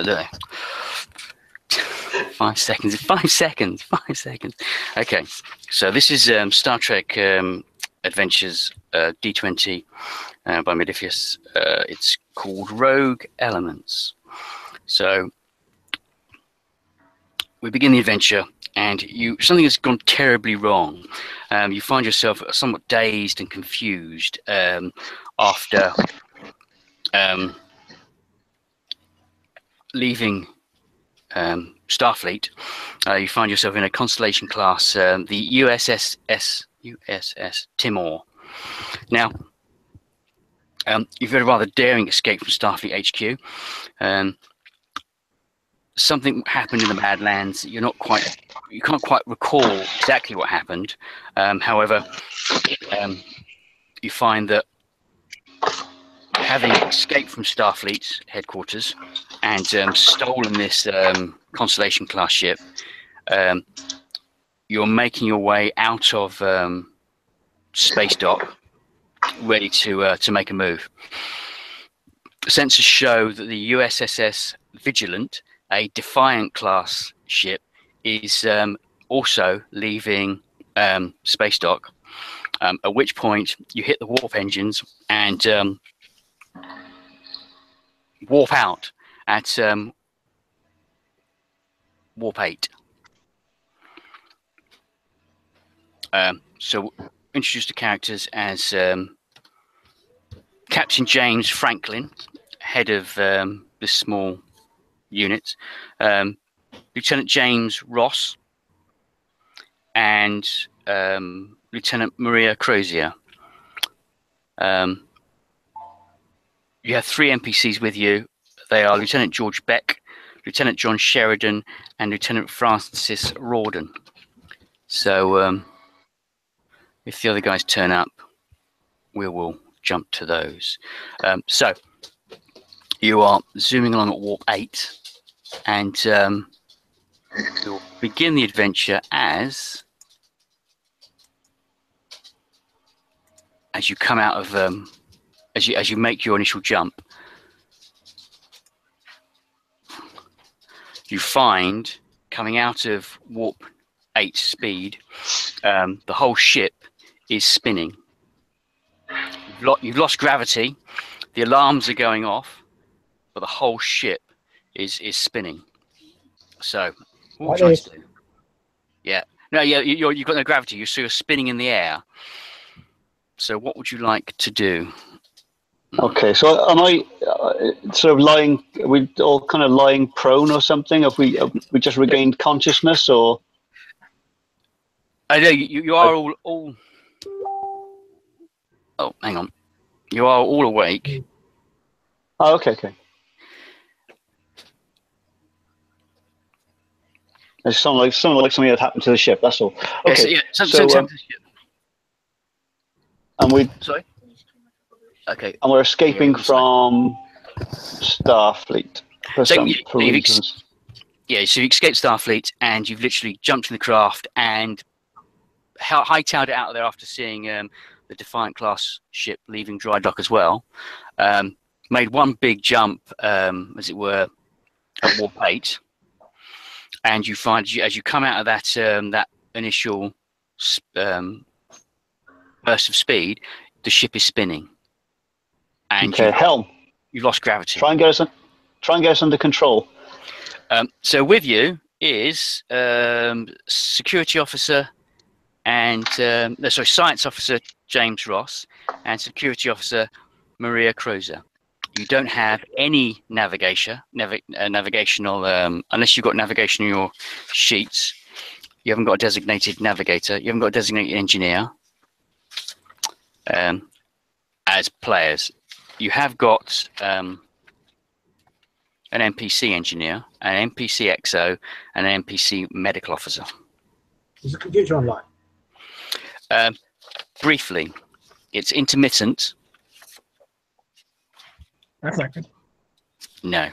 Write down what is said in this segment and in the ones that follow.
know. 5 seconds. 5 seconds. 5 seconds. Okay, so this is Star Trek Adventures D20 by Modiphius. It's called Rogue Elements. So we begin the adventure, and something has gone terribly wrong. You find yourself somewhat dazed and confused after leaving Starfleet. You find yourself in a Constellation Class, the U.S.S Timore. Now, you've had a rather daring escape from Starfleet HQ. Something happened in the Badlands. You can't quite recall exactly what happened. However, you find that having escaped from Starfleet's headquarters and stolen this Constellation Class ship, you're making your way out of space dock, ready to make a move. Sensors show that the U.S.S Vigilant, a Defiant class ship, is also leaving space dock. At which point you hit the warp engines and warp out at warp 8. So introduce the characters as Captain James Franklin, head of this small unit, Lieutenant James Ross, and Lieutenant Maria Crozier. You have 3 NPCs with you. They are Lieutenant George Beck, Lieutenant John Sheridan, and Lieutenant Francis Rawdon. So if the other guys turn up, we will jump to those. So you are zooming along at warp 8, and we'll begin the adventure as you come out of as you make your initial jump. You find, coming out of warp 8 speed, the whole ship is spinning. You've lost gravity. The alarms are going off, but the whole ship is spinning. So, what would you like to do? Yeah. No, yeah, you've got no gravity. So you're spinning in the air. So what would you like to do? Okay, so am I sort of lying? Are we all kind of lying prone or something? Have we just regained consciousness, or? I know you are all. Oh, hang on. You are all awake. Oh, okay. It sounds like something that happened to the ship. That's all. Okay. Yeah, something happened to the ship. And Sorry. Okay. And we're escaping from Starfleet for reasons. Yeah, so you escaped Starfleet, and you've literally jumped in the craft and hightailed it out of there after seeing the Defiant class ship leaving dry dock as well. Made one big jump, as it were, at warp 8, and you find as you come out of that that initial burst of speed, the ship is spinning. And helm. You've lost gravity. Try and get us under control. So with you is security officer and science officer James Ross and security officer Maria Crozier. You don't have any navigational unless you've got navigation in your sheets. You haven't got a designated navigator. You haven't got a designated engineer. As players, you have got an NPC engineer, an NPC XO, and an NPC medical officer. Is the computer online? Briefly, it's intermittent. That's not good. No.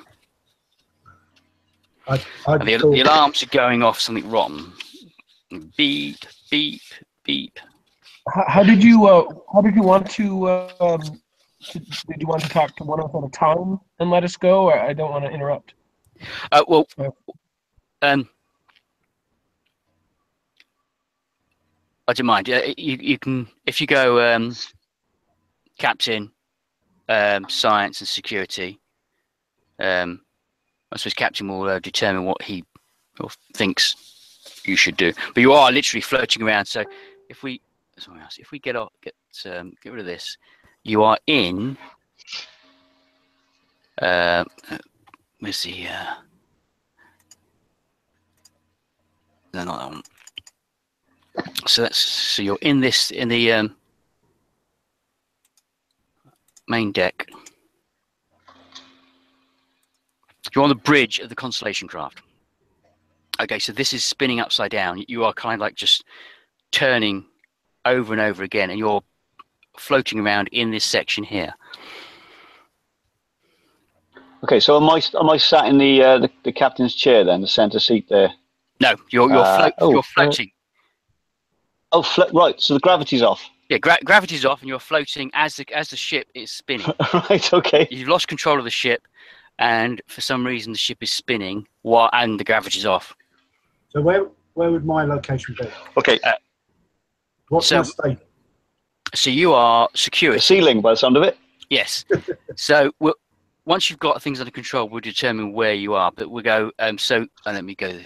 The alarms are going off something rotten. Beep, beep, beep. How did you want to? Did you want to talk to one of us at a time and let us go, or I don't want to interrupt? Well, I don't mind. You can, if you go captain, science and security. I suppose captain will determine what he thinks you should do. But you are literally floating around. So if we, if we get rid of this, you are in. Where's the? No, not that one. So you're in the main deck. You're on the bridge of the Constellation craft. Okay, so this is spinning upside down. You are kind of like just turning over and over again, and you're floating around in this section here. Okay, so am I sat in the captain's chair then, the centre seat there? No, you're floating. Right. So the gravity's off. Yeah, gravity's off, and you're floating as the ship is spinning. Right. Okay. You've lost control of the ship, and for some reason the ship is spinning and the gravity's off. So where would my location be? Okay. What's my state? So you are security. The ceiling, by the sound of it. Yes. So once you've got things under control, we'll determine where you are. But we'll go. Let me go.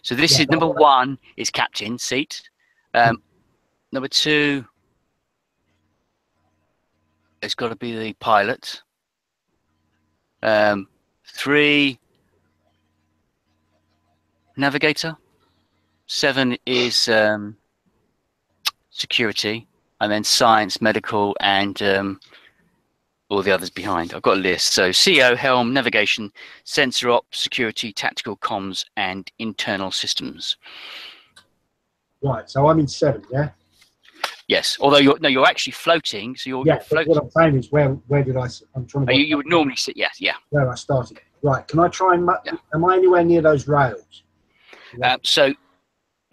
So this is number 1 is captain seat. Number 2. It's got to be the pilot. 3, navigator. 7 is security, and then science, medical, and all the others behind. I've got a list. So CO, helm, navigation, sensor ops, security, tactical comms, and internal systems. Right. So I'm in 7. Yeah. Yes, although you're actually floating. So you're floating. What I'm saying is, where did I? I'm trying to. You would normally sit. Yes, yeah. Where I started. Right. Can I try and? Am I anywhere near those rails? So,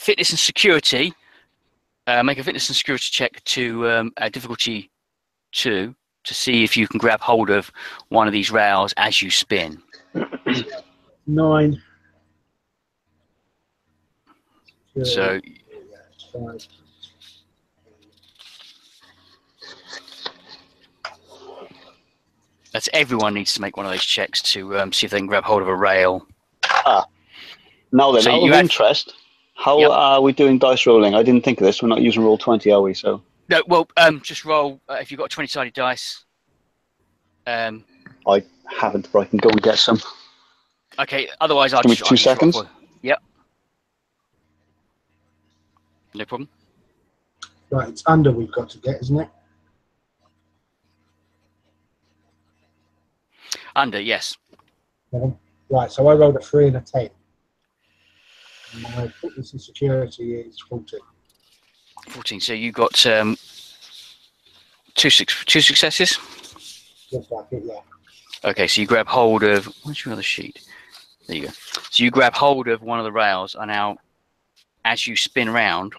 fitness and security. Make a fitness and security check to difficulty 2 to see if you can grab hold of one of these rails as you spin. 9. So. 5. That's everyone needs to make one of those checks to see if they can grab hold of a rail. Now then, so out of interest, how are we doing dice rolling? I didn't think of this. We're not using roll 20, are we? So no. Well, just roll. If you've got 20-sided dice. I haven't, but I can go and get some. Okay. Otherwise, I'll give me just 2 seconds. Yep. No problem. Right. It's under. We've got to get, isn't it? Under, yes. Right, so I rolled a 3 and a 10. My fitness and security is 14. 14. So you got 2 successes. Looks like it, yeah. Okay, so you grab hold of. Where's your other sheet? There you go. So you grab hold of one of the rails, and now, as you spin around,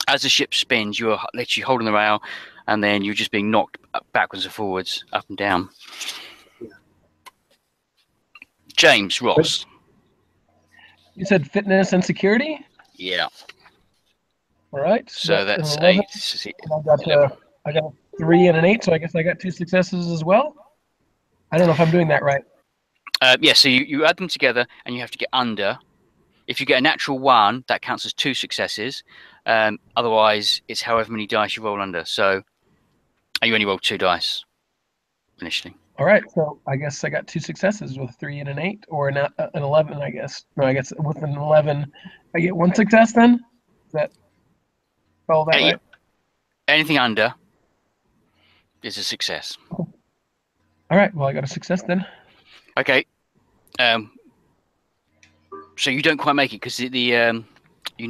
as the ship spins, you're literally holding the rail, and then you're just being knocked backwards and forwards, up and down. James Ross. You said fitness and security? Yeah. All right. So that's 11. 8. I got a 3 and an 8, so I guess I got 2 successes as well. I don't know if I'm doing that right. Yeah, so you add them together, and you have to get under. If you get a natural 1, that counts as 2 successes. Otherwise, it's however many dice you roll under. So you only roll 2 dice initially. All right, so I guess I got 2 successes with a 3 and an 8, or an 11, I guess. No, I guess with an 11, I get 1 success then? Is that all that right? Anything under is a success. All right, well, I got a success then. Okay. So you don't quite make it because you need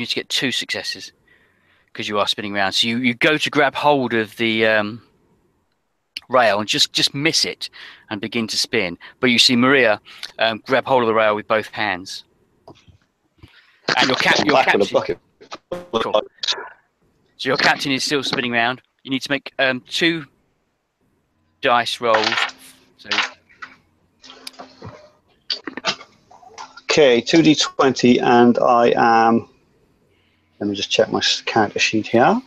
to get 2 successes because you are spinning around. So you go to grab hold of the rail and just miss it and begin to spin. But you see Maria grab hold of the rail with both hands. And your captain. Cool. So your captain is still spinning around. You need to make 2 dice rolls. So Okay, 2d20, and I am. Let me just check my character sheet here.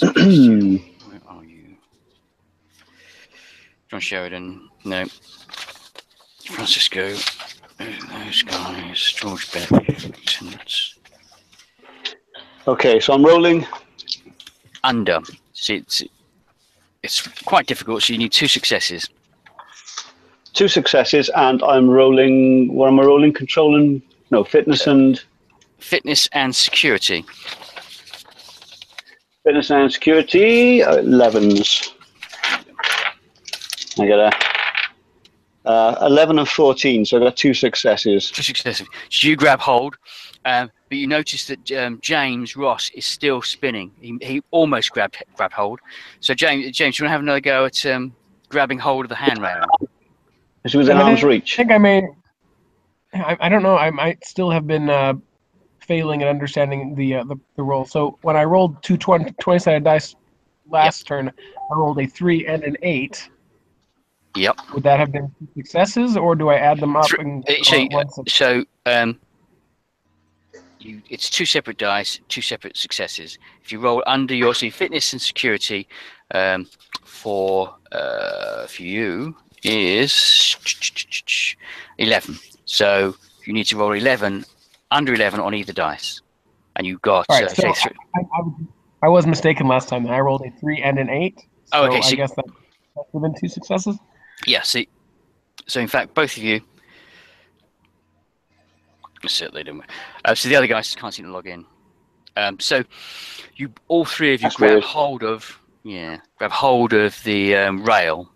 Where are you? John Sheridan. No. Francisco. Those guys. George Beck. Lieutenants. Okay, so I'm rolling. Under. See, it's quite difficult, so you need 2 successes. 2 successes, and I'm rolling. What am I rolling? Control and no fitness and Fitness and security. fitness and security. 11s. I got a 11 and 14, so I got 2 successes. 2 successes. So you grab hold, but you notice that James Ross is still spinning. He almost grabbed hold. So James, you want to have another go at grabbing hold of the handrail? Is it within arm's reach? I think I may. I don't know. I might still have been failing at understanding the roll. So when I rolled 20-sided dice last turn, I rolled a 3 and an 8. Yep. Would that have been 2 successes, or do I add them up? It's 2 separate dice, 2 separate successes. If you roll under your fitness and security, for you is 11. So you need to roll 11 under 11 on either dice, and you got. All right, so I was mistaken last time. I rolled a 3 and an 8. So okay. I guess that would have been 2 successes. Yeah. See, so in fact, both of you. Certainly didn't. So the other guys can't seem to log in. So you, all 3 of you, grab hold of the rail,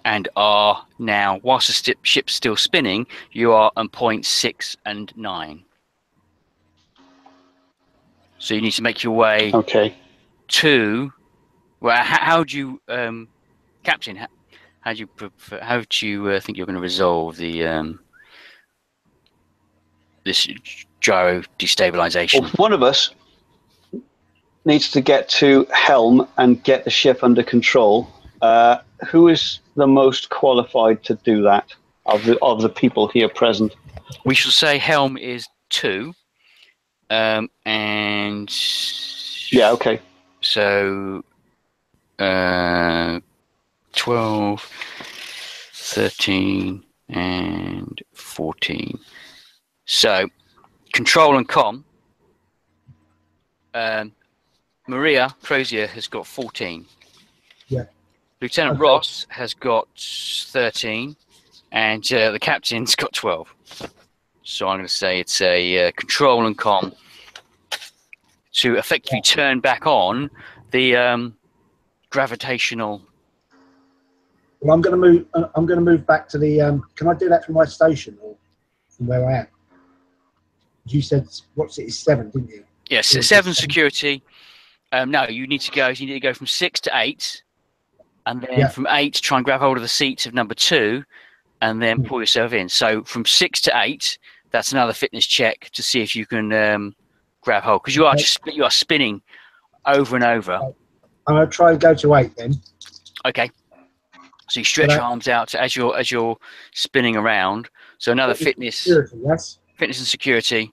and are now, whilst the ship's still spinning, you are on point 6 and 9. So you need to make your way. Okay. To. Well, how do you, Captain? How do you think you're going to resolve the this gyro destabilization? Well, one of us needs to get to helm and get the ship under control. Who is the most qualified to do that of the people here present? We shall say helm is 2, and yeah, okay. So 12, 13, and 14. So control and comm. Maria Crozier has got 14. Yeah. Lieutenant Ross has got 13, and the captain's got 12. So I'm going to say it's a control and comm to effectively turn back on the gravitational. Well, I'm going to move back to the. Can I do that from my station or from where I am? You said it's 7, didn't you? Yes, 7 security. No, you need to go from 6 to 8, and then from 8 try and grab hold of the seats of number 2, and then pull yourself in. So from 6 to 8, that's another fitness check to see if you can grab hold, because you are spinning over and over. I'm going to try and go to 8 then. Okay. So you stretch your arms out as you're spinning around. So another fitness. Security, yes. Fitness and security.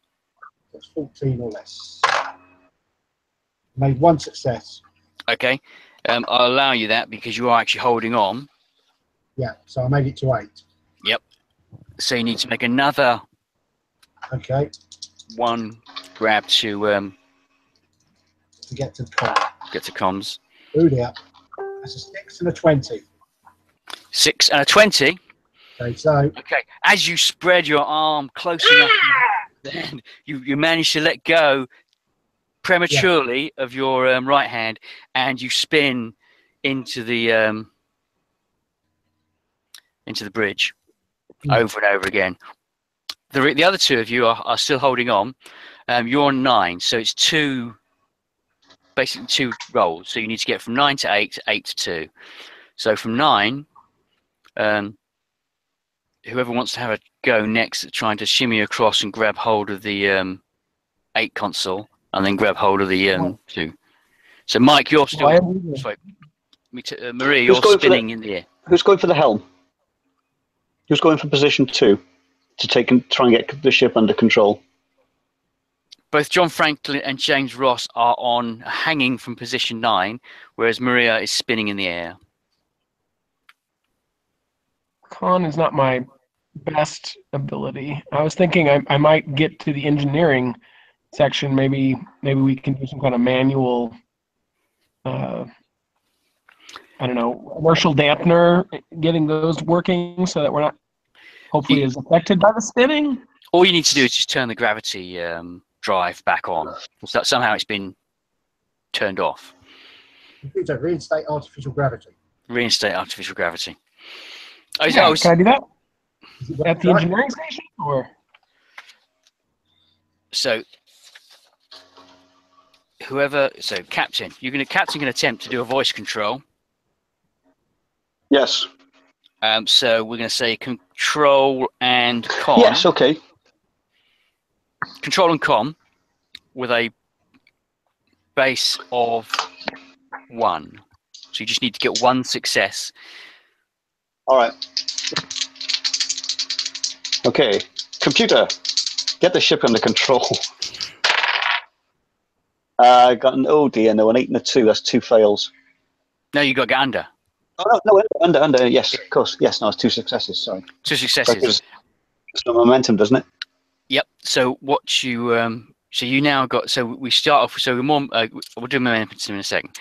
That's 14 or less. Made 1 success. Okay. I'll allow you that because you are actually holding on. Yeah, so I made it to 8. Yep. So you need to make another. Okay. 1 grab to get to comms. Get to comms. Oh dear. That's a 6 and a 20. 6 and a 20. Okay, so. Okay. As you spread your arm close enough, then you manage to let go prematurely of your right hand, and you spin into the bridge over and over again. The other 2 of you are still holding on. You're on 9, so it's basically 2 rolls. So you need to get from 9 to 8, 8 to 2. So from 9, whoever wants to have a go next at trying to shimmy across and grab hold of the 8 console, and then grab hold of the 2. So Mike, you're still. Sorry, Maria, you're spinning in the air. Who's going for the helm? Who's going for position 2 to try and get the ship under control? Both John Franklin and James Ross are hanging from position 9, whereas Maria is spinning in the air. Con is not my best ability. I was thinking I might get to the engineering section. Maybe we can do some kind of manual, I don't know, inertial dampener, getting those working so that we're not hopefully as affected by the spinning. All you need to do is just turn the gravity drive back on. So somehow it's been turned off. Computer, reinstate artificial gravity. Reinstate artificial gravity. Can I do that? At the engineering station, or? So, Captain, Captain can attempt to do a voice control. Yes. So we're going to say control and com. Yes, okay. Control and com with a base of 1. So you just need to get 1 success. All right. Okay. Computer, get the ship under control. I got an an 8 and a 2. That's 2 fails. No, you got to get under. Oh, no, under. Yes, of course. Yes, no, it's 2 successes. Sorry. 2 successes. It's no momentum, doesn't it? Yep. So what you so you now got. So we start off. So we'll do momentum in a second.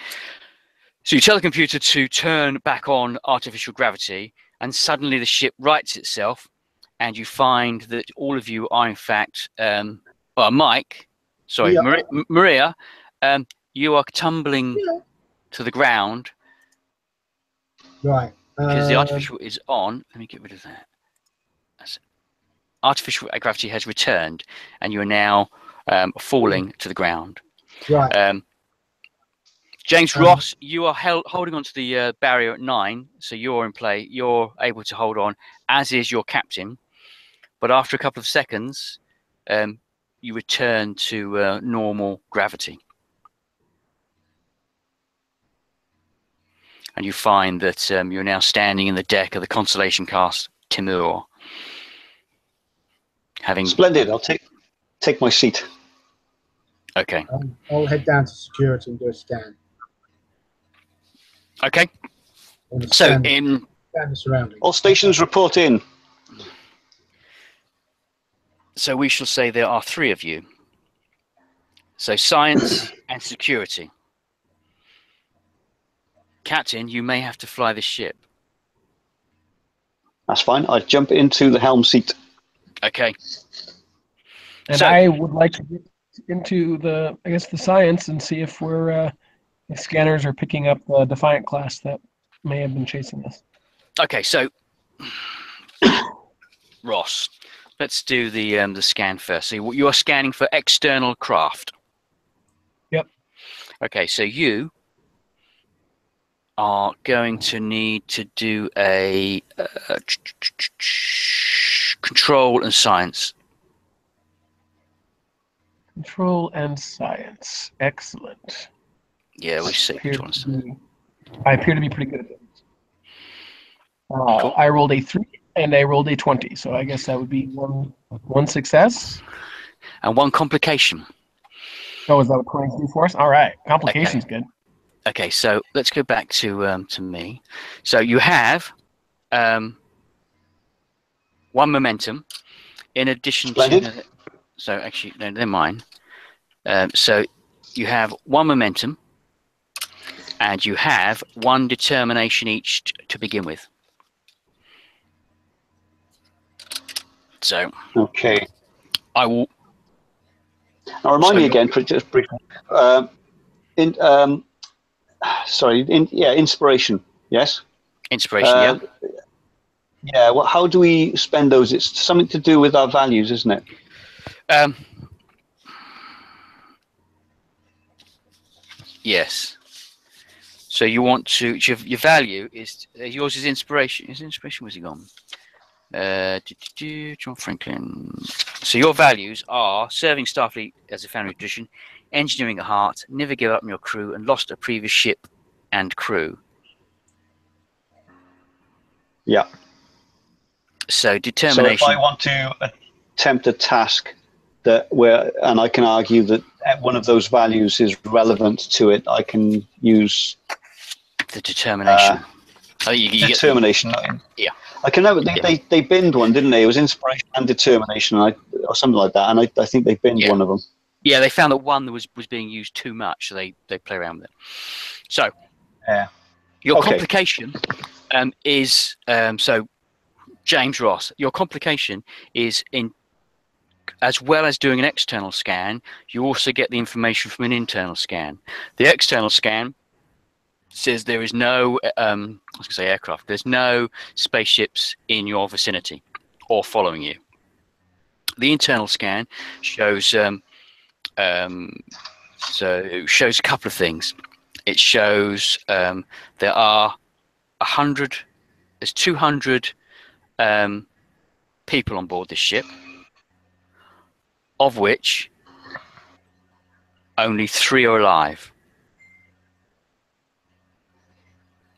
So you tell the computer to turn back on artificial gravity, and suddenly the ship rights itself, and you find that all of you are in fact, Mike, sorry, Yeah. Maria, you are tumbling to the ground. Right. Because the artificial is on. Let me get rid of that. Artificial gravity has returned, and you are now falling to the ground. Right. James Ross, you are holding onto the barrier at 9, so you're in play. You're able to hold on, as is your captain. But after a couple of seconds, you return to normal gravity. And you find that you're now standing in the deck of the Constellation Class Timore. Splendid. I'll take my seat. Okay. I'll head down to security and do a scan. Okay. So scan the surroundings. All stations report in. So we shall say there are 3 of you. So science and security. Captain, you may have to fly the ship. That's fine. I jump into the helm seat. Okay. And I would like to get into the science and see if the scanners are picking up the Defiant class that may have been chasing us. Okay, so Ross, let's do the scan first. So you are scanning for external craft. Yep. Okay, so you are going to need to do a control and science. Control and science. Excellent. Yeah, we see. I appear to be pretty good at it. Cool. I rolled a 3 and I rolled a 20, so I guess that would be one success. And 1 complication. Oh, is that what 22 for us? All right. Complication's good. Okay, so let's go back to me. So you have 1 momentum in addition to... So actually, no, they're mine. So you have 1 momentum, and you have 1 determination each to begin with. So okay, I will. Now remind me again, for just briefly. Inspiration. Yes. Inspiration. Yeah. Well, how do we spend those? It's something to do with our values, isn't it? Yes. So you want to your value is yours is inspiration. Is inspiration? Where's he gone? John Franklin. So your values are serving Starfleet as a founding tradition, engineering at heart, never give up on your crew, and lost a previous ship and crew. Yeah. So So determination. if I want to attempt a task and I can argue that one of those values is relevant to it, I can use the determination. You get determination. yeah. I can know they binned one, didn't they? It was inspiration and determination, or something like that. And I think they binned one of them. Yeah, they found that one was being used too much, so they play around with it. So your complication is so James Ross. Your complication is in. As well as doing an external scan, you also get the information from an internal scan. The external scan says there is no, I was going to say aircraft, there's no spaceships in your vicinity or following you. The internal scan shows shows a couple of things. It shows there are 100, there's 200 people on board this ship, of which only 3 are alive.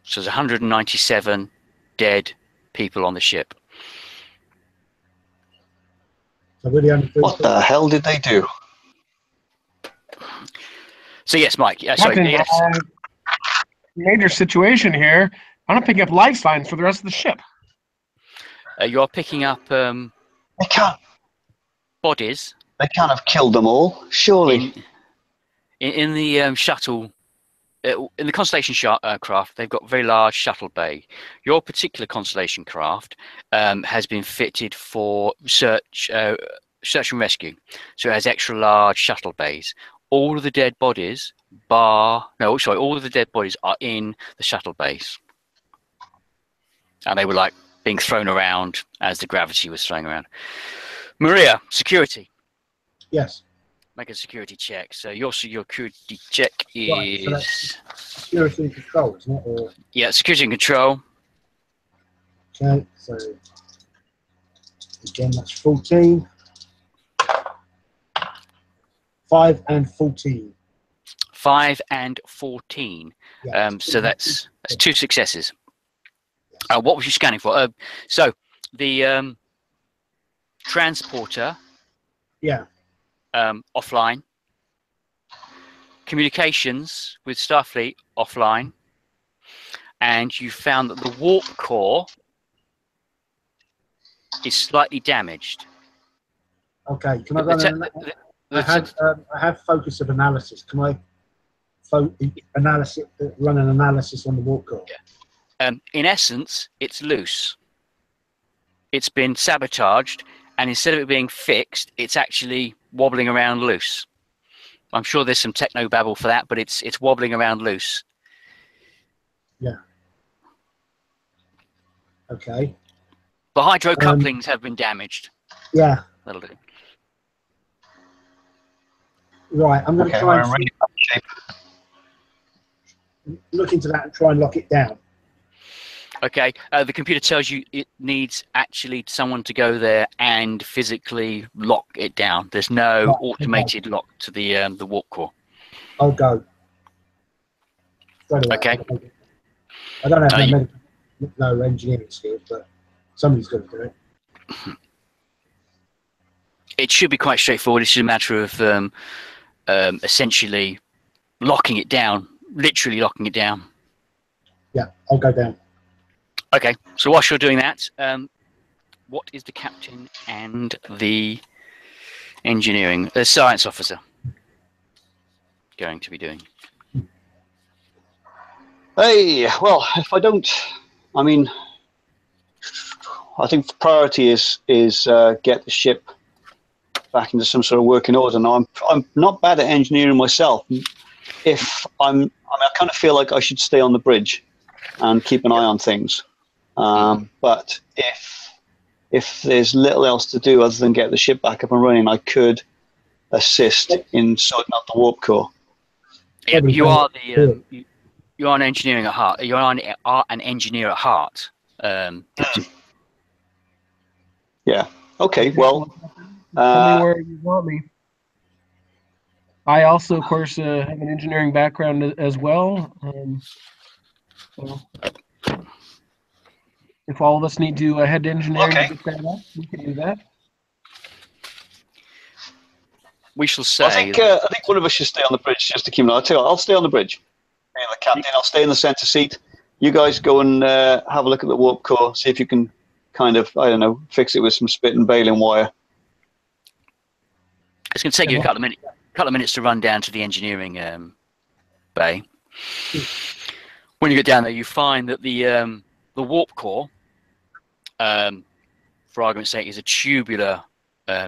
So there's 197 dead people on the ship. So what the hell did they do? So yes, Mike. Captain, yes. Major situation here. I'm not picking up life signs for the rest of the ship. You're picking up they can't. Bodies. They can't have killed them all, surely. In the shuttle, in the Constellation craft, they've got a very large shuttle bay. Your particular Constellation craft has been fitted for search and rescue, so it has extra large shuttle bays. All of the dead bodies, all of the dead bodies are in the shuttle bays, and they were like being thrown around as the gravity was throwing around. Maria, security. Yes. Make a security check. So your security check is right, so that's security and control, isn't it? Or... Yeah, security and control. Okay, so again that's 14. 5 and 14. 5 and 14. Yeah. So that's 2 successes. What was you scanning for? So the transporter. Yeah. Offline. Communications with Starfleet offline. And you found that the warp core is slightly damaged. Okay, can I run I have focus of analysis. Can I run an analysis on the warp core? Yeah. In essence, it's loose. It's been sabotaged, and instead of it being fixed, it's actually wobbling around loose. I'm sure there's some techno babble for that, but it's wobbling around loose. Yeah. Okay. The hydro couplings have been damaged. Yeah. That'll do. Right, I'm going to try and look into that and try and lock it down. Okay, the computer tells you it needs actually someone to go there and physically lock it down. There's no automated lock to the warp core. I'll go. Straight away. Okay. I don't have no engineering skills, but somebody's got to do it. It should be quite straightforward. It's just a matter of essentially locking it down, literally locking it down. Yeah, I'll go down. Okay, so whilst you're doing that, what is the captain and the science officer going to be doing? Hey, well, if I don't, I mean, I think the priority is get the ship back into some sort of working order. Now, I'm not bad at engineering myself. I kind of feel like I should stay on the bridge and keep an eye on things. But if there's little else to do other than get the ship back up and running, I could assist in sorting out the warp core. Yeah, you are you are an engineering at heart. You are an engineer at heart. Yeah. Okay. Well. Tell me where you want me. I also, of course, have an engineering background as well. If all of us need to head to engineering Okay. to pick that up, we can do that. We shall say. I think one of us should stay on the bridge just to keep an eye. I'll stay on the bridge. Me and the captain. I'll stay in the center seat. You guys go and have a look at the warp core. See if you can kind of, I don't know, fix it with some spit and baling wire. It's going to take you a couple of minutes to run down to the engineering bay. When you get down there, you find that the warp core, for argument's sake, is a tubular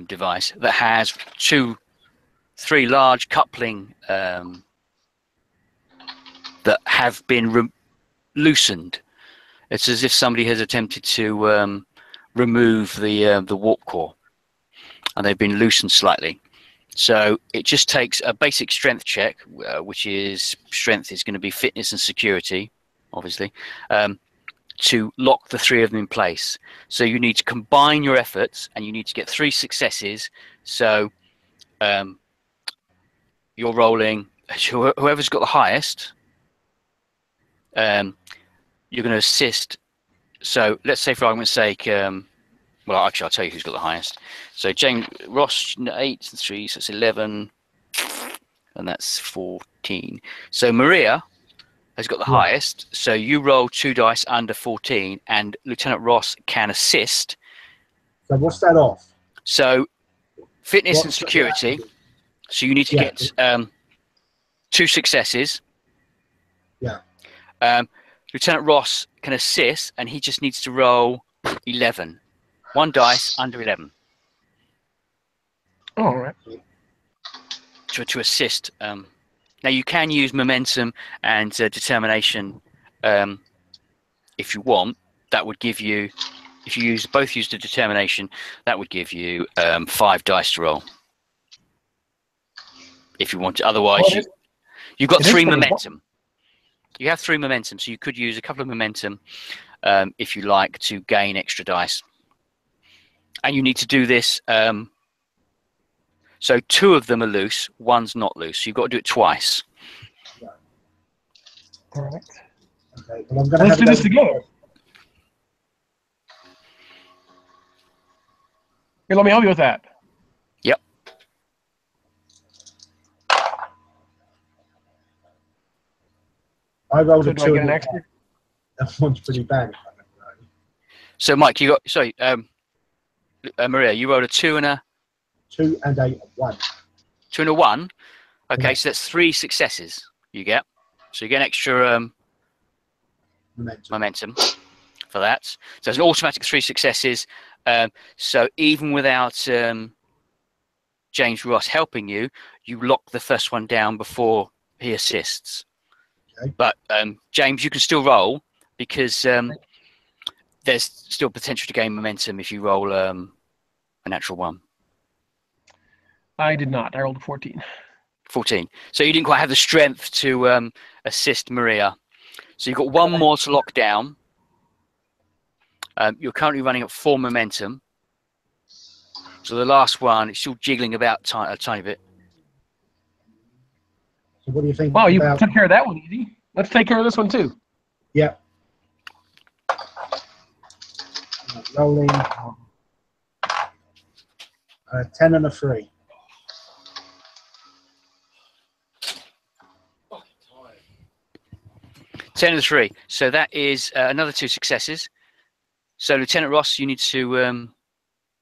device that has 3 large coupling that have been loosened. It's as if somebody has attempted to remove the warp core, and they've been loosened slightly. So it just takes a basic strength check, which is strength is going to be fitness and security, obviously, to lock the 3 of them in place. So you need to combine your efforts, and you need to get 3 successes. So you're rolling, whoever's got the highest, you're going to assist. So let's say, for argument's sake, well, actually, I'll tell you who's got the highest. So James Ross, 8 and 3, so it's 11, and that's 14. So Maria has got the highest. So you roll 2 dice under 14, and Lieutenant Ross can assist. So what's that off? So fitness and security. So you need to get 2 successes. Yeah. Lieutenant Ross can assist, and he just needs to roll 11. 1 dice under 11. All right. To assist. Now you can use momentum and determination if you want. That would give you, if you both use the determination, that would give you 5 dice to roll. If you want to. Otherwise, you've got 3 momentum. You have 3 momentum, so you could use a couple of momentum if you like to gain extra dice. And you need to do this. So 2 of them are loose, 1's not loose. So you've got to do it twice. All right. Okay. Well, I'm gonna Let's do this together. Here, let me help you with that. Yep. I rolled So a do 2. I get an extra? That one's pretty bad. So Mike, you got Maria, you rolled a 2 and a 2 and a 1. 2 and a 1. Okay, Yeah. so that's 3 successes you get. So you get an extra momentum for that. So it's an automatic 3 successes. So even without James Ross helping you, you lock the first one down before he assists. Okay. But James, you can still roll because there's still potential to gain momentum if you roll a natural 1. I did not. I rolled a 14. 14. So you didn't quite have the strength to assist Maria. So you've got 1 more to lock down. You're currently running at 4 momentum. So the last one, it's still jiggling about a tiny bit. So what do you think? Wow, you took care of that one easy. Let's take care of this one too. Yeah. Rolling 10 and a 3. 10 and 3. So that is another 2 successes. So Lieutenant Ross, you need to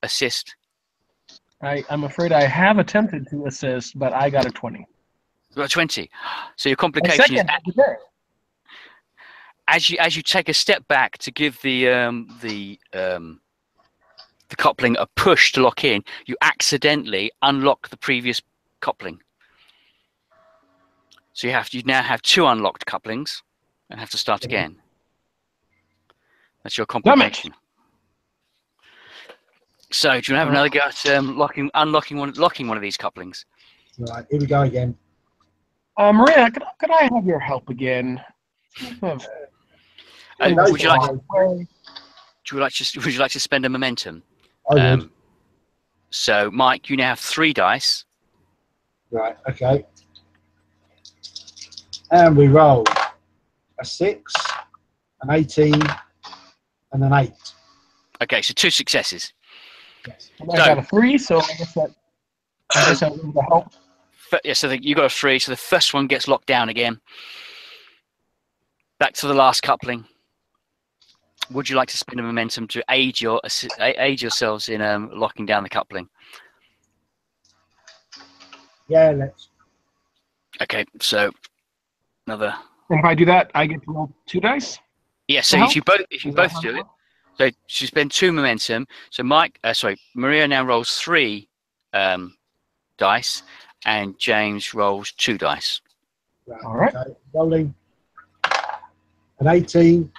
assist. I'm afraid I have attempted to assist, but I got a 20. You got 20. So your complication is as you take a step back to give the coupling a push to lock in, you accidentally unlock the previous coupling. So you now have 2 unlocked couplings and have to start again. That's your complication. So do you want to have another go at locking one of these couplings? Right, here we go again. Maria, could I have your help again? Would you like to spend a momentum? I would. So Mike, you now have 3 dice. Right, okay. And we roll a 6, an 18, and an 8. Okay, so 2 successes. Yes. And I got a 3, so I guess that was able to help. Yeah, so you got a 3, so the first one gets locked down again. Back to the last coupling. Would you like to spend a momentum to aid yourselves in locking down the coupling? Yeah, let's. Okay, so another. And if I do that, I get to roll 2 dice. Yeah, so if you both do it, so you spend 2 momentum. So Maria now rolls 3 dice, and James rolls 2 dice. Right, All right. Okay. Rolling. An 18,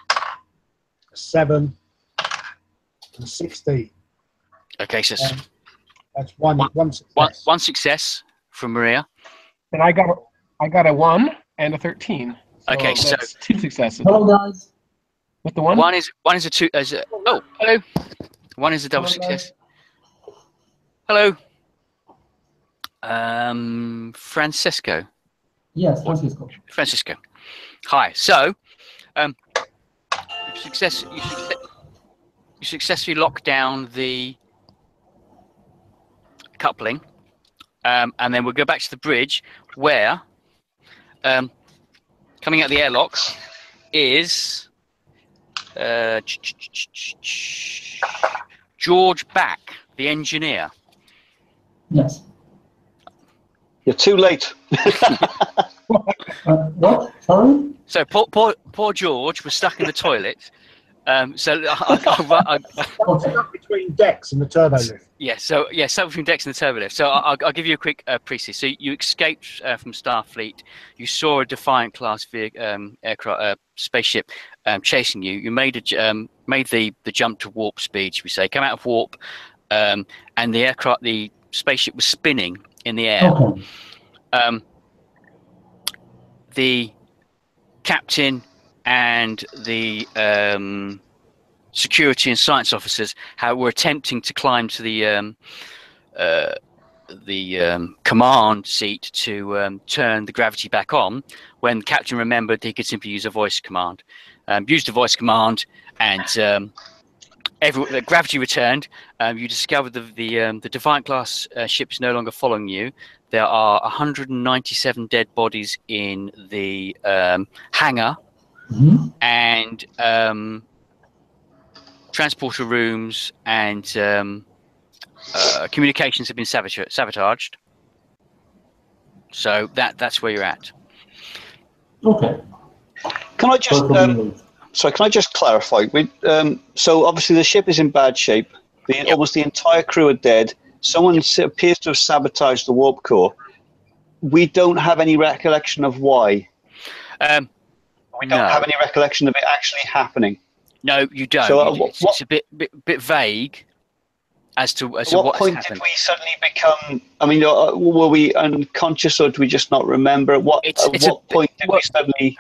a 7, and a 16. Okay, so That's one success. one success from Maria. And I got a 1 and a 13. So Okay, so that's 2 successes. Hello, guys. With the 1? one is a 2. Oh, hello. One is a double Hello, success. Hello. Francisco. Yes, Francisco. Francisco. Hi. So, you successfully locked down the coupling, and then we'll go back to the bridge where, coming out the airlock, is George Back, the engineer. Yes. You're too late. What? Sorry? So poor George was stuck in the toilet. So I I'm stuck between decks and the turbo lift. stuck between decks and the turbo lift. So I'll give you a quick precis. So you escaped from Starfleet. You saw a Defiant class aircraft spaceship chasing you. You made the jump to warp speed, should we say? Come out of warp, and the spaceship was spinning in the air. Okay. The captain and the security and science officers were attempting to climb to the command seat to turn the gravity back on, when the captain remembered he could simply use a voice command. Used a voice command, and the gravity returned. You discovered the Defiant class ship is no longer following you. There are 197 dead bodies in the hangar, and transporter rooms and communications have been sabotaged. So that's where you're at. Okay. Can I just can I just clarify? So obviously the ship is in bad shape. Almost the entire crew are dead. Someone appears to have sabotaged the warp core. We don't have any recollection of why. We don't have any recollection of it actually happening. No, you don't. So it's a bit vague as to what point happened. did we suddenly become? I mean, were we unconscious, or do we just not remember? At what point did we suddenly?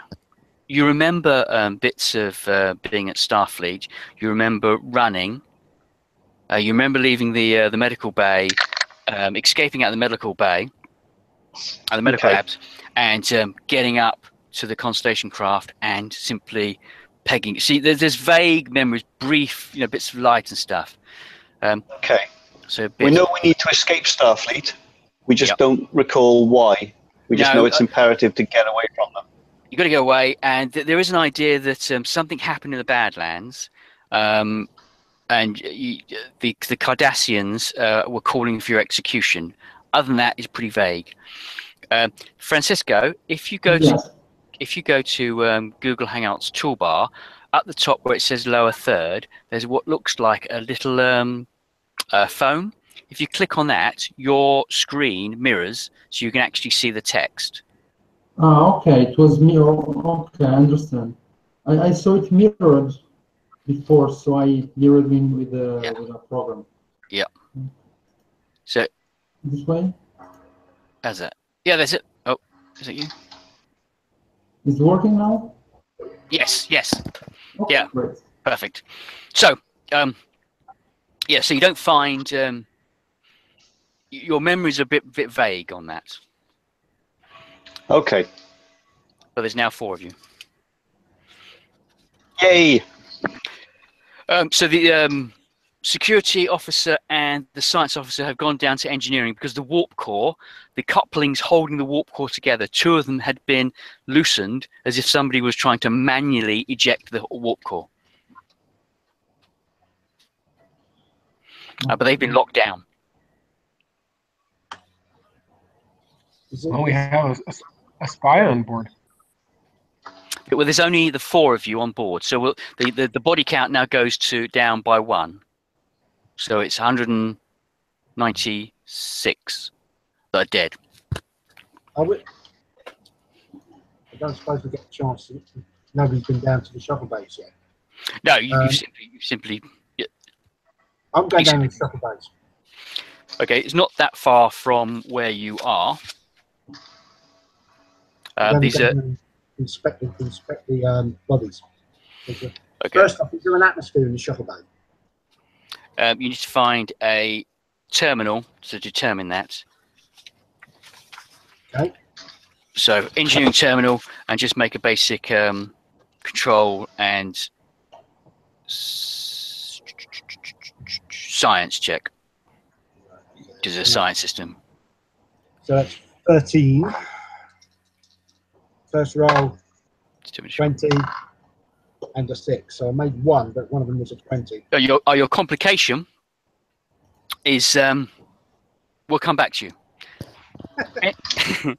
You remember bits of being at Starfleet. You remember running. You remember leaving the medical bay, escaping out of the medical bay, the medical labs, and getting up to the Constellation craft and simply pegging. See, there's vague memories, brief, bits of light and stuff. So we know we need to escape Starfleet. We just don't recall why. We just know it's imperative to get away from them. You've got to go away, and there is an idea that something happened in the Badlands, and the Cardassians were calling for your execution. Other than that, it's pretty vague. Francisco, if you go to Google Hangouts toolbar, at the top where it says lower third, there's what looks like a little phone. If you click on that, your screen mirrors, so you can actually see the text. Okay, it was mirrored. Okay, I understand. I saw it mirrored before, so I mirrored it with a program. Yeah. So this way? How's that? Yeah, that's it. Oh, is it you? Is it working now? Yes. Okay, Yeah. Great. Perfect. So, so you don't find your memory's a bit vague on that. Okay. But there's now 4 of you. Yay! So the security officer and the science officer have gone down to engineering because the warp core, the couplings holding the warp core together, two of them had been loosened as if somebody was trying to manually eject the warp core. But they've been locked down. Well, we have a spy on board. Well, there's only the 4 of you on board, so the body count now goes down by 1. So it's 196 that are dead. I don't suppose we get a chance. Nobody's been down to the shuttle base yet. No, you've simply. I'm going down to the shuttle base. Okay, it's not that far from where you are. These are inspect the bodies. Okay. Okay. First off, is there an atmosphere in the shuttle bay? You need to find a terminal to determine that. Okay. So engineering terminal, and just make a basic control and science check. Which is a science system. So that's 13. First roll, 20, and a 6. So I made 1, but one of them was a 20. Your complication is we'll come back to you.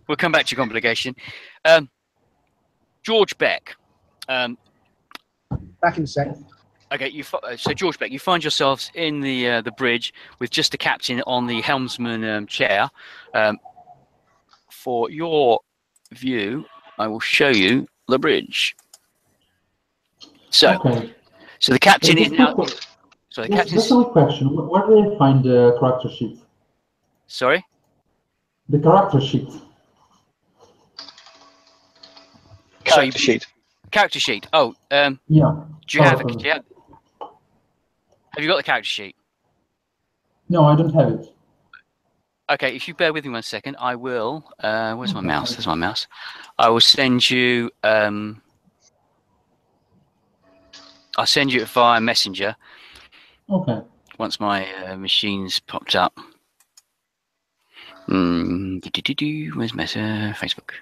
We'll come back to your complication. George Beck. Back in a second. Okay, so George Beck, you find yourselves in the bridge with just the captain on the helmsman chair. For your view, I will show you the bridge. So, Okay. so the captain is now. So the captain. Just a quick question. Where do I find the character sheet? Sorry. The character sheet. Character sheet. Character sheet. Oh, yeah. Do you have it? Yeah. Have you got the character sheet? No, I don't have it. Okay, if you bear with me 1 second, I will. Where's my mouse? There's my mouse. I will send you. I'll send you it via Messenger. Okay. Once my machine's popped up. Where's Messenger? Facebook.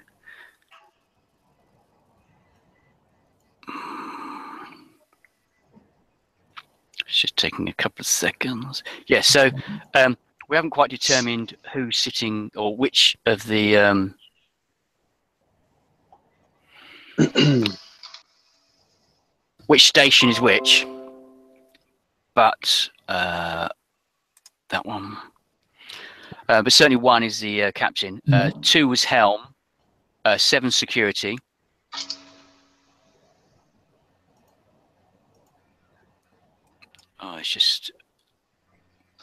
It's just taking a couple of seconds. Yeah, so we haven't quite determined who's sitting or which of the which station is which, but that one. But certainly 1 is the captain. 2 was helm. 7 security. Oh, it's just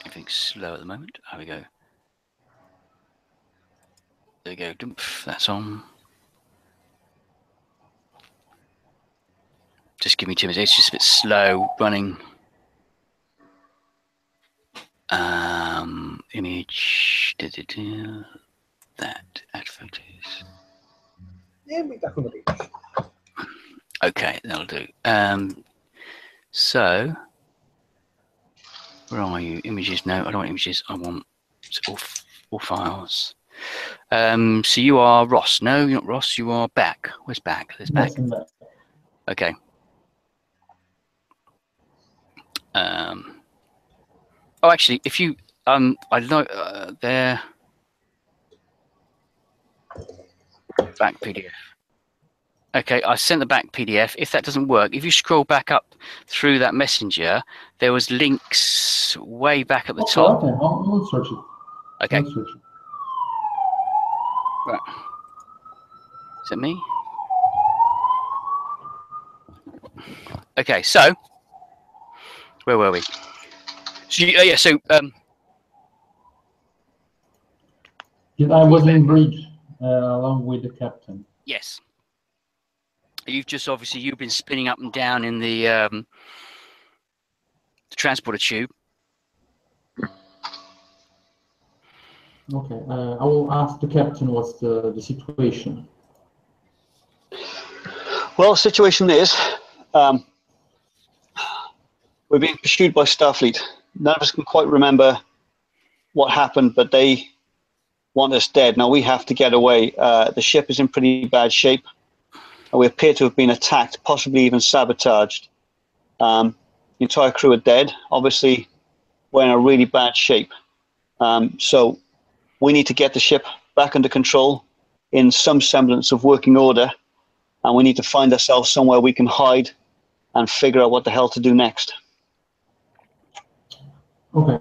everything's slow at the moment. There we go. There we go. That's on. Just give me 2 minutes. It's just a bit slow running. Image. That add photos. Yeah, we back on the beach. Okay, that'll do. So, where are you? Images? No, I don't want images. I want all files. So you are Ross. No, you're not Ross. You are Back. Where's Back? There's Back. Okay. Oh, actually, if you I know there. Back PDF. Okay, I sent the back PDF. If that doesn't work, if you scroll back up through that messenger, there was links way back at the top. Okay, I'll search it. Okay. I'll search it. Right. Is it me? Okay, so where were we? So yeah, so I was in bridge along with the captain. yes. You've just you've been spinning up and down in the transporter tube. Okay, I will ask the captain what's the situation. Well, the situation is we're being pursued by Starfleet. None of us can quite remember what happened, but they want us dead. Now we have to get away. The ship is in pretty bad shape. We appear to have been attacked, possibly even sabotaged. The entire crew are dead. Obviously, we're in a really bad shape. So we need to get the ship back under control in some semblance of working order. And we need to find ourselves somewhere we can hide and figure out what the hell to do next. Okay.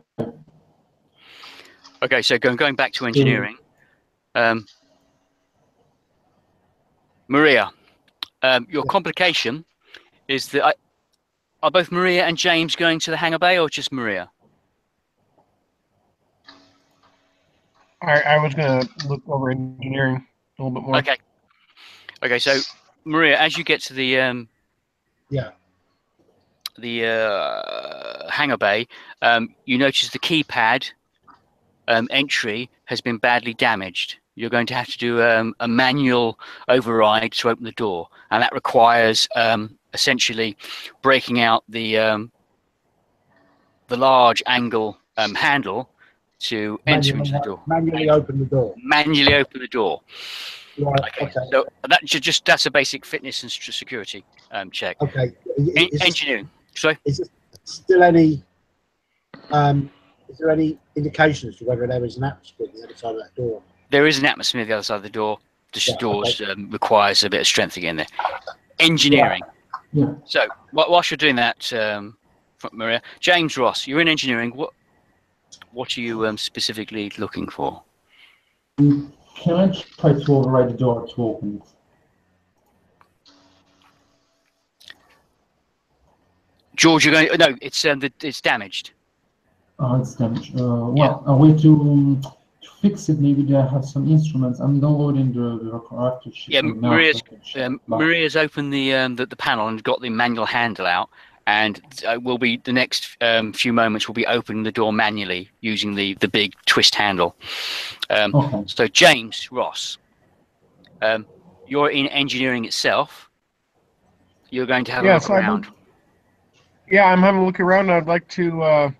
Okay, so going back to engineering. Maria, your complication is that are both Maria and James going to the hangar bay, or just Maria? I was going to look over engineering a little bit more. Okay. Okay, so Maria, as you get to the hangar bay, you notice the keypad entry has been badly damaged. You're going to have to do a manual override to open the door, and that requires essentially breaking out the large angle handle to enter into the door. Manually open the door. Manually open the door. Right. Okay. So that's a basic fitness and security check. Okay. Engineering. Sorry. Is there still any? Is there any indication as to whether there is an atmosphere on the other side of that door? There is an atmosphere on the other side of the door. The doors requires a bit of strength again there. Engineering. Yeah. So whilst you're doing that, Maria, James Ross, you're in engineering. What are you specifically looking for? Can I try to override the door to open it? George, you're going. No, it's damaged. Oh, it's damaged. Well, a way to fix it. Maybe they have some instruments. I'm downloading the reactive sheet. Yeah, Maria's opened the panel and got the manual handle out, and will be the next few moments. Will be opening the door manually using the big twist handle. Okay. So James Ross, you're in engineering itself. You're going to have a look around. I'm having a look around. I'd like to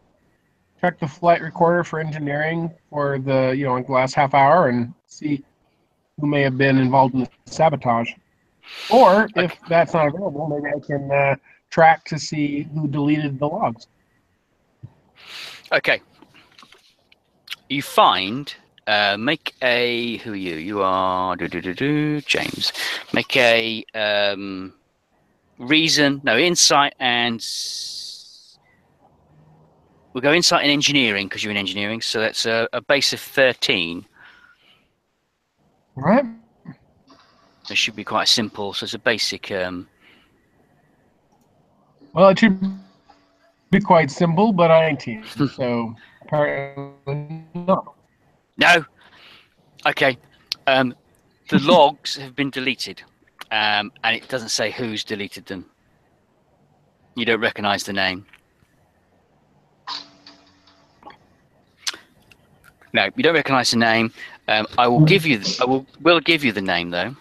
check the flight recorder for engineering for the last half hour and see who may have been involved in the sabotage. Or if that's not available, maybe I can track to see who deleted the logs. Okay. You find make a who are you? You are James. Make a insight and we'll go insight and engineering because you're in engineering. So that's a base of 13. All right. It should be quite simple. So it's a basic. Well, it should be quite simple, but I ain't 19, so apparently not. No. Okay. The logs have been deleted, and it doesn't say who's deleted them. You don't recognise the name. No, you don't recognise the name. I will give you. Will give you the name though.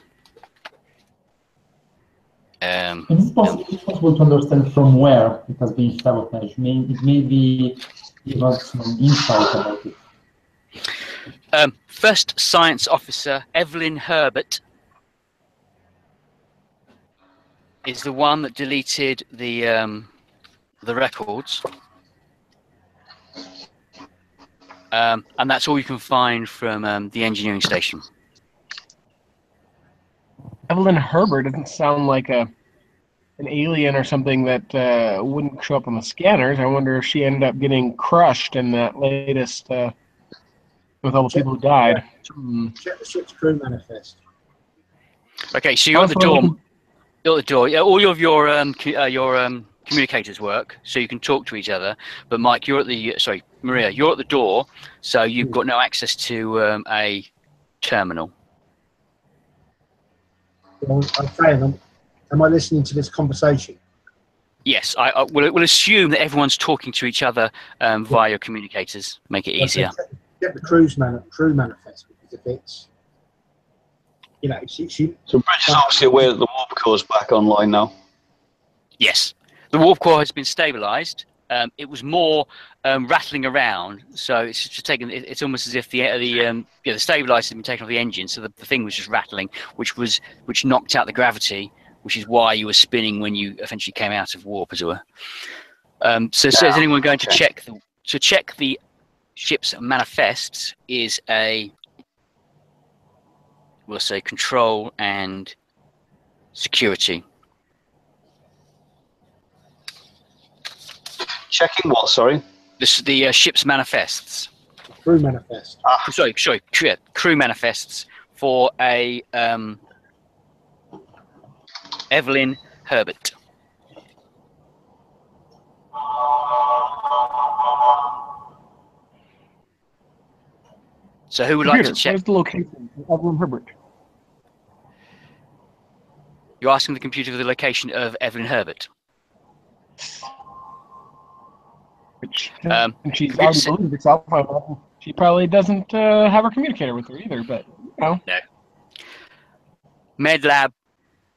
Is it possible to understand from where it has been sabotaged? It may be give us some insight about it. First Science Officer Evelyn Herbert is the one that deleted the records, and that's all you can find from the engineering station. Evelyn Herbert doesn't sound like an alien or something that wouldn't show up on the scanners. I wonder if she ended up getting crushed in that latest with all the people who died. Check the ship's crew manifest. Okay, so you're at the door. You're at the door. Yeah, all of your communicators work, so you can talk to each other. But Mike, you're at the Maria, you're at the door, so you've got no access to a terminal. Well, I'm saying, am I listening to this conversation? Yes, I will assume that everyone's talking to each other via your communicators. Make it easier. Get the crew manifest, because if it's, So Bridge is obviously aware that the warp core is back online now. Yes, the warp core has been stabilised. it was more rattling around. So it's just taken. It's almost as if the stabilizer had been taken off the engine, so the thing was just rattling, which knocked out the gravity, which is why you were spinning when you eventually came out of warp, as it were. So is anyone going to check the ship's manifests? Is we'll say control and security. Checking what? Sorry. The ship's manifests. Crew manifest. Sorry, crew manifests for a Evelyn Herbert. So who would like to check? Where's the location of Evelyn Herbert? You're asking the computer for the location of Evelyn Herbert. And she's already believed herself. She probably doesn't have her communicator with her either, but you know. No. Med Lab,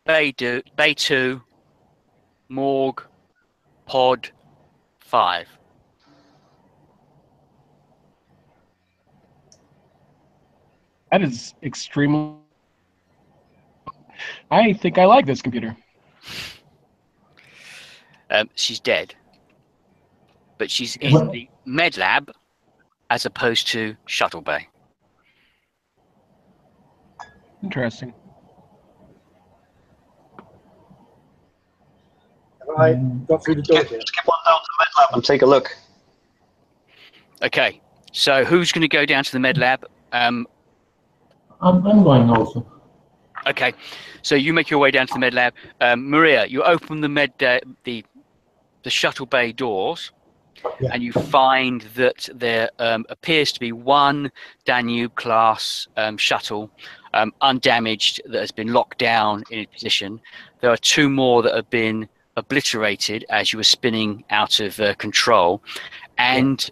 Bay 2, Morgue, Pod 5. That is extremely. I think I like this computer. She's dead, but she's in the Med Lab as opposed to Shuttle Bay. Interesting. Have I got through the door here? Skip on down to the med lab and take a look. Okay, so who's going to go down to the Med Lab? I'm going also. Okay, so you make your way down to the Med Lab. Maria, you open the Shuttle Bay doors, and you find that there appears to be one Danube class shuttle undamaged that has been locked down in its position. There are two more that have been obliterated as you were spinning out of control, and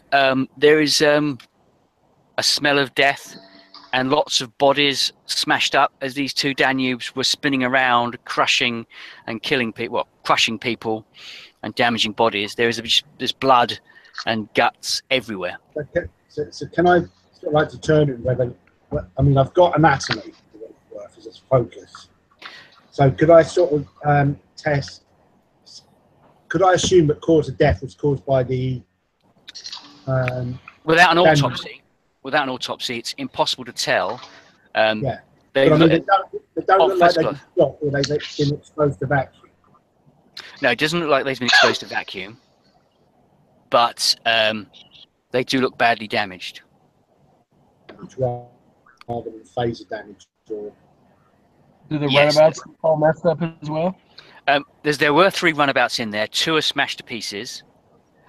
there is a smell of death and lots of bodies smashed up as these two Danubes were spinning around, crushing and killing people, well, crushing people and damaging bodies. There's blood and guts everywhere. Okay. So can I sort of like determine whether, I mean, I've got anatomy as a focus. So could I sort of test, could I assume that cause of death was caused by the... Without an autopsy, it's impossible to tell. Yeah. But I mean, they don't look like they've been shot or they've been exposed to vacuum. No, it doesn't look like they've been exposed to vacuum, but they do look badly damaged. Rather than phaser damage. Or... Do the runabouts all messed up as well? There were 3 runabouts in there. 2 are smashed to pieces.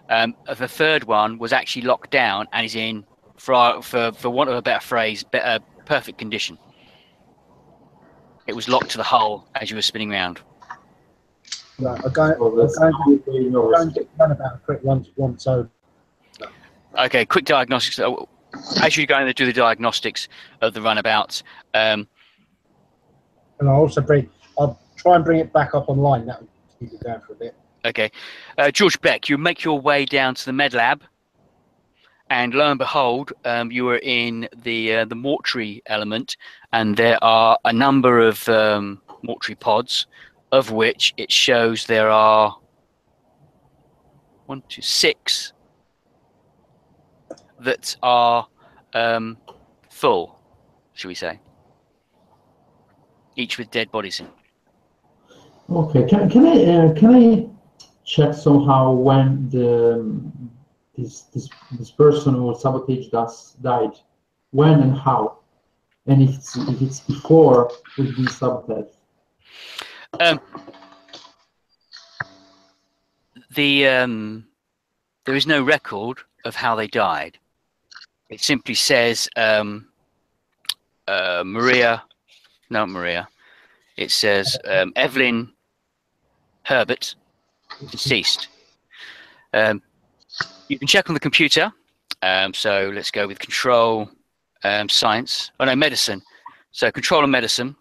The third one was actually locked down and is in, for want of a better phrase, perfect condition. It was locked to the hull as you were spinning around. Right, I'm going to run about a quick once over. Okay, quick diagnostics. As you're going to do the diagnostics of the runabouts, and I'll try and bring it back up online. That will keep it going for a bit. Okay, George Beck, you make your way down to the Med Lab, and lo and behold, you are in the mortuary element, and there are a number of mortuary pods, of which it shows there are 6 that are full, shall we say, each with dead bodies in. Okay, can I check somehow when this person who sabotaged us died, when and how, and if it's before would be sabotage? There is no record of how they died. It simply says Maria. It says Evelyn Herbert, deceased. You can check on the computer. So let's go with control, science. Oh no, medicine. So control and medicine.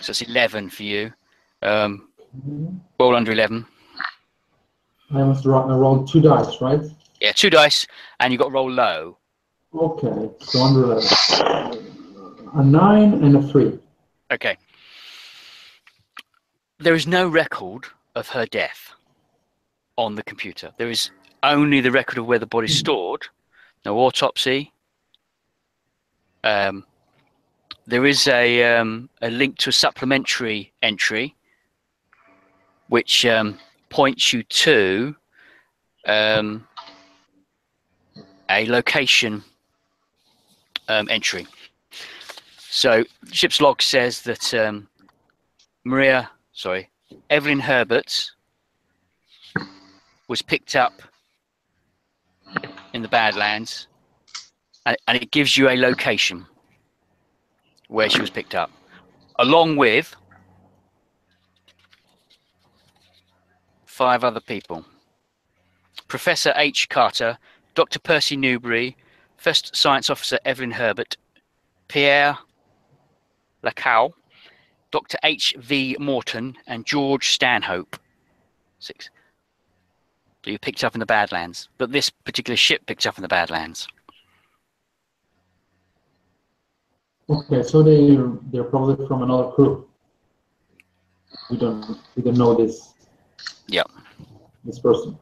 So it's 11 for you. Roll under 11. I must roll 2 dice, right? Yeah, 2 dice, and you've got to roll low. Okay, so under a 9 and a 3. Okay. There is no record of her death on the computer. There is only the record of where the body's stored. No autopsy. There is a link to a supplementary entry, which points you to a location entry. So the ship's log says that Evelyn Herbert was picked up in the Badlands, and it gives you a location where she was picked up, along with 5 other people. Professor H. Carter, Dr. Percy Newberry, First Science Officer Evelyn Herbert, Pierre Lacow, Dr. H. V. Morton, and George Stanhope. 6. So you picked up in the Badlands, but this particular ship picked up in the Badlands. Okay, so they're probably from another crew. We don't know this. Yep. This person.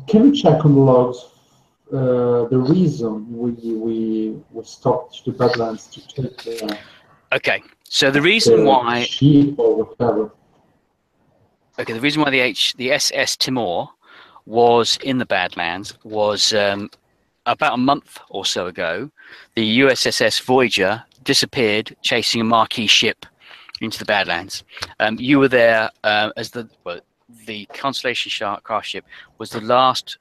Can we check on the logs the reason we stopped the Badlands to take the Okay, so the reason why ship or whatever. Okay, the reason why the U.S.S Timore was in the Badlands was about a month or so ago. The USS Voyager disappeared, chasing a marquee ship into the Badlands. You were there as the Constellation Class ship was the last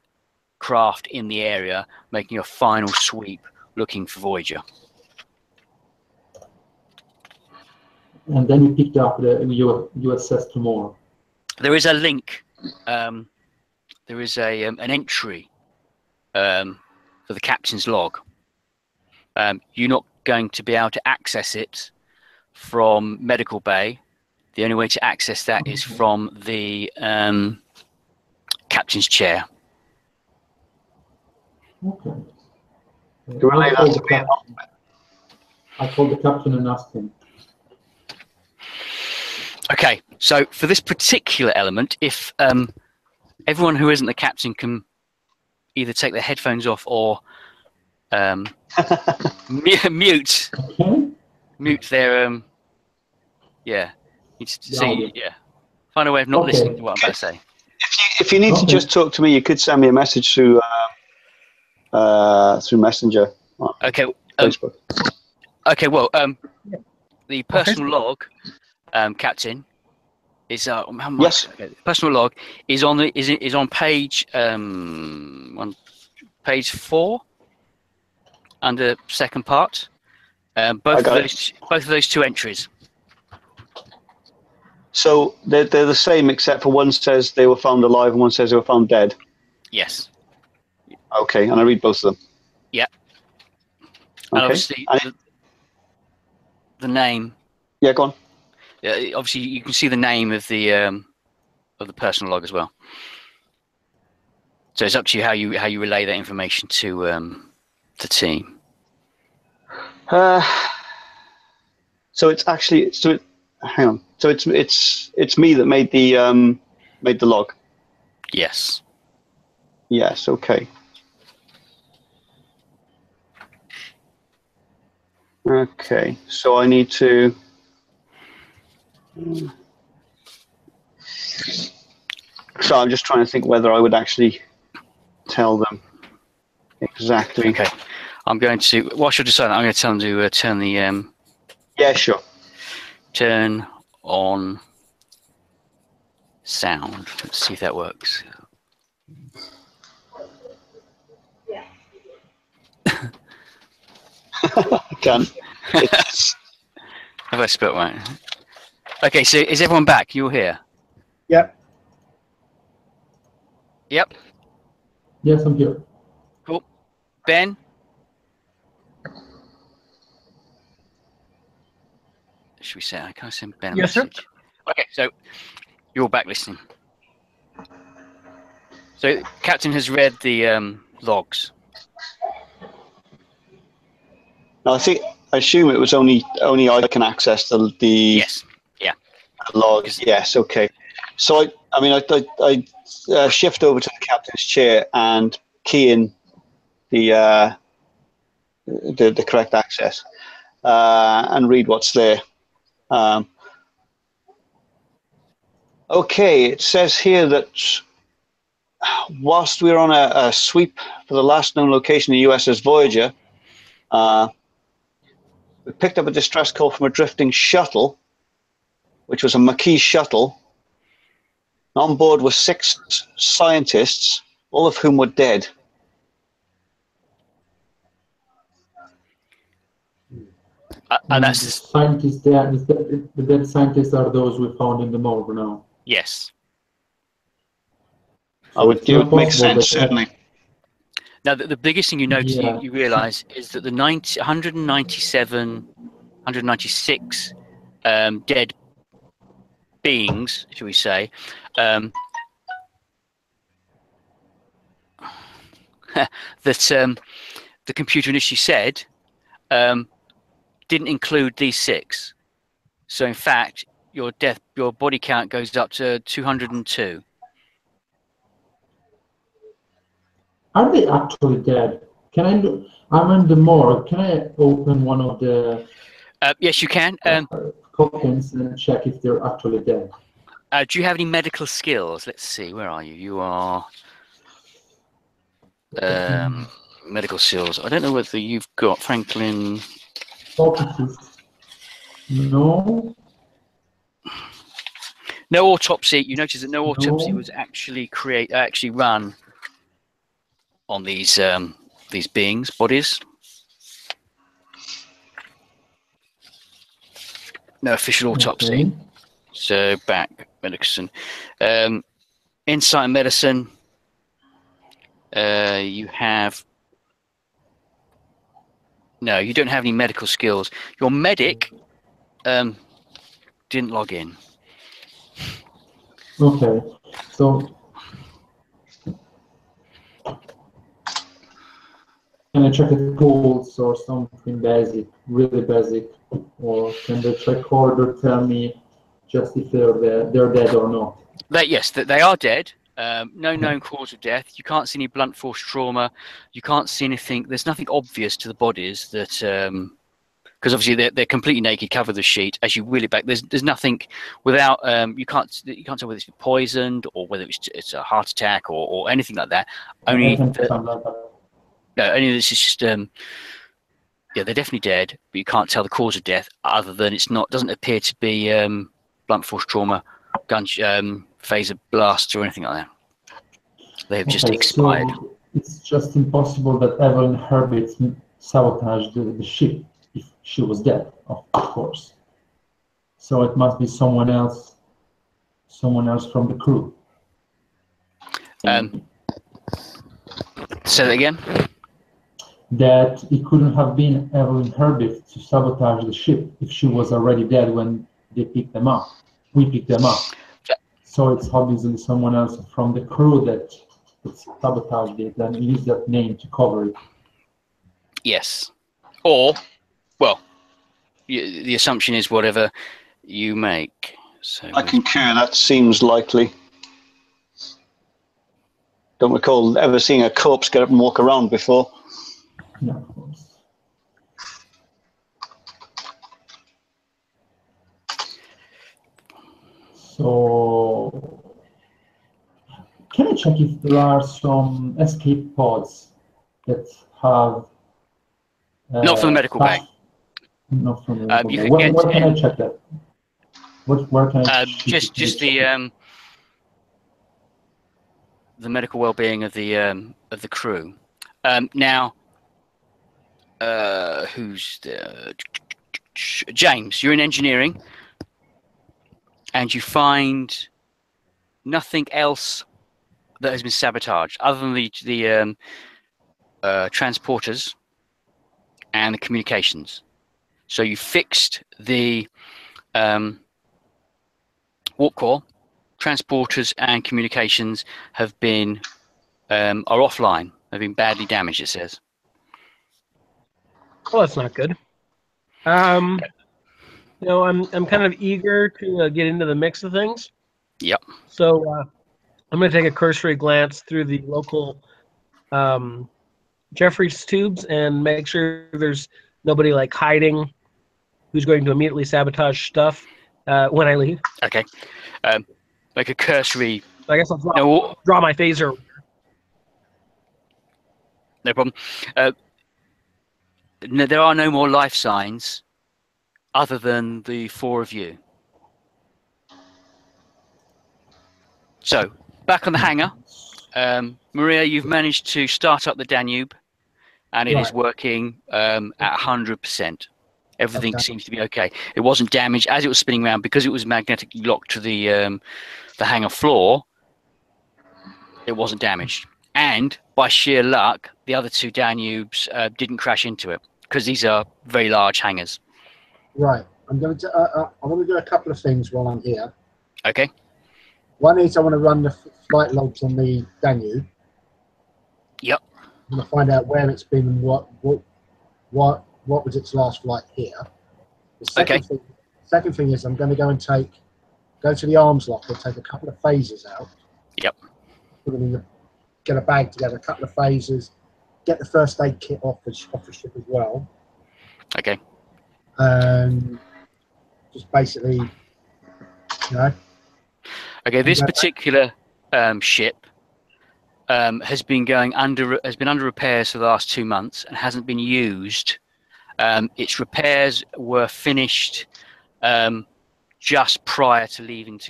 craft in the area, making a final sweep looking for Voyager. And then we picked up the U.S.S Timore. There is a link. There is an entry for the captain's log. You're not going to be able to access it from Medical Bay. The only way to access that is from the captain's chair. Okay. Do I leave that to me? I called the captain and asked him. Okay, so for this particular element, if everyone who isn't the captain can either take their headphones off or mute their find a way of not listening to what I'm about to say. If you need to just talk to me, you could send me a message through Messenger. Okay. Facebook. Okay. Well, the personal log, captain, is yes. Okay, the personal log is on page page 4 under second part. Both of those 2 entries. So they're the same, except for one says they were found alive and one says they were found dead. Yes. Okay, and I read both of them. Yeah. Okay. And obviously the name. Yeah, go on. Obviously, you can see the name of the personal log as well. So it's up to you how you relay that information to the team. So it's actually hang on. So it's me that made the log. Yes. Yes. Okay. Okay. So I need to. So I'm just trying to think whether I would actually tell them exactly. Okay. I'm going to. Whilst you're deciding, I'm going to tell them to turn the. Yeah, sure. Turn on sound. Let's see if that works. Yeah. I can. Have I spelt right? Okay, so is everyone back? You're here? Yep. Yep. Yes, I'm here. Cool. Ben? Should we say, can I send Ben a message? Sir. Okay, so you're back listening. So Captain has read the logs. Now, I assume it was only I can access the Yes. Yeah. logs. Yes. Okay. So I shift over to the captain's chair and key in the correct access and read what's there. Okay, it says here that whilst we're on a sweep for the last known location of the U.S.S Voyager, we picked up a distress call from a drifting shuttle, which was a Maquis shuttle. On board were 6 scientists, all of whom were dead. And that's the scientists there, the dead scientists are those we found in the morgue now. Yes. I would do it makes sense, certainly. Now, the biggest thing you notice, Yeah. you realise, is that the 197, 196 dead beings, shall we say, that the computer initially said didn't include these 6. So, in fact, your body count goes up to 202. Are they actually dead? Can I do? I'm in the morgue. Can I open one of the Yes, you can. coffins and check if they're actually dead? Do you have any medical skills? Let's see. Where are you? You are medical skills. I don't know whether you've got Franklin. Offices. No. No autopsy. You notice that no autopsy No. was actually run on these beings' bodies. No official autopsy. Okay. So back medicine, insight medicine. You have no. You don't have any medical skills. Your medic didn't log in. Okay. So can I check the tools or something basic, really basic, or can the recorder tell me just if they're dead or not? Yes, they are dead. No known cause of death. You can't see any blunt force trauma. You can't see anything. There's nothing obvious to the bodies that, because obviously they're completely naked, cover the sheet. As you wheel it back, there's nothing without. You can't tell whether it's poisoned or whether it's a heart attack or anything like that. Only this is just they're definitely dead, but you can't tell the cause of death other than doesn't appear to be blunt force trauma, gun phaser blasts or anything like that. They have just expired. So it's just impossible that Evelyn Herbert sabotaged the ship if she was dead, of course. So it must be someone else from the crew. Say that again. That it couldn't have been Evelyn Herbert to sabotage the ship if she was already dead when they picked them up. We picked them up. So it's obviously someone else from the crew that sabotaged it and used that name to cover it. Yes. Or, well, the assumption is whatever you make. So I concur. That seems likely. Don't recall ever seeing a corpse get up and walk around before. Yeah, of course. So, can I check if there are some escape pods that have... not from the medical bay. Not from the medical bay. You Where could can I check that? Where can I just the medical well-being of the crew. Now, who's the James? You're in engineering, and you find nothing else that has been sabotaged other than the transporters and the communications. So you fixed the warp core, transporters and communications have been are offline. They've been badly damaged, it says. Well, that's not good. I'm kind of eager to get into the mix of things. Yep. So I'm going to take a cursory glance through the local Jeffries tubes and make sure there's nobody like hiding who's going to immediately sabotage stuff when I leave. Okay. Make a cursory. I guess I'll draw my phaser. No problem. No, there are no more life signs other than the 4 of you. So, back on the hangar. Maria, you've managed to start up the Danube, and it is working at 100%. Everything seems to be okay. It wasn't damaged as it was spinning around because it was magnetically locked to the hangar floor. It wasn't damaged. And by sheer luck, the other 2 Danubes didn't crash into it because these are very large hangars. Right. I want to do a couple of things while I'm here. Okay. One is I want to run the flight logs on the Danube. Yep. I want to find out where it's been and what was its last flight here. The second thing is I'm going to go and go to the arms locker, take a couple of phasers out. Yep. Put them get a bag together, a couple of phasers, get the first aid kit off the ship as well. Okay. Just basically, Okay, this particular ship has been under repairs for the last 2 months and hasn't been used. Its repairs were finished just prior to leaving,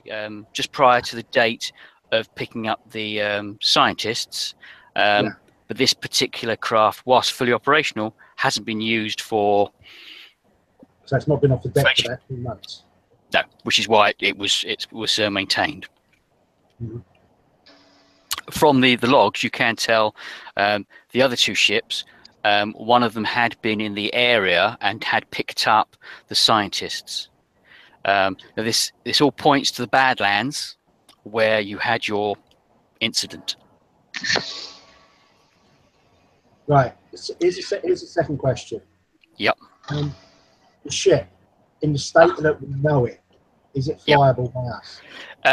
just prior to the date of picking up the scientists. But this particular craft, whilst fully operational, hasn't been used for. So it's not been off the deck for that 2 months. No, which is why it was maintained. Mm-hmm. From the logs, you can tell the other 2 ships. One of them had been in the area and had picked up the scientists. Now this all points to the Badlands, where you had your incident. Right. Here's the second question. Yep. The ship, in the state that we know it, is it flyable by us?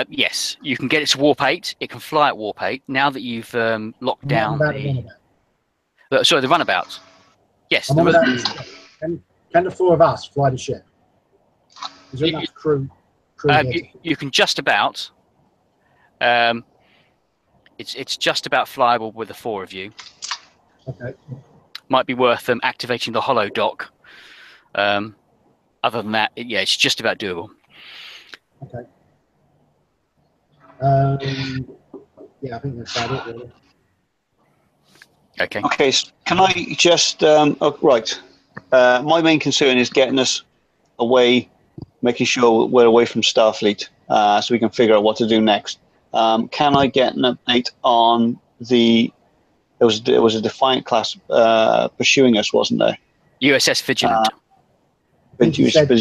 Yes, you can get it to warp 8. It can fly at warp 8. Now that you've locked down the runabouts. Yes. Can the 4 of us fly the ship? Is there enough crew you can just about. It's just about flyable with the 4 of you. Okay. Might be worth activating the holo dock. Other than that, it's just about doable. Okay. I think that's about it, really. Okay. Okay, so can I just... right. My main concern is getting us away, making sure we're away from Starfleet, so we can figure out what to do next. Can I get an update on the... There was a Defiant class pursuing us, wasn't there? U.S.S Vigilant. I think you said the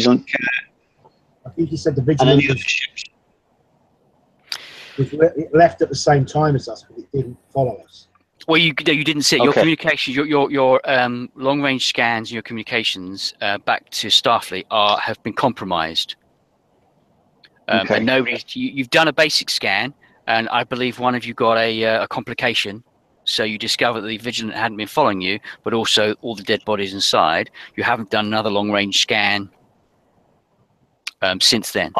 Vigilant was left at the same time as us, but it didn't follow us. Well, you didn't see it. Your communications, your long range scans, and your communications back to Starfleet have been compromised. And nobody. You've done a basic scan, and I believe one of you got a complication. So you discovered that the Vigilant hadn't been following you, but also all the dead bodies inside. You haven't done another long range scan since then.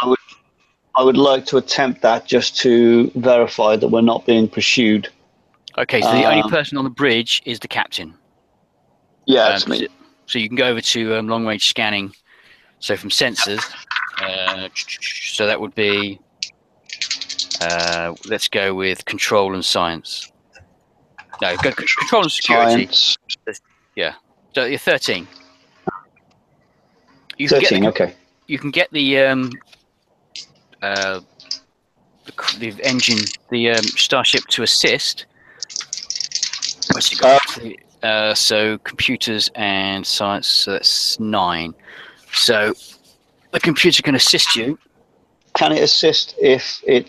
I would like to attempt that just to verify that we're not being pursued. Okay, so the only person on the bridge is the captain. Yeah, that's me. So you can go over to long range scanning. So from sensors, so that would be, let's go with control and science. No, go control and security. Science. Yeah, so you're 13. 13, okay. You can get the engine, the starship to assist. What's it got? So computers and science, so that's 9. So the computer can assist you. Can it assist if the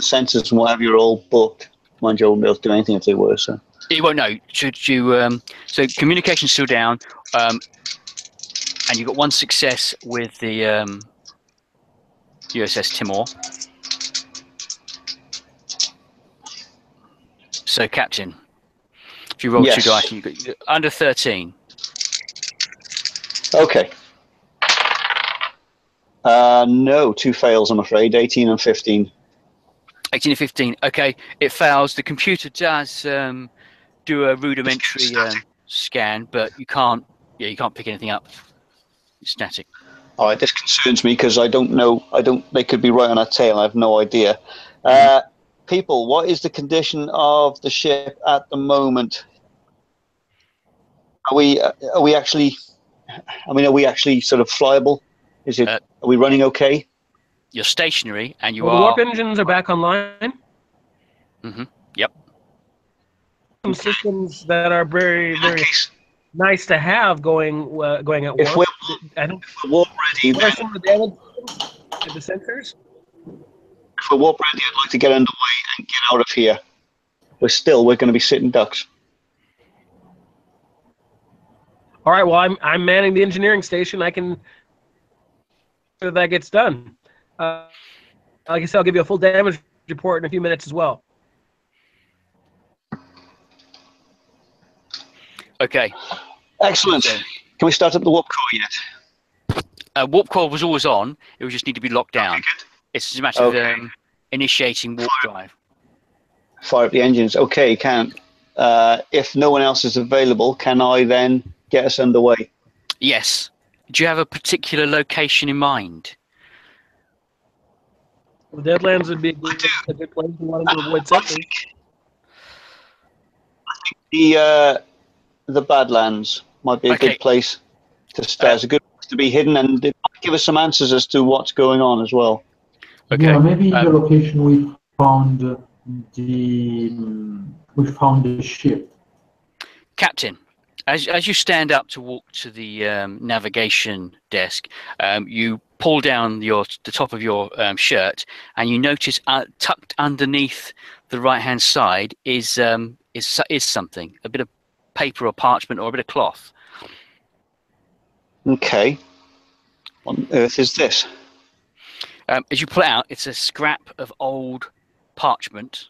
sensors and whatever you're all booked? mind you, I wouldn't be able to do anything if they were. So You won't know. Should you? So communication's still down, and you got one success with the U.S.S Timore. So, Captain, if you roll Yes. 2 dice, you got under 13. Okay. No, 2 fails, I'm afraid. 18 and 15. 18 and 15. Okay, it fails. The computer does do a rudimentary scan, but you can't. Yeah, you can't pick anything up. It's static. All right, this concerns me because I don't know. They could be right on our tail. I have no idea. People, what is the condition of the ship at the moment? Are we actually? I mean, are we actually sort of flyable? Is it? Are we running okay? You're stationary, and you The warp engines are back online. Yep. Some systems that are very, very nice to have going at warp. I think if we're warp ready, what are some of the damage to the sensors? If we're warp ready, I'd like to get underway and get out of here. We're going to be sitting ducks. All right. Well, I'm manning the engineering station. I can that gets done. Like I said, I'll give you a full damage report in a few minutes as well. Okay. Excellent. Can we start up the warp core yet? Warp core was always on. It would just need to be locked down. It's just a matter of initiating warp drive. Fire up the engines. Okay, if no one else is available, can I then get us underway? Yes. Do you have a particular location in mind? The Badlands would be a good place to want to avoid sensors. I think the Badlands might be a good place to start. It's a good place to be hidden, and it might give us some answers as to what's going on as well. Okay. Yeah, maybe the location we found the ship. Captain, as you stand up to walk to the navigation desk, you pull down the top of your shirt, and you notice tucked underneath the right-hand side is something, a bit of paper or parchment or a bit of cloth. Okay. What on earth is this? As you pull it out, it's a scrap of old parchment.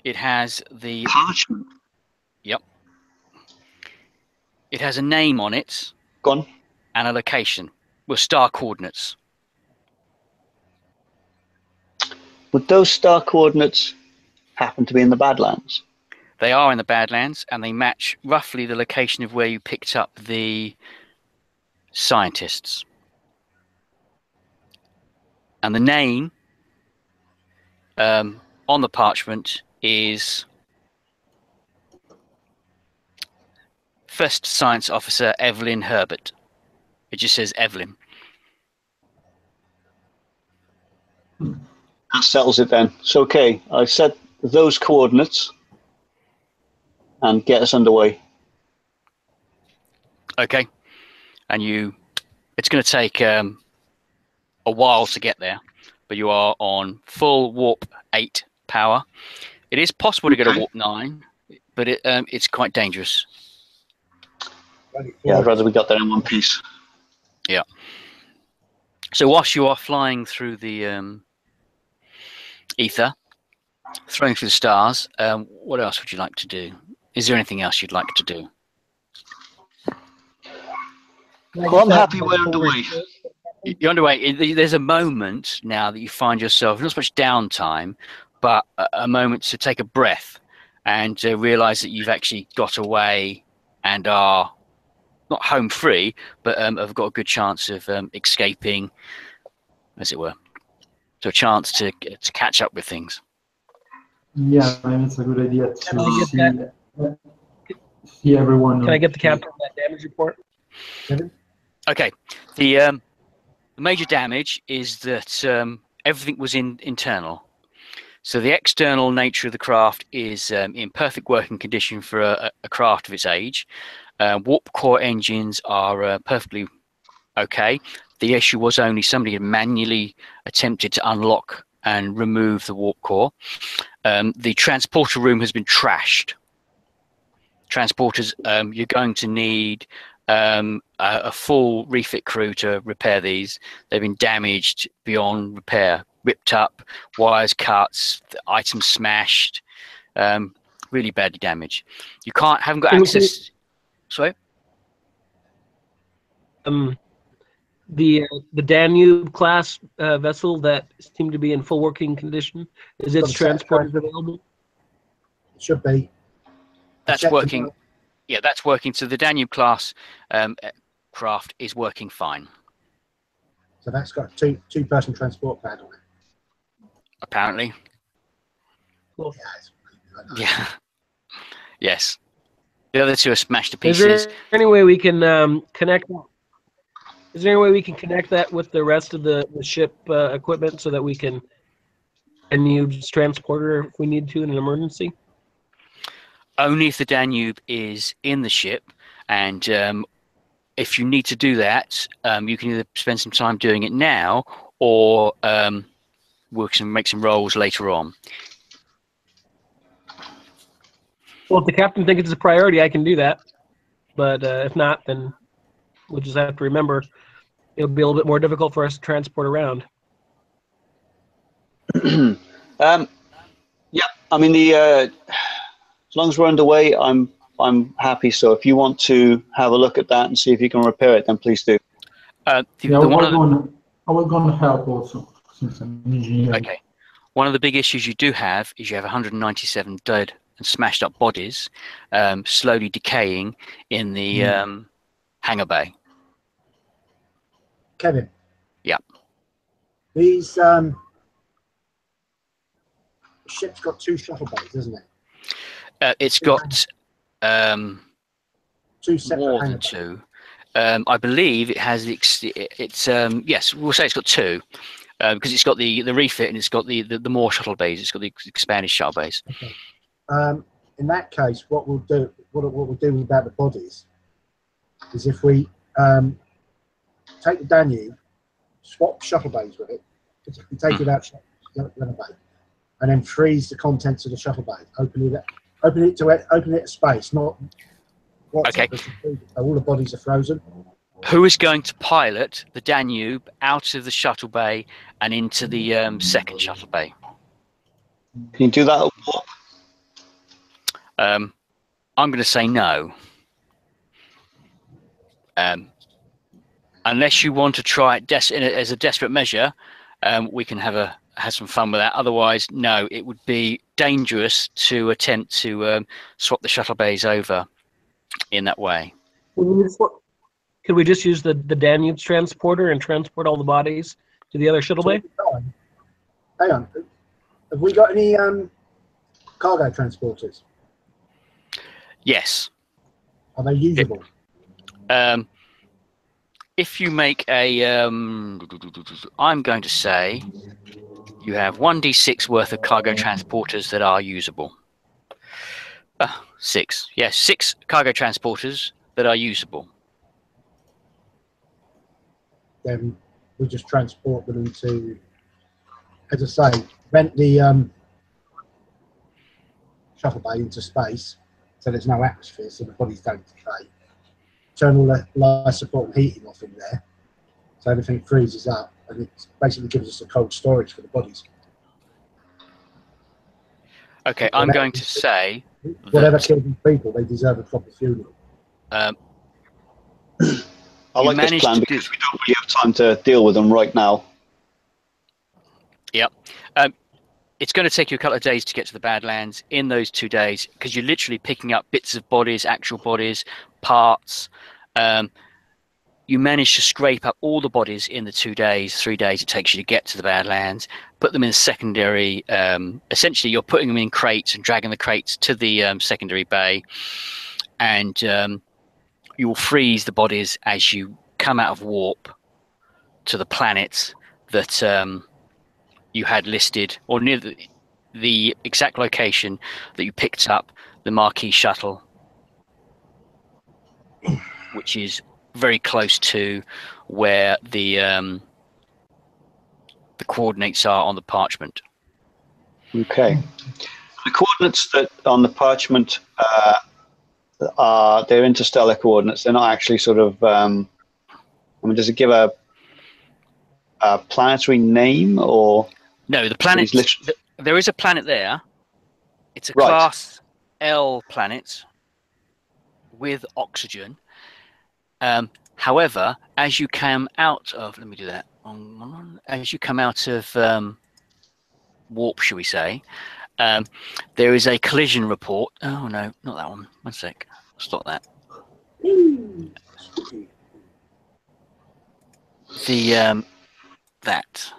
It has the parchment. Yep. It has a name on it. Gone. And a location with star coordinates. Would those star coordinates happen to be in the Badlands? They are in the Badlands, and they match roughly the location of where you picked up the scientists. And the name on the parchment is First Science Officer Evelyn Herbert. It just says Evelyn. That settles it then. So, okay, I set those coordinates and get us underway. Okay. And it's going to take a while to get there, but you are on full warp 8 power. It is possible to get a warp 9, but it's quite dangerous. Yeah, I'd rather we got there in one piece. Yeah. So whilst you are flying through the ether, throwing through the stars, what else would you like to do? Is there anything else you'd like to do? Well, I'm happy we're underway. You're underway. There's a moment now that you find yourself, not so much downtime, but a moment to take a breath and to realise that you've actually got away and are not home free, but have got a good chance of escaping, as it were. So a chance to catch up with things. Yeah, maybe it's a good idea to see everyone. Can I get the captain that damage report? Okay. The major damage is that everything was internal. So the external nature of the craft is in perfect working condition for a craft of its age. Warp core engines are perfectly okay. The issue was only somebody had manually attempted to unlock and remove the warp core. The transporter room has been trashed. Transporters, you're going to need a full refit crew to repair these. They've been damaged beyond repair, ripped up, wires cut, items smashed, really badly damaged. You haven't got access. Sorry. The Danube class vessel that seemed to be in full working condition, is its transporters available? It should be. That's working. Yeah, that's working. So the Danube class craft is working fine. So that's got a two-person transport pad on it. Apparently. Cool. Yeah. Yes. The other two are smashed to pieces. Is there any way we can connect? Is there any way we can connect that with the rest of the ship equipment so that we can use transporter if we need to in an emergency? Only if the Danube is in the ship, and if you need to do that, you can either spend some time doing it now, or make some rolls later on. Well, if the captain thinks it's a priority, I can do that. But if not, then we'll just have to remember it'll be a little bit more difficult for us to transport around. Yeah, I mean as long as we're underway, I'm happy. So if you want to have a look at that and see if you can repair it, then please do. I will go and help also, since I'm an engineer. Okay. One of the big issues you do have is you have 197 dead and smashed up bodies slowly decaying in the hangar bay. Kevin. Yeah. These ship's got 2 shuttle bays, isn't it? It's got two separate more than 2. I believe it has yes, we'll say it's got 2 because it's got the refit and it's got the more shuttle bays. It's got the expanded shuttle bays. Okay. In that case, what we'll do about the bodies is if we take the Danube, swap shuttle bays with it, we take it out shuttle bay, and then freeze the contents of the shuttle bay. Open it to space, not. Okay. All the bodies are frozen. Who is going to pilot the Danube out of the shuttle bay and into the second shuttle bay? Can you do that at warp? I'm going to say no. Unless you want to try it as a desperate measure, we can have some fun with that. Otherwise, no, it would be dangerous to attempt to swap the shuttle bays over in that way. Could we just use the Danube's transporter and transport all the bodies to the other shuttle bay? Hang on. Have we got any cargo transporters? Yes. Are they usable? If you make a, I'm going to say you have 1d6 worth of cargo transporters that are usable. 6. Yes, 6 cargo transporters that are usable. Then we just transport them into, as I say, vent the shuttle bay into space so there's no atmosphere, so the bodies don't decay. Turn all the life support and heating off in there so everything freezes up, and it basically gives us a cold storage for the bodies. Okay, I'm going to say whatever kills these people, they deserve a proper funeral. I like this plan because we don't really have time to deal with them right now. Yep. It's going to take you a couple of days to get to the Badlands. In those 2 days, because you're literally picking up bits of bodies, actual bodies, parts. You manage to scrape up all the bodies in the 2 days, 3 days it takes you to get to the Badlands, put them in secondary. Essentially, you're putting them in crates and dragging the crates to the secondary bay, and you will freeze the bodies as you come out of warp to the planet that you had listed, or near the exact location that you picked up the Marquis shuttle, which is very close to where the the coordinates are on the parchment. Okay. The coordinates that on the parchment they're interstellar coordinates. They're not actually sort of. Does it give a planetary name or? No, the planet. There is a planet there. It's a class L planet with oxygen. However, as you come out of, let me do that. As you come out of warp, shall we say, there is a collision report. Oh no, not that one. One sec. Stop that.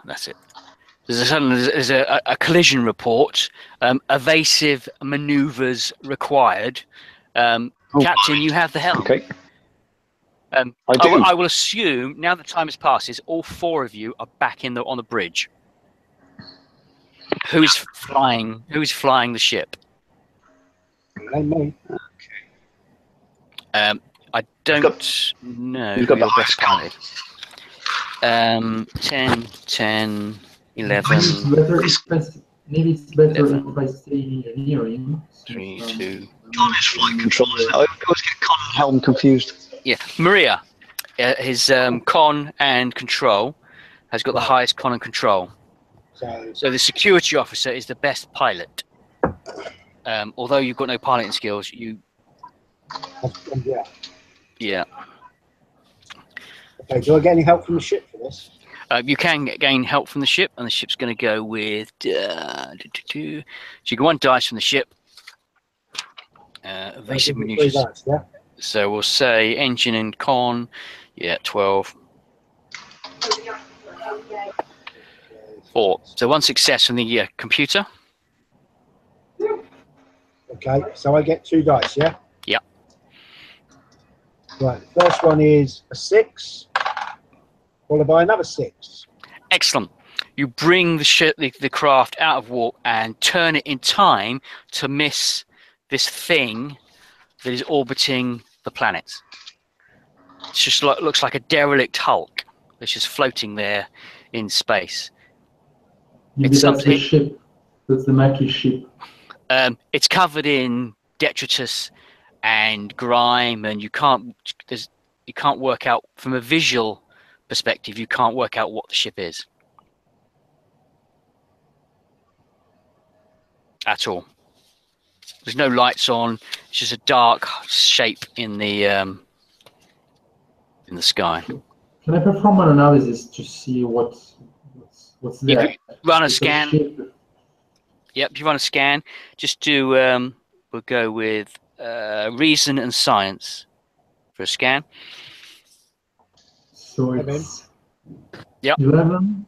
That's it. There's a collision report. Evasive maneuvers required. Captain, you have the helm. Okay. I will assume now that time has passed, all four of you are back on the bridge. Who's flying the ship? Me. I don't know. You've got the highest pilot. 10, 11. Maybe it's better if I stay in engineering. 3, 2. Con is flight control. I always get con and helm confused. Yeah, Maria, his con and control has got the highest con and control. So the security officer is the best pilot. Although you've got no piloting skills, yeah. Okay, do I get any help from the ship for this? You can gain help from the ship, and the ship's going to go with. So you get 1 dice from the ship. Evasive maneuvers. Yeah. So we'll say engine and con. Yeah, 12. 4. So 1 success from the computer. Okay, so I get 2 dice, yeah? Yeah. Right, first one is a 6, followed by another 6. Excellent. You bring the ship, the craft out of warp and turn it in time to miss this thing that is orbiting the planet. It just looks like a derelict hulk that's just floating there in space. Maybe that's the ship. That's the Mackie ship. It's covered in detritus and grime, and you can't work out from a visual perspective. You can't work out what the ship is at all. There's no lights on. It's just a dark shape in the sky. Can I perform an analysis to see what's there? You run a scan. Yep, you run a scan. Just do. We'll go with reason and science for a scan. So it's 11.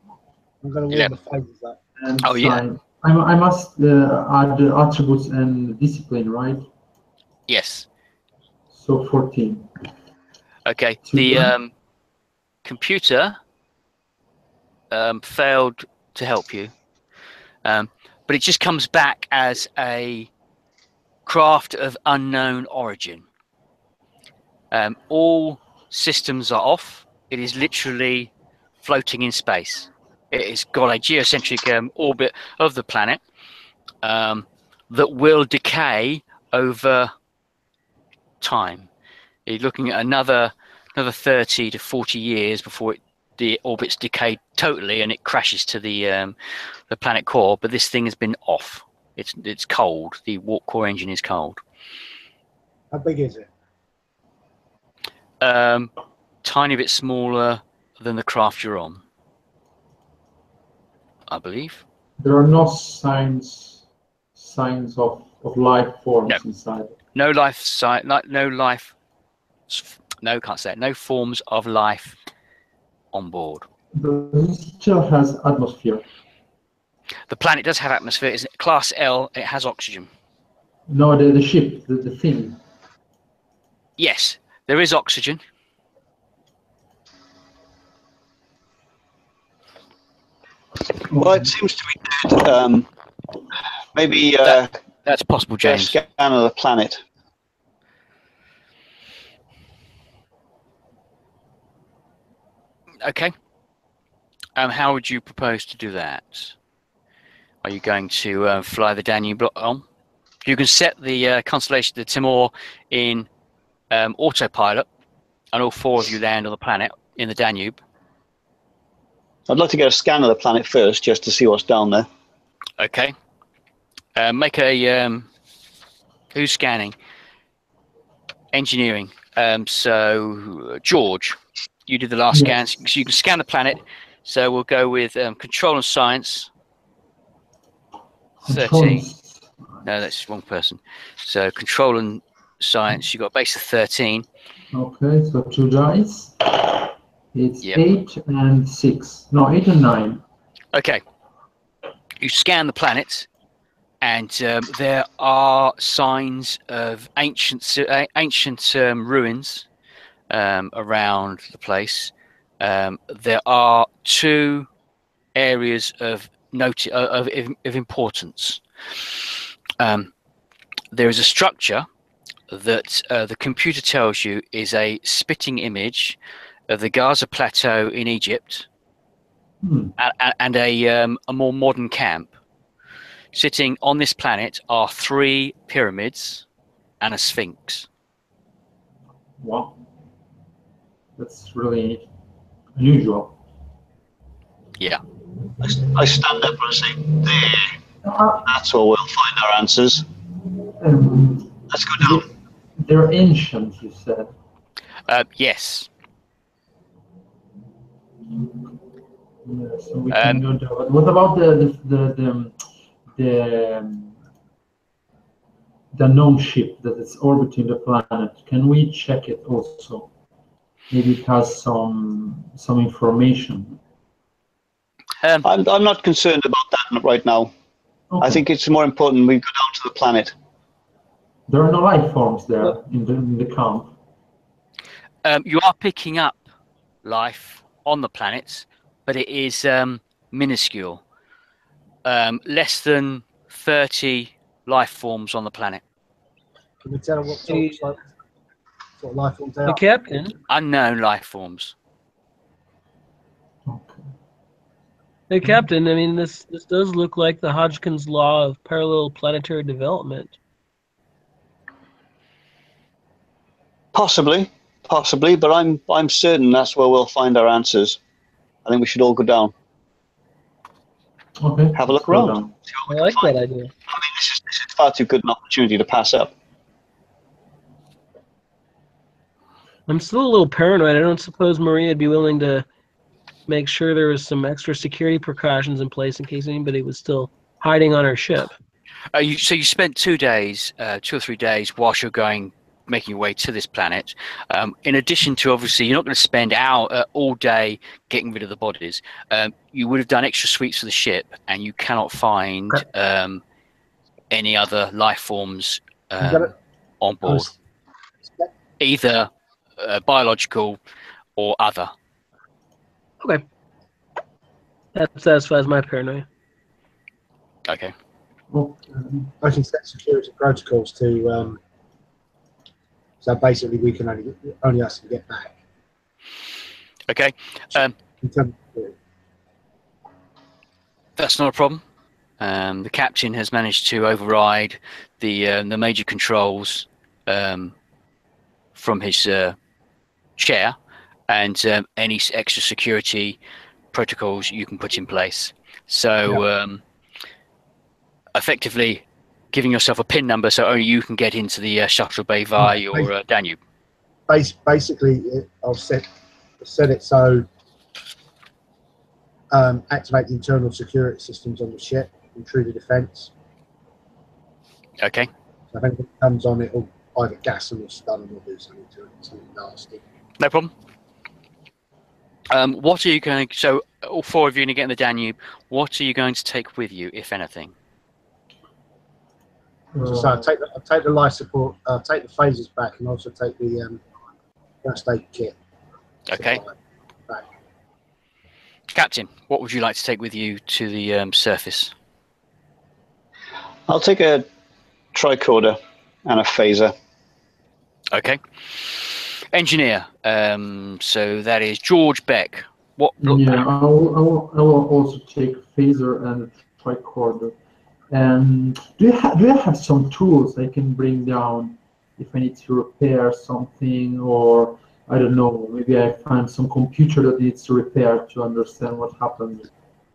I'm going to warn the phases up. And science. I must add the attributes and discipline, right? Yes. So 14. Okay. The computer failed to help you, but it just comes back as a craft of unknown origin. All systems are off. It is literally floating in space. It's got a geocentric orbit of the planet that will decay over time. You're looking at another 30 to 40 years before the orbit's decayed totally and it crashes to the planet core. But this thing has been off. It's cold. The warp core engine is cold. How big is it? Tiny bit smaller than the craft you're on, I believe. There are no signs of life forms inside. No life. No life. No, can't say it. No forms of life on board. It still has atmosphere. The planet does have atmosphere. It's class L. It has oxygen. No, the ship, the thing. Yes, there is oxygen. Well, it seems to be dead. Maybe that's possible, James. Scan of the planet. Okay. How would you propose to do that? Are you going to fly the Danube on? You can set the Constellation Timore in autopilot, and all 4 of you land on the planet in the Danube. I'd like to get a scan of the planet first, just to see what's down there. Okay. Make a who's scanning? Engineering. So George, you did the last scan, so you can scan the planet. So we'll go with control and science. 13. No, that's one person. So control and science, you got a base of 13. Okay, so 2 dice. It's 8 and 6. No, 8 and 9. Okay. You scan the planet, and there are signs of ancient ruins around the place. There are 2 areas of importance. There is a structure that the computer tells you is a spitting image of the Gaza Plateau in Egypt, and a more modern camp. Sitting on this planet are 3 pyramids and a sphinx. Wow. That's really unusual. Yeah. I stand up and say, there. That's where we'll find our answers. Let's go down. They're ancient, you said. Yes. Yeah, so we can go down. What about the known ship that is orbiting the planet? Can we check it also? Maybe it has some information. I'm not concerned about that right now. Okay. I think it's more important we go down to the planet. There are no life forms there in the camp. You are picking up life on the planets, but it is minuscule. Less than 30 life forms on the planet. Can we tell what sort of life forms they are? The captain? Unknown life forms. Okay. Hey, Captain, I mean, this does look like the Hodgkin's law of parallel planetary development. Possibly, but I'm certain that's where we'll find our answers. I think we should all go down. Okay. Have a look around. I like that idea. I mean, this is far too good an opportunity to pass up. I'm still a little paranoid. I don't suppose Maria would be willing to make sure there was some extra security precautions in place in case anybody was still hiding on our ship. So you spent 2 days, 2 or 3 days, whilst you're making your way to this planet. In addition to, obviously, you're not going to spend all day getting rid of the bodies. You would have done extra sweeps for the ship, and you cannot find any other life forms on board, either biological or other. Okay. That satisfies my paranoia. Okay. Well, I can set security protocols to. So basically, we can only us can get back. Okay. That's not a problem. The captain has managed to override the major controls from his chair, and any extra security protocols you can put in place. So effectively giving yourself a PIN number so only you can get into the shuttle bay via your Danube. Basically, I'll set it so activate the internal security systems on the ship, intruder defense. Okay. So if anything comes on, it'll either gas them or stun them or do something to it, something nasty. No problem. What are you going? So all 4 of you are going to get in the Danube. What are you going to take with you, if anything? So I'll take the life support. I'll take the phasers back, and also take the first aid kit. Okay. Back. Captain, what would you like to take with you to the surface? I'll take a tricorder and a phaser. Okay. Engineer. So that is George Beck. What? Yeah, I will also take a phaser and a tricorder. And do you have some tools I can bring down if I need to repair something, or I don't know, maybe I find some computer that needs to repair to understand what happened.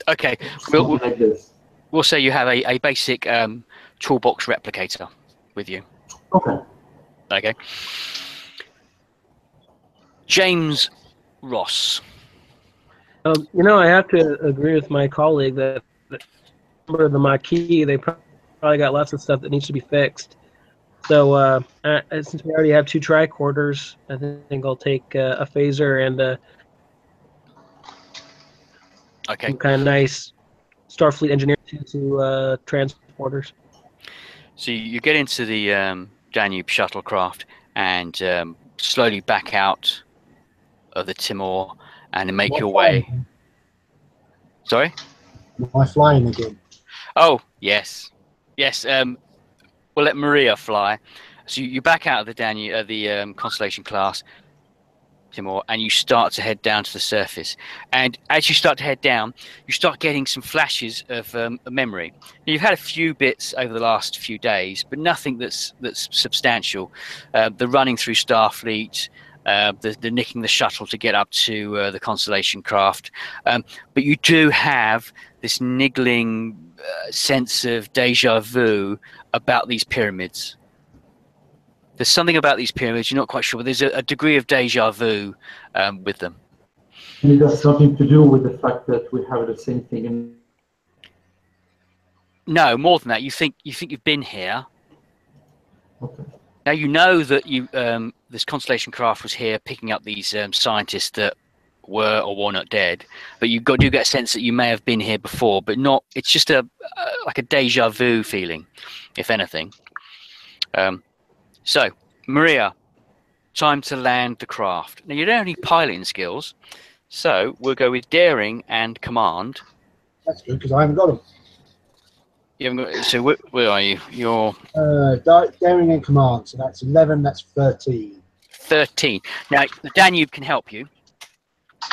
Okay, Something like this. we'll say you have a basic toolbox replicator with you. Okay. Okay. James Ross. I have to agree with my colleague that for the Maquis, they probably got lots of stuff that needs to be fixed. So since we already have 2 tricorders, I think I'll take a phaser and Okay. some kind of nice Starfleet engineer to transporters. So you get into the Danube shuttlecraft and slowly back out of the Timor and make your way. Sorry? Am I flying again? Oh, yes. Yes. We'll let Maria fly. So you back out of the Danube, the Constellation Class, Timor, and you start to head down to the surface. And as you start to head down, you start getting some flashes of memory. Now, you've had a few bits over the last few days, but nothing that's substantial. The running through Starfleet, the nicking the shuttle to get up to the Constellation craft. But you do have this niggling sense of deja vu about these pyramids. There's something about these pyramids, you're not quite sure, but there's a degree of deja vu with them. And it has something to do with the fact that we have the same thing in. No, more than that. You think you've been here. Okay. Now you know that this Constellation craft was here picking up these scientists that were or were not dead, but you do get a sense that you may have been here before, but not. It's just like a deja vu feeling, if anything. So, Maria, time to land the craft. Now, you don't have any piloting skills, so we'll go with daring and command. That's good because I haven't got them. You haven't got, so where are you? You're Daring and command, so that's 11, that's 13. 13. Now, the Danube can help you.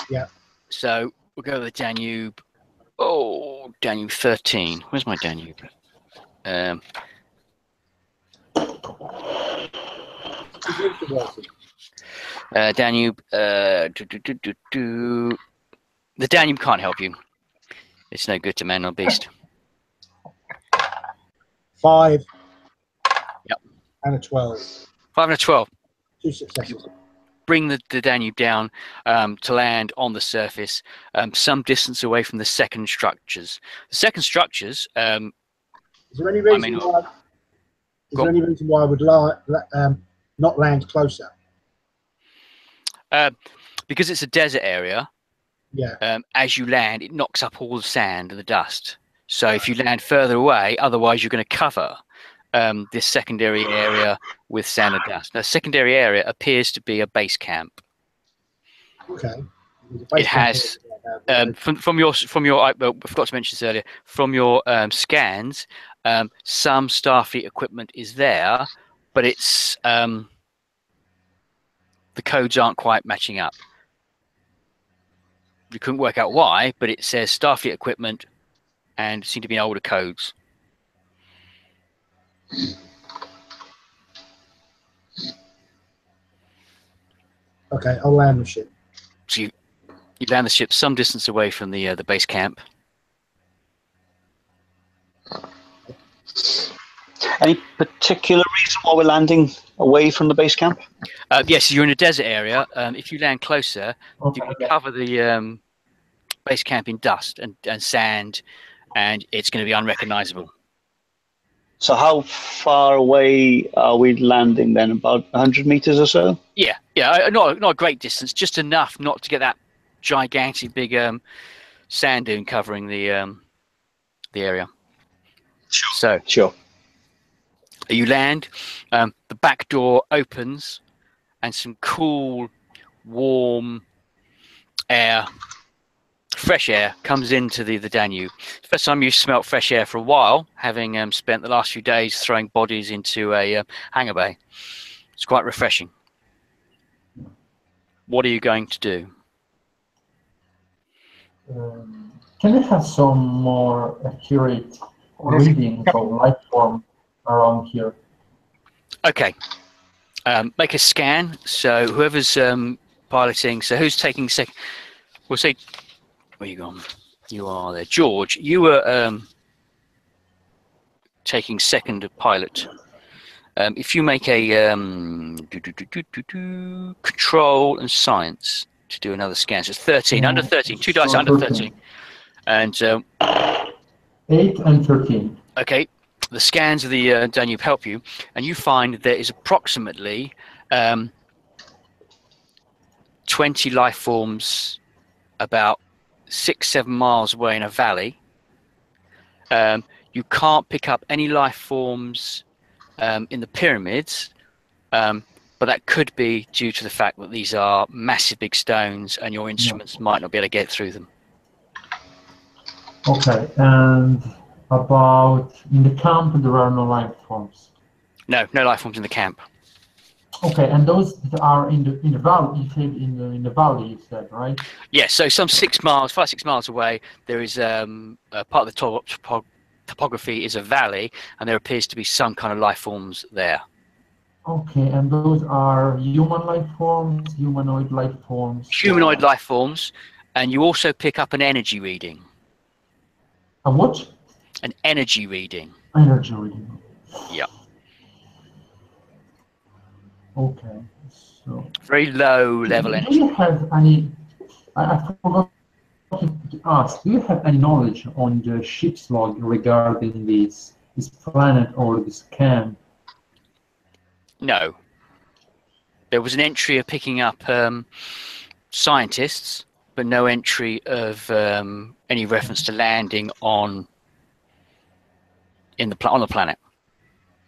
Yeah. So we'll go with the Danube. Oh, Danube 13. Where's my Danube? Danube. The Danube can't help you. It's no good to man or beast. 5. Yep. And a 12. 5 and a 12. 2 successes. Bring the Danube down to land on the surface, some distance away from the second structures. The second structures. Is there any reason why? Is there any reason why I would not land closer? Because it's a desert area. Yeah. As you land, it knocks up all the sand and the dust. So if you land further away, otherwise you're going to cover this secondary area with sand and dust. Now, secondary area appears to be a base camp. Okay. It has from your I forgot to mention this earlier. From your scans, some Starfleet equipment is there, but it's the codes aren't quite matching up. You couldn't work out why, but it says Starfleet equipment and seem to be older codes. Okay, I'll land the ship. So you land the ship some distance away from the base camp. Any particular reason why we're landing away from the base camp? Yes, you're in a desert area. If you land closer, you can cover the base camp in dust and sand, and it's going to be unrecognizable. So how far away are we landing then? About 100 meters or so? Yeah, not a great distance, just enough not to get that gigantic big sand dune covering the area. So Sure. you land, the back door opens, and some cool, warm air, fresh air comes into the Danube. First time you've smelt fresh air for a while, having spent the last few days throwing bodies into a hangar bay. It's quite refreshing. What are you going to do? Can we have some more accurate readings of life form around here? Okay. Make a scan. So whoever's piloting. So who's taking second? We'll say. Where you gone? You are there, George. You were taking second pilot. If you make a control and science to do another scan, so it's 13 under 13. 2 dice under 13, and 8 and 13. Okay, the scans of the Danube help you, and you find there is approximately 20 life forms about 6-7 miles away in a valley. You can't pick up any life forms in the pyramids, but that could be due to the fact that these are massive big stones and your instruments might not be able to get through them. Okay, and about in the camp there are no life forms? No life forms in the camp. Okay, and those are in the valley. You said in the valley. You said, right? Yes. So some 6 miles, 5-6 miles away, there is a part of the topography is a valley, and there appears to be some kind of life forms there. Okay, and those are human life forms, humanoid life forms. Humanoid life forms, and you also pick up an energy reading. A what? An energy reading. Energy reading. Yeah. Okay, so Very low level do energy. you have any? I forgot to ask. Do you have any knowledge on the ship's log regarding this planet or this camp? No. There was an entry of picking up scientists, but no entry of any reference to landing on the planet.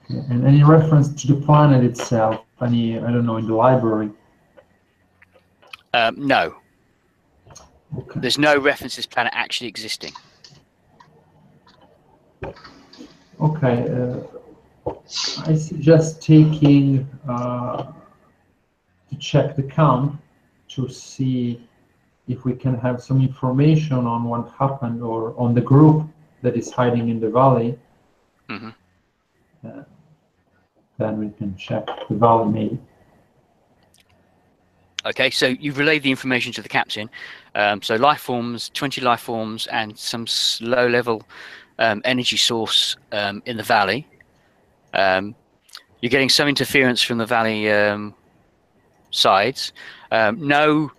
And any reference to the planet itself? Any, I don't know, in the library? No. Okay. There's no reference to this planet actually existing. Okay. I suggest taking to check the camp to see if we can have some information on what happened or on the group that is hiding in the valley. Mm-hmm. Then we can check the valley maybe. Okay, so you've relayed the information to the captain. So life forms, 20 life forms, and some low-level energy source in the valley. You're getting some interference from the valley sides. No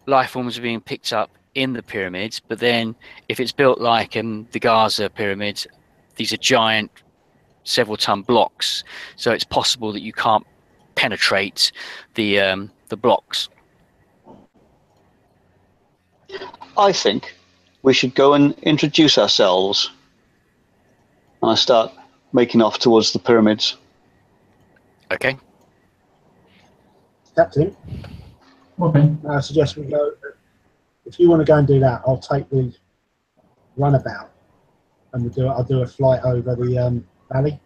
life forms are being picked up in the pyramids, but then if it's built like the Gaza pyramids, these are giant several-ton blocks, so it's possible that you can't penetrate the blocks. I think we should go and introduce ourselves. And I start making off towards the pyramids. Okay. Captain, Okay. I suggest we go. If you want to go and do that, I'll take the runabout, and I'll do a flight over the valley.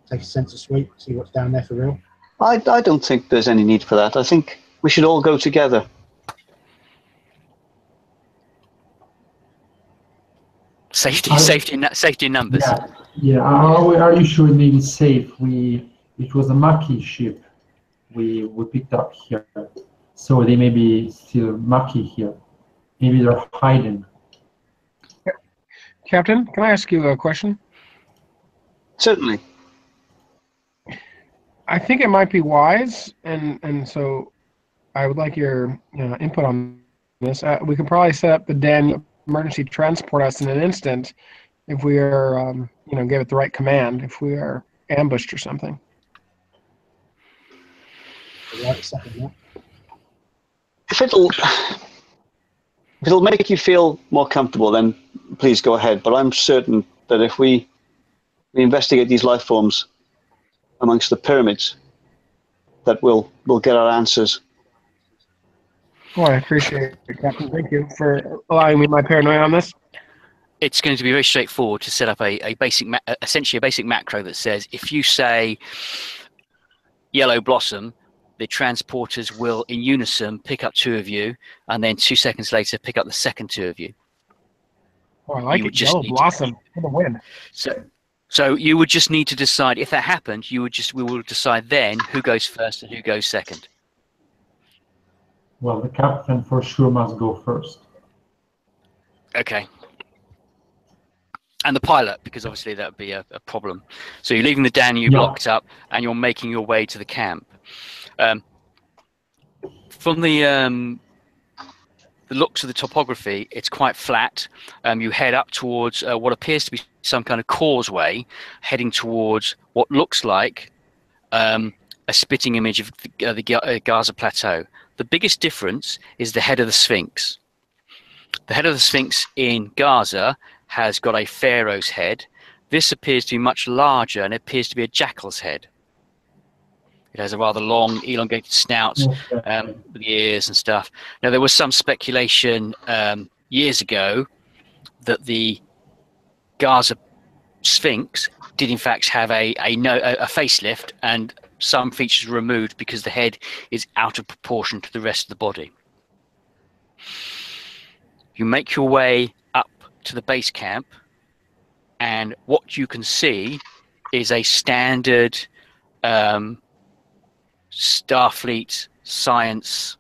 Take a sensor sweep, see what's down there for real. I don't think there's any need for that. I think we should all go together. Safety in numbers. Yeah. Are you sure it is safe? It was a Maki ship we picked up here, so they may be still Maki here. Maybe they're hiding. Captain, can I ask you a question? Certainly. I think it might be wise, and so I would like your input on this. We could probably set up the Den emergency transport us in an instant if we are, give it the right command if we are ambushed or something. If it'll make you feel more comfortable, then please go ahead. But I'm certain that if we investigate these life forms amongst the pyramids, that we'll get our answers. Oh, I appreciate it, Captain. Thank you for allowing me my paranoia on this. It's going to be very straightforward to set up essentially a basic macro that says if you say yellow blossom, the transporters will, in unison, pick up 2 of you, and then 2 seconds later, pick up the second 2 of you. Oh, I like You it. would just Yellow need to- Blossom for the win. So you would just need to decide, if that happened, we will decide then who goes first and who goes second. Well, the captain for sure must go first. Okay. And the pilot, because obviously that would be a problem. So you're leaving the Danube locked up, and you're making your way to the camp. From the looks of the topography, it's quite flat. You head up towards what appears to be some kind of causeway, heading towards what looks like a spitting image of the Gaza Plateau. The biggest difference is the head of the Sphinx. The head of the Sphinx in Gaza has got a pharaoh's head. This appears to be much larger and appears to be a jackal's head. It has a rather long, elongated snout with the ears and stuff. Now, there was some speculation years ago that the Gaza Sphinx did in fact have a facelift, and some features were removed because the head is out of proportion to the rest of the body. You make your way up to the base camp, and what you can see is a standard Starfleet science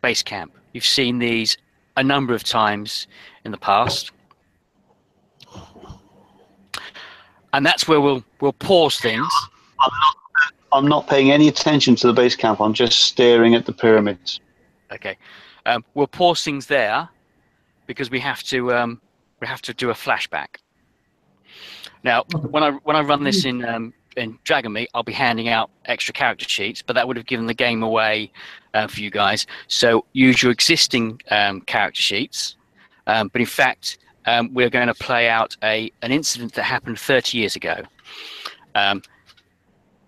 base camp. You've seen these a number of times in the past, and that's where we'll pause things. I'm not paying any attention to the base camp. I'm just staring at the pyramids. Okay, we'll pause things there because we have to do a flashback. Now, when I run this in Dragon Meet, I'll be handing out extra character sheets, but that would have given the game away for you guys. So use your existing character sheets. But in fact, we're going to play out an incident that happened 30 years ago.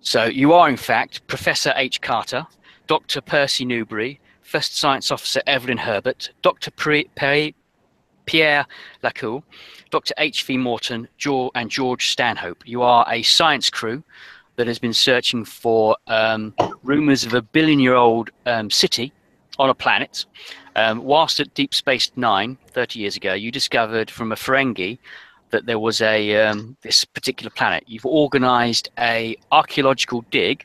So you are, in fact, Professor H. Carter, Dr. Percy Newbury, First Science Officer Evelyn Herbert, Dr. Pierre Lacour, Dr. H.V. Morton, and George Stanhope. You are a science crew that has been searching for rumours of a billion-year-old city on a planet. Whilst at Deep Space Nine, 30 years ago, you discovered from a Ferengi that there was this particular planet. You've organised an archaeological dig.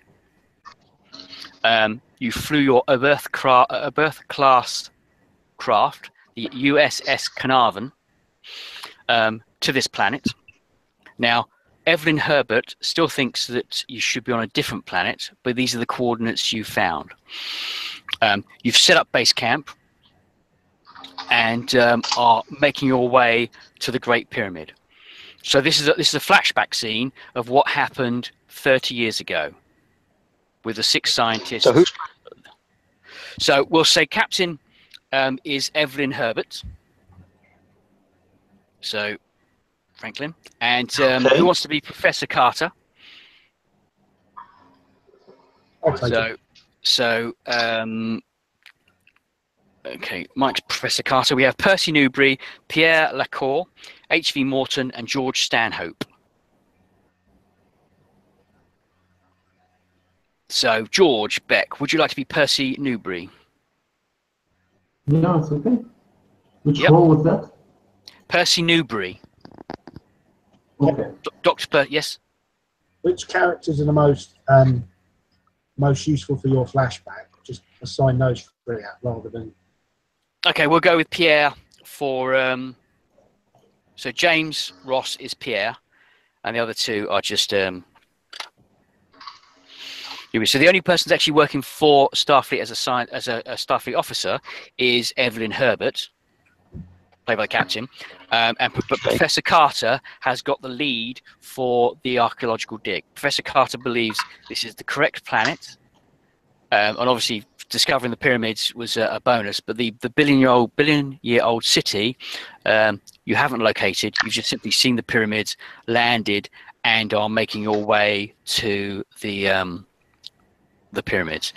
You flew your Earth class craft, the U.S.S Carnarvon, to this planet. Now, Evelyn Herbert still thinks that you should be on a different planet, but these are the coordinates you found. You've set up base camp and are making your way to the Great Pyramid. So this is a flashback scene of what happened 30 years ago with the 6 scientists. So we'll say Captain is Evelyn Herbert. So Franklin. And who wants to be Professor Carter? Okay, Mike's Professor Carter. We have Percy Newbury, Pierre Lacour, H.V. Morton, and George Stanhope. So, George Beck, would you like to be Percy Newbury? No, it's okay. Which role was that? Percy Newbury. Okay. Dr. Yes? Which characters are the most useful for your flashback? Just assign those 3 out rather than... Okay, we'll go with Pierre for... so James Ross is Pierre, and the other 2 are just... So the only person that's actually working for Starfleet as a Starfleet officer is Evelyn Herbert, played by the captain, but Professor Carter has got the lead for the archaeological dig. Professor Carter believes this is the correct planet, and obviously discovering the pyramids was a bonus, but the billion-year-old city you haven't located. You've just simply seen the pyramids, landed, and are making your way to the pyramids.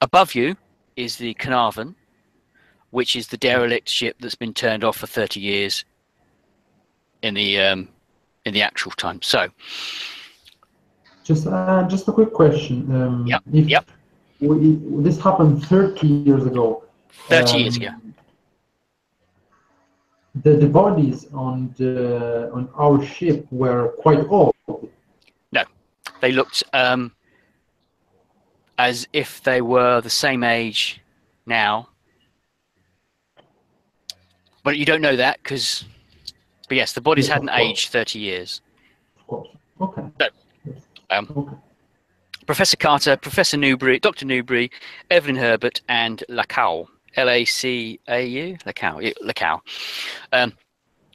Above you is the Carnarvon, which is the derelict ship that's been turned off for 30 years in the actual time. So Just a quick question. Yep. If Yep. this happened 30 years ago. 30 years ago. The bodies on our ship were quite old. No, they looked as if they were the same age now. But you don't know that because, but yes, the bodies Yes, hadn't of course. aged 30 years. Of course. Okay. No. Okay. Professor Carter, Professor Newbury, Dr. Newbury, Evelyn Herbert, and Lacau, Lacau, Lacau.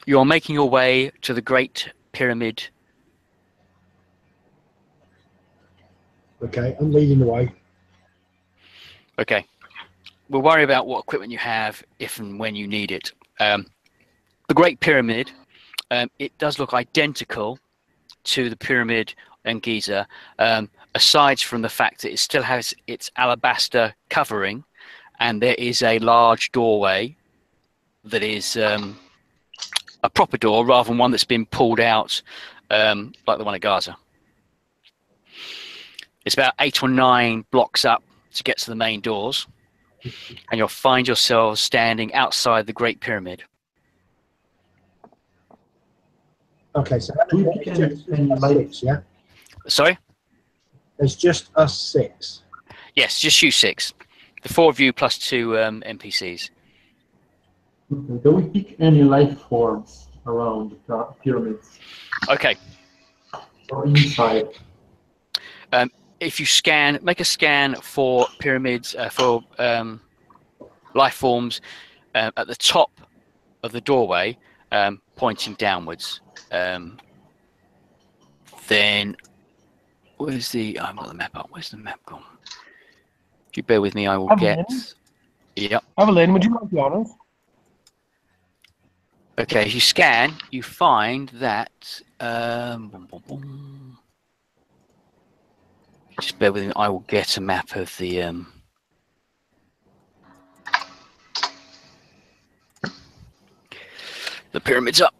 You are making your way to the Great Pyramid. Okay, I'm leading the way. Okay. We'll worry about what equipment you have if and when you need it. The Great Pyramid, it does look identical to the pyramid in Giza, aside from the fact that it still has its alabaster covering, and there is a large doorway that is a proper door rather than one that's been pulled out like the one at Gaza. It's about 8 or 9 blocks up to get to the main doors, and you'll find yourselves standing outside the Great Pyramid. Okay, so Do we pick any us 6, yeah? Sorry? There's just us 6. Yes, just you 6. The 4 of you plus 2 NPCs. Okay. Do we pick any life forms around the pyramids Okay. or inside? If you scan, make a scan for pyramids, for life forms at the top of the doorway, pointing downwards. Then, where's the? I've got the map up. Where's the map gone? If you bear with me, I will get. Yep. Evelyn, would you like the honors? Okay. If you scan, you find that. Just bear with me. I will get a map of the. The pyramids up.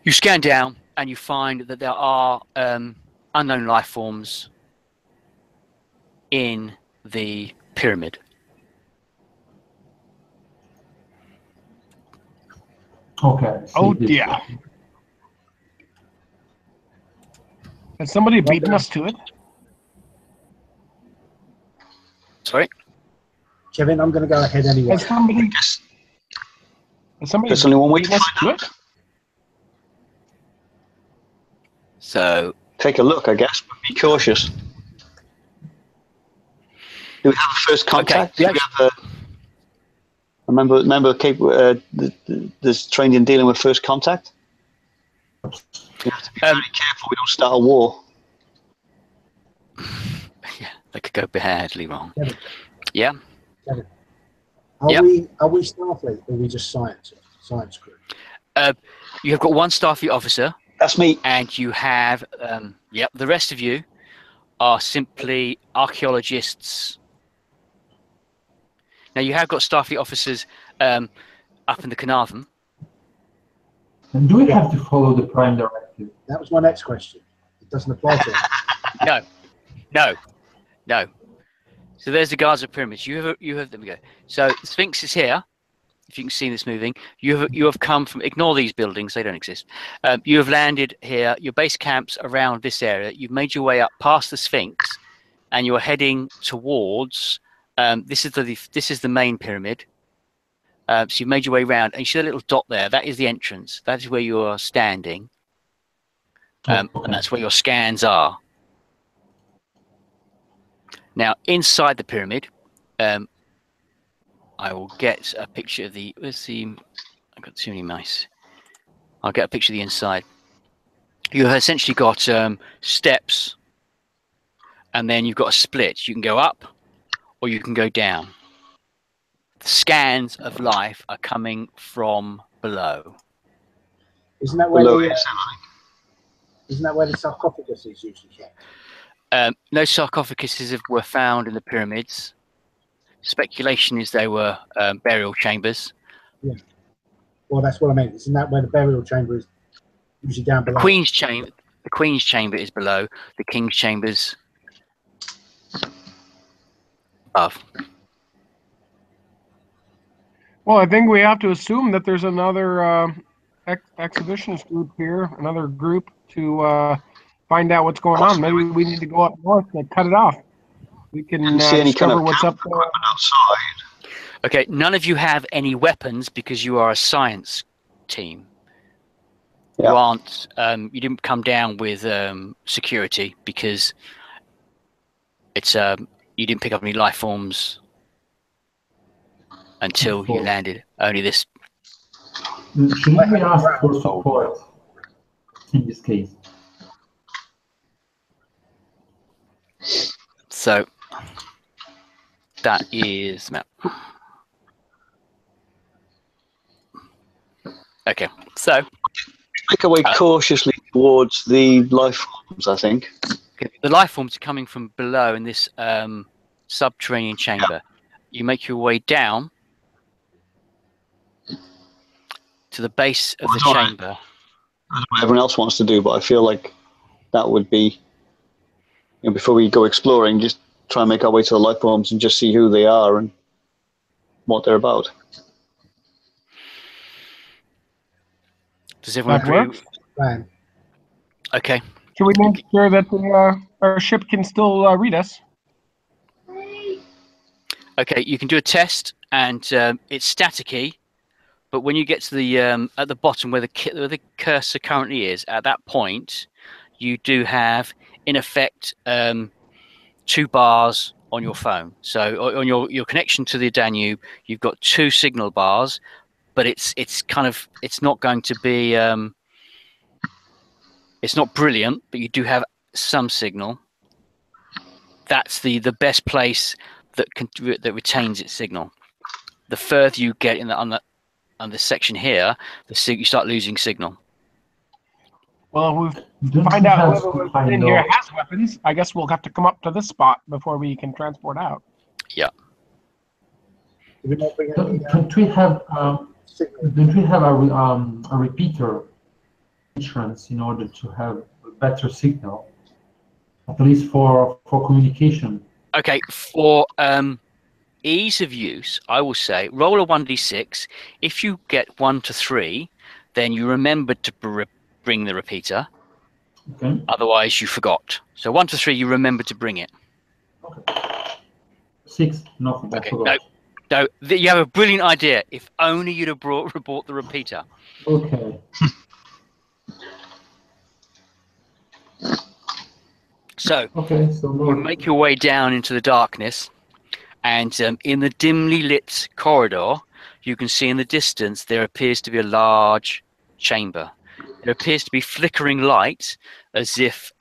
You scan down and you find that there are unknown life forms in the pyramid. Okay. Oh dear. Has somebody beaten us to it? Sorry? Kevin, I'm going to go ahead anyway. Has somebody There's only one way to beaten us find to it? So Take a look, I guess, but be cautious. Do we have a first contact? Okay, Do we have a, remember this trained in dealing with first contact? We have to be very careful we don't start a war. yeah, that could go badly wrong. Kevin. Yeah. Kevin. Yep. Are we Starfleet or are we just science crew? You have got one Starfleet officer, That's me. and you have the rest of you are simply archaeologists. Now you have got Starfleet officers up in the Carnarvon. And do we have to follow the Prime Directive? That was my next question. It doesn't apply to it. No. So there's the Gaza pyramids. You have. There we go. So the Sphinx is here. If you can see this moving, you have come from. Ignore these buildings; they don't exist. You have landed here. Your base camp's around this area. You've made your way up past the Sphinx, and you're heading towards. This is the main pyramid. So you've made your way around, and you see a little dot there. That is the entrance. That is where you are standing, and that's where your scans are. Now, inside the pyramid, I will get a picture of the. Where's the? I've got too many mice. I'll get a picture of the inside. You have essentially got steps, and then you've got a split. You can go up, or you can go down. The scans of life are coming from below. Isn't that where Below the sarcophagus is usually kept? No sarcophaguses were found in the pyramids. Speculation is they were burial chambers. Yeah. Well, that's what I meant. Isn't that where the burial chamber is? Usually down The below. Queen's chamber. The Queen's chamber is below. The King's chamber's above. Well, I think we have to assume that there's another exhibitionist group here, another group to find out what's going on. Maybe we need to go up north and cut it off. We can see any kind discover of what's up there. outside. Okay, none of you have any weapons because you are a science team. Yeah. You aren't. You didn't come down with security because it's you didn't pick up any life forms until you landed. Only this. Shouldn't we ask for support in this case? So that is map. Okay, so Make our way cautiously towards the life forms, I think. the life forms are coming from below in this subterranean chamber. You make your way down to the base of the chamber. I don't know what everyone else wants to do, but I feel like that would be, before we go exploring, just try and make our way to the life forms and just see who they are and what they're about. Does everyone agree? Plan. Okay. Should we make sure that our ship can still read us? Okay, you can do a test, and it's staticky. But when you get to the at the bottom where the cursor currently is, at that point, you do have, in effect, 2 bars on your phone. So on your connection to the Danube, you've got 2 signal bars, but it's not going to be it's not brilliant, but you do have some signal. That's the best place that retains its signal. The further you get on the section here, you start losing signal. Well, if we find out whoever in here has weapons, I guess we'll have to come up to this spot before we can transport out. Yeah. Don't we have a repeater insurance in order to have a better signal, at least for communication? Okay, for ease of use, I will say roll a 1d6. If you get 1 to 3, then you remember to bring the repeater. Okay. Otherwise, you forgot. So 1 to 3, you remember to bring it. Okay. 6, nothing. Okay. No, you have a brilliant idea. If only you'd have brought the repeater. Okay. So you make your way down into the darkness, and in the dimly lit corridor, you can see in the distance there appears to be a large chamber. There appears to be flickering light, as if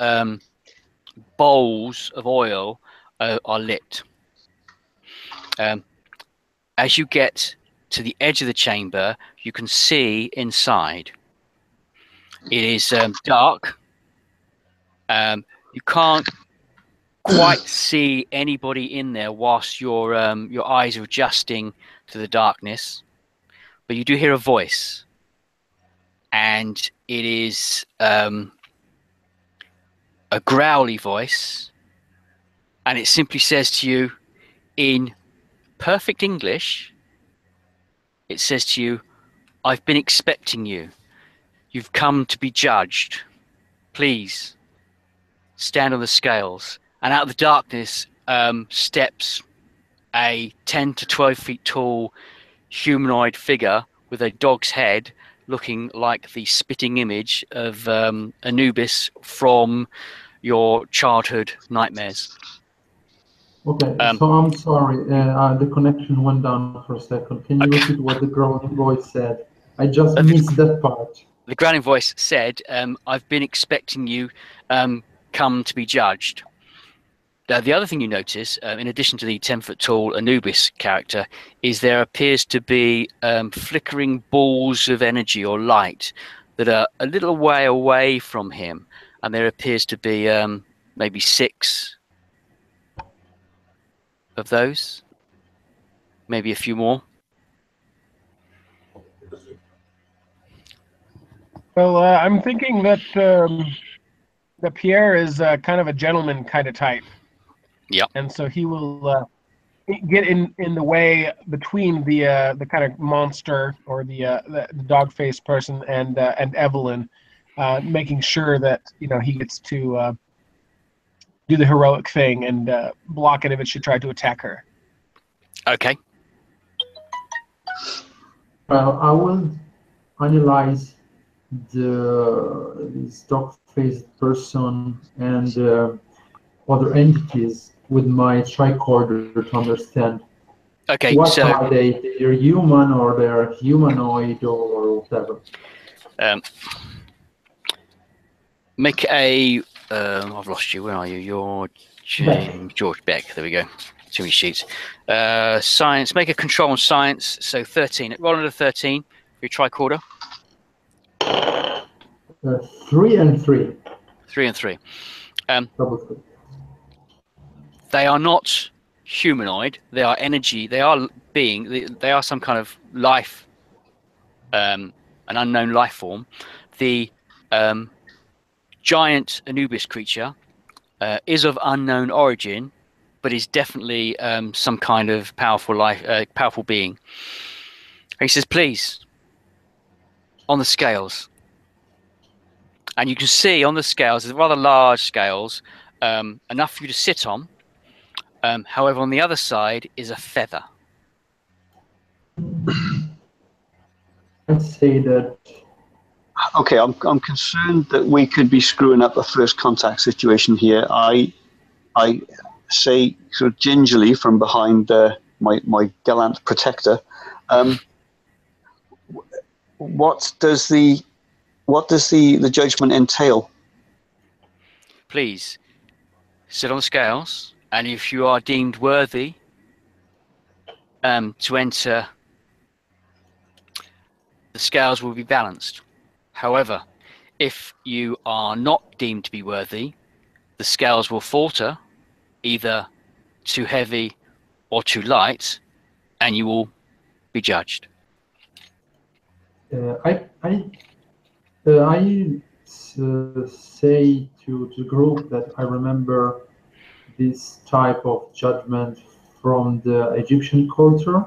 bowls of oil are lit. As you get to the edge of the chamber, you can see inside. It is dark. You can't quite see anybody in there whilst your eyes are adjusting to the darkness, but you do hear a voice, and it is a growly voice, and it simply says to you in perfect English, it says to you, "I've been expecting you. You've come to be judged. Please stand on the scales." And out of the darkness steps a 10 to 12 feet tall humanoid figure with a dog's head, looking like the spitting image of Anubis from your childhood nightmares. Okay, so I'm sorry, the connection went down for a second. Can you repeat what the growling voice said? I just missed that part. The growling voice said, "I've been expecting you, come to be judged." The other thing you notice, in addition to the 10-foot tall Anubis character, is there appears to be flickering balls of energy or light that are a little way away from him, and there appears to be maybe 6 of those, maybe a few more. Well, I'm thinking that that Pierre is kind of a gentleman kind of type. Yep. And so he will get in the way between the kind of monster or the dog-faced person and Evelyn, making sure that he gets to do the heroic thing and block it if it should try to attack her. Okay. Well, I will analyze this dog-faced person and other entities with my tricorder to understand. Okay. What so are they? They're human or they're humanoid or whatever. Make a. I've lost you. Where are you? You're George Beck. There we go. Too many sheets. Science. Make a control on science. So 13. Roll under 13 for your tricorder. 3 and 3. 3 and 3. Double 3. They are not humanoid. They are energy. They are being. They are some kind of life. An unknown life form. The giant Anubis creature is of unknown origin, but is definitely some kind of powerful being. He says, "Please, on the scales." And you can see on the scales, there's rather large scales, enough for you to sit on. However, on the other side is a feather. I'd say that. Okay, I'm concerned that we could be screwing up a first contact situation here. I say sort of gingerly from behind my gallant protector. What does the judgment entail? Please sit on the scales, and if you are deemed worthy to enter, the scales will be balanced. However, if you are not deemed to be worthy, the scales will falter, either too heavy or too light, and you will be judged. I say to the group that I remember this type of judgment from the Egyptian culture.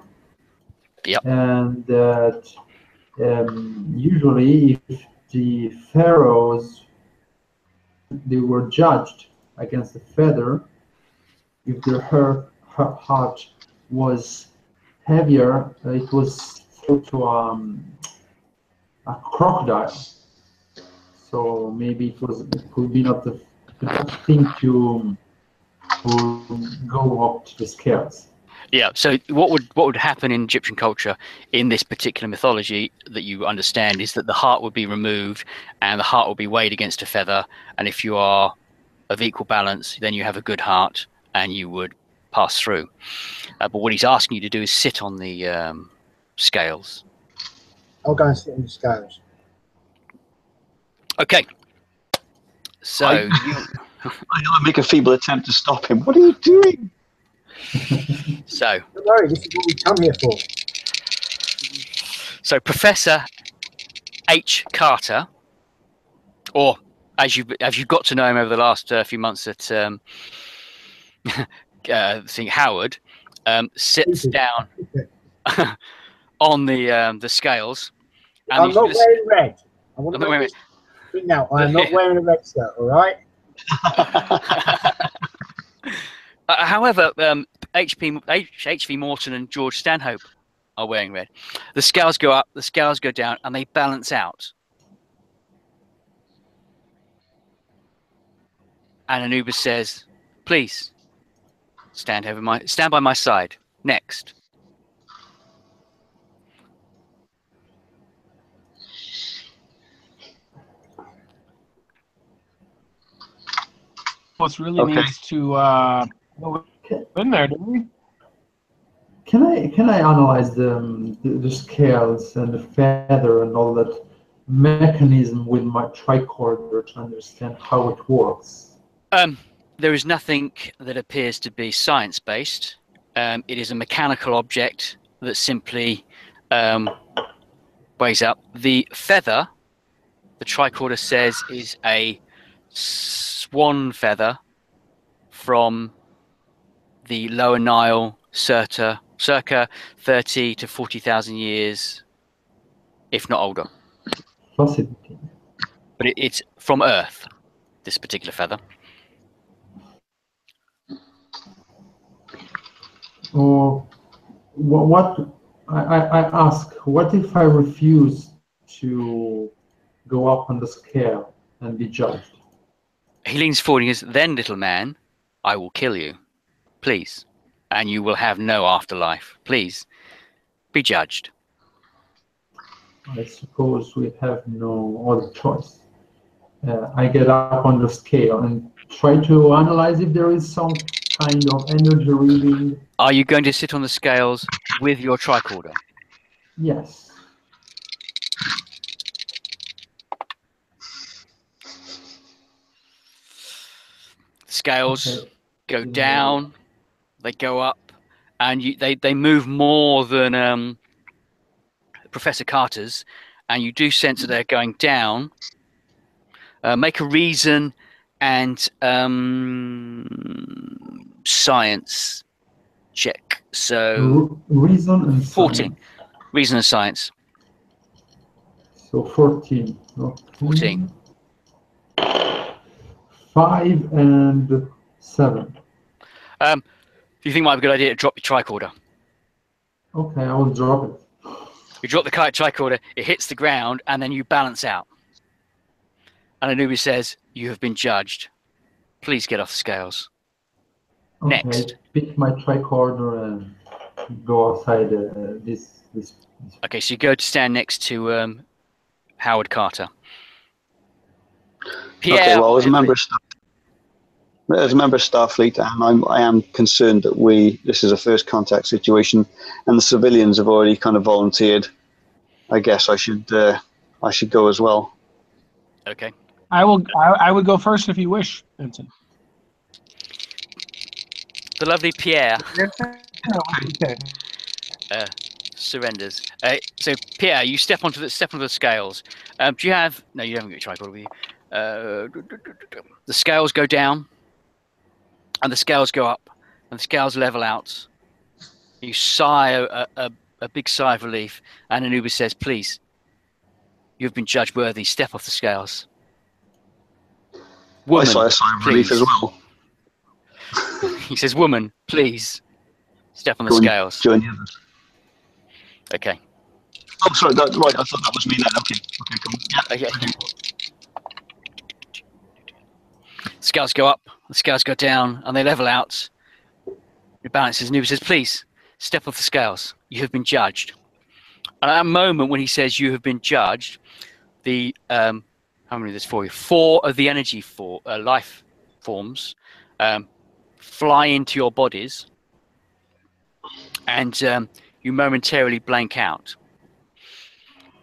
Yep. And that usually if the pharaohs, they were judged against the feather, if their heart was heavier, it was through to a crocodile. So maybe it could be not the thing to go up to the scales. Yeah. So what would happen in Egyptian culture in this particular mythology that you understand is that the heart would be removed and the heart will be weighed against a feather. And if you are of equal balance, then you have a good heart and you would pass through. But what he's asking you to do is sit on the scales. I'll go and sit on the scales. Okay. So I make a feeble attempt to stop him. What are you doing? So Don't worry, this is what we come here for. So Professor H. Carter, or as you've got to know him over the last few months at Howard, sits down on the scales. And I'm not wearing red. I want to wait, make this now. I am not wearing a red shirt, all right? However, H.V. Morton and George Stanhope are wearing red. The scales go up, the scales go down, and they balance out. And Anubis says, "Please stand by my side. Next." Boss really needs to go in there, don't we? Can I analyze the scales and the feather and all that mechanism with my tricorder to understand how it works? there is nothing that appears to be science-based. It is a mechanical object that simply weighs up. The feather, the tricorder says, is a swan feather from the Lower Nile, circa 30 to 40,000 years, if not older. Fascinating. But it's from Earth, this particular feather. Or what I ask, what if I refuse to go up on the scale and be judged? He leans forward and goes, "Then, little man, I will kill you. Please. And you will have no afterlife. Please, be judged." I suppose we have no other choice. I get up on the scale and try to analyze if there is some kind of energy reading. Are you going to sit on the scales with your tricorder? Yes. Scales Okay. go down, they go up, and they move more than Professor Carter's, and you do sense that they're going down. Make a reason and science check. So reason and 14. science. Reason and science. So 14. Okay. 14. 5 and 7. Do you think it might be a good idea to drop your tricorder? Okay, I will drop it. You drop the tricorder, it hits the ground, and then you balance out. And Anubis says, "You have been judged. Please get off the scales." Okay, Next. pick my tricorder and go outside this. Okay, so you go to stand next to Howard Carter. Pierre, okay, well, as a member of Starfleet, I am concerned that this is a first contact situation, and the civilians have already kind of volunteered. I guess I should go as well. Okay. I would go first if you wish, Vincent. The lovely Pierre Okay. surrenders. So Pierre, you step onto the scales. Do you have? No, you haven't got your tricorder with you. The scales go down, and the scales go up, and the scales level out. You sigh a big sigh of relief, and Anubis says, "Please, you have been judged worthy. Step off the scales." Woman, I sigh a sigh of relief as well. He says, "Woman, please, step on the Go and scales." join the others. Okay. Oh, sorry. Right, I thought that was me then. Okay, cool. Yeah. Okay. The scales go up, the scales go down, and they level out. It balances. Anubis says, "Please, step off the scales. You have been judged." And at that moment when he says you have been judged, the how many of this for you? 4 of the energy life forms fly into your bodies, and you momentarily blank out.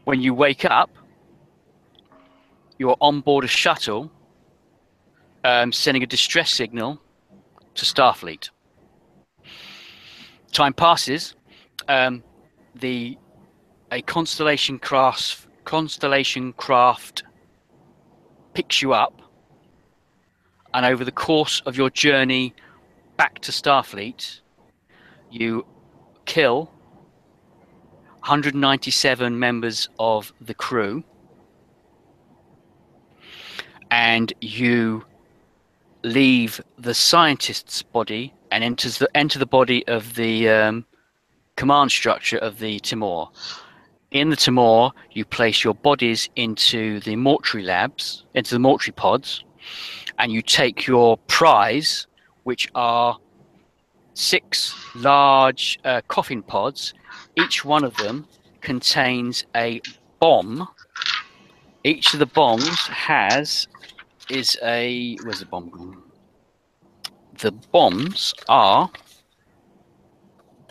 When you wake up, you're on board a shuttle sending a distress signal to Starfleet. Time passes. A Constellation craft picks you up, and over the course of your journey back to Starfleet, you kill 197 members of the crew, and you leave the scientist's body and enter the body of the command structure of the Timor. In the Timor, you place your bodies into the mortuary labs, into the mortuary pods, and you take your prize, which are 6 large coffin pods. Each one of them contains a bomb. Each of the bombs where's the bomb gone? The bombs are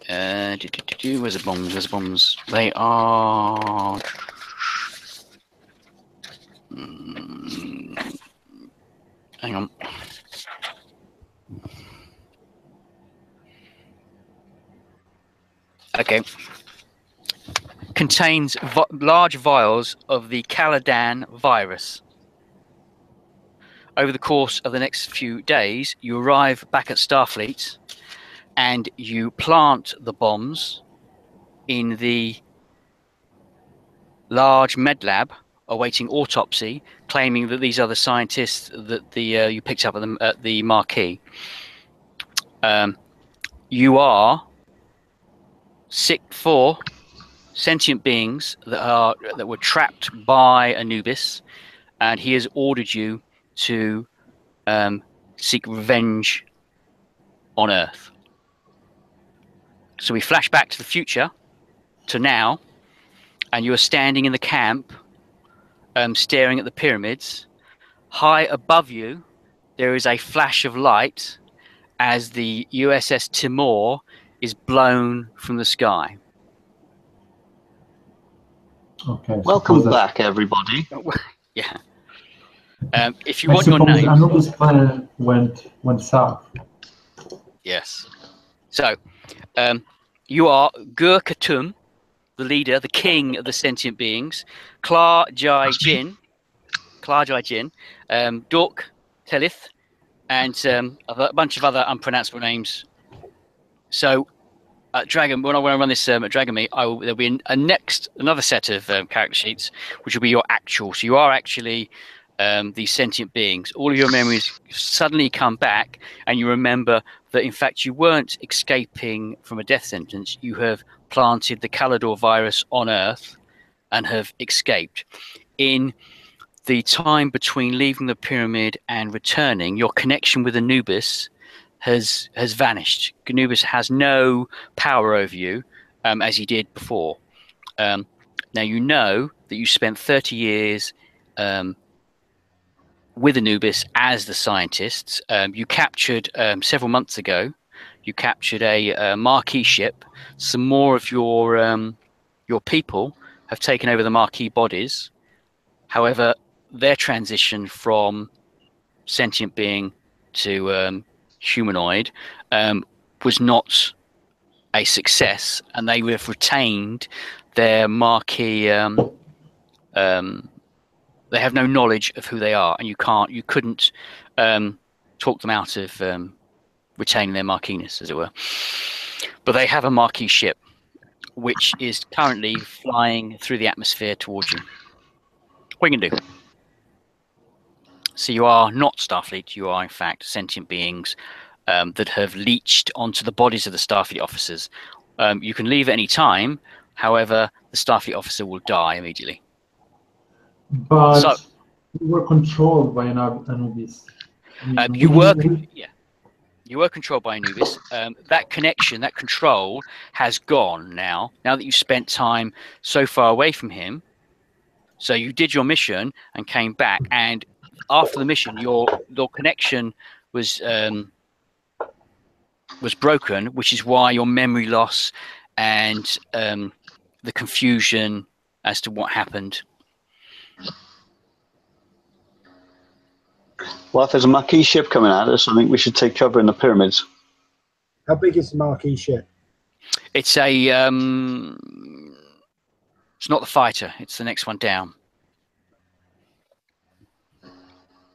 where's the bombs? They are hang on. Okay. Contains large vials of the Caladan virus. Over the course of the next few days, you arrive back at Starfleet and you plant the bombs in the large med lab awaiting autopsy, claiming that these are the scientists that you picked up at the marquee. You are 4 sentient beings that were trapped by Anubis, and he has ordered you to seek revenge on Earth. So we flash back to the future, to now, and you are standing in the camp, staring at the pyramids. High above you, there is a flash of light as the U.S.S Timore is blown from the sky. Okay. Welcome back, everybody. Yeah. If you want your name, Anubis' plan went south. yes. So, you are Gur Khatum, the leader, the king of the sentient beings. Klar Jai Jin, Dork Telith, and a bunch of other unpronounceable names. So, Dragon, when I run this at Dragon Meet, there'll be another set of character sheets, which will be your actual. So you are actually these sentient beings. All of your memories suddenly come back, and you remember that in fact you weren't escaping from a death sentence. You have planted the Calador virus on Earth and have escaped. In the time between leaving the pyramid and returning, your connection with Anubis has vanished. Anubis has no power over you as he did before. Now you know that you spent 30 years with Anubis as the scientists. You captured several months ago. You captured a Marquis ship. Some more of your people have taken over the Marquis bodies. However, their transition from sentient being to humanoid was not a success, and they have retained their Marquis. They have no knowledge of who they are, and you couldn't talk them out of retaining their Marquiness, as it were. But they have a Marquis ship, which is currently flying through the atmosphere towards you. What are you going to do? So you are not Starfleet. You are, in fact, sentient beings that have leached onto the bodies of the Starfleet officers. You can leave at any time. However, the Starfleet officer will die immediately. But we were controlled by Anubis. You were controlled by Anubis. That connection, that control has gone now. Now that you spent time so far away from him. So you did your mission and came back, and after the mission, your connection was broken, which is why your memory loss and the confusion as to what happened. Well, if there's a Marquis ship coming at us, I think we should take cover in the pyramids. How big is the Marquis ship? It's a it's not the fighter. It's the next one down.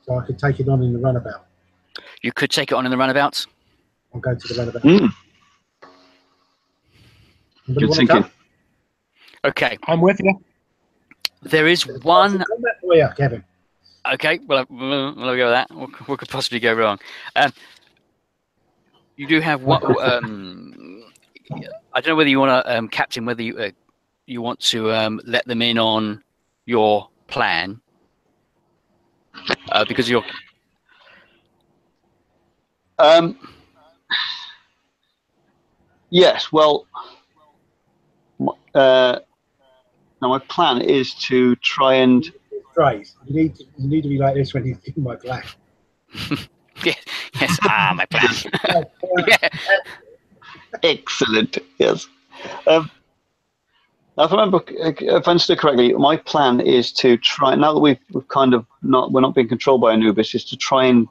So I could take it on in the runabout. You could take it on in the runabouts. I'll go to the runabout. Good thinking. Okay. I'm with you. There is one. Oh yeah, Kevin. Okay, well, we'll go with that. What could possibly go wrong? You do have one. I don't know whether you want to, Captain, whether you want to let them in on your plan because you're. Yes. Well. Now my plan is to try and. Right. You need to be like this when you think my plan. Yes. My plan. Yeah. Excellent. Yes. Now, if I understood correctly, my plan is to try. Now that we've kind of we're not being controlled by Anubis, is to try and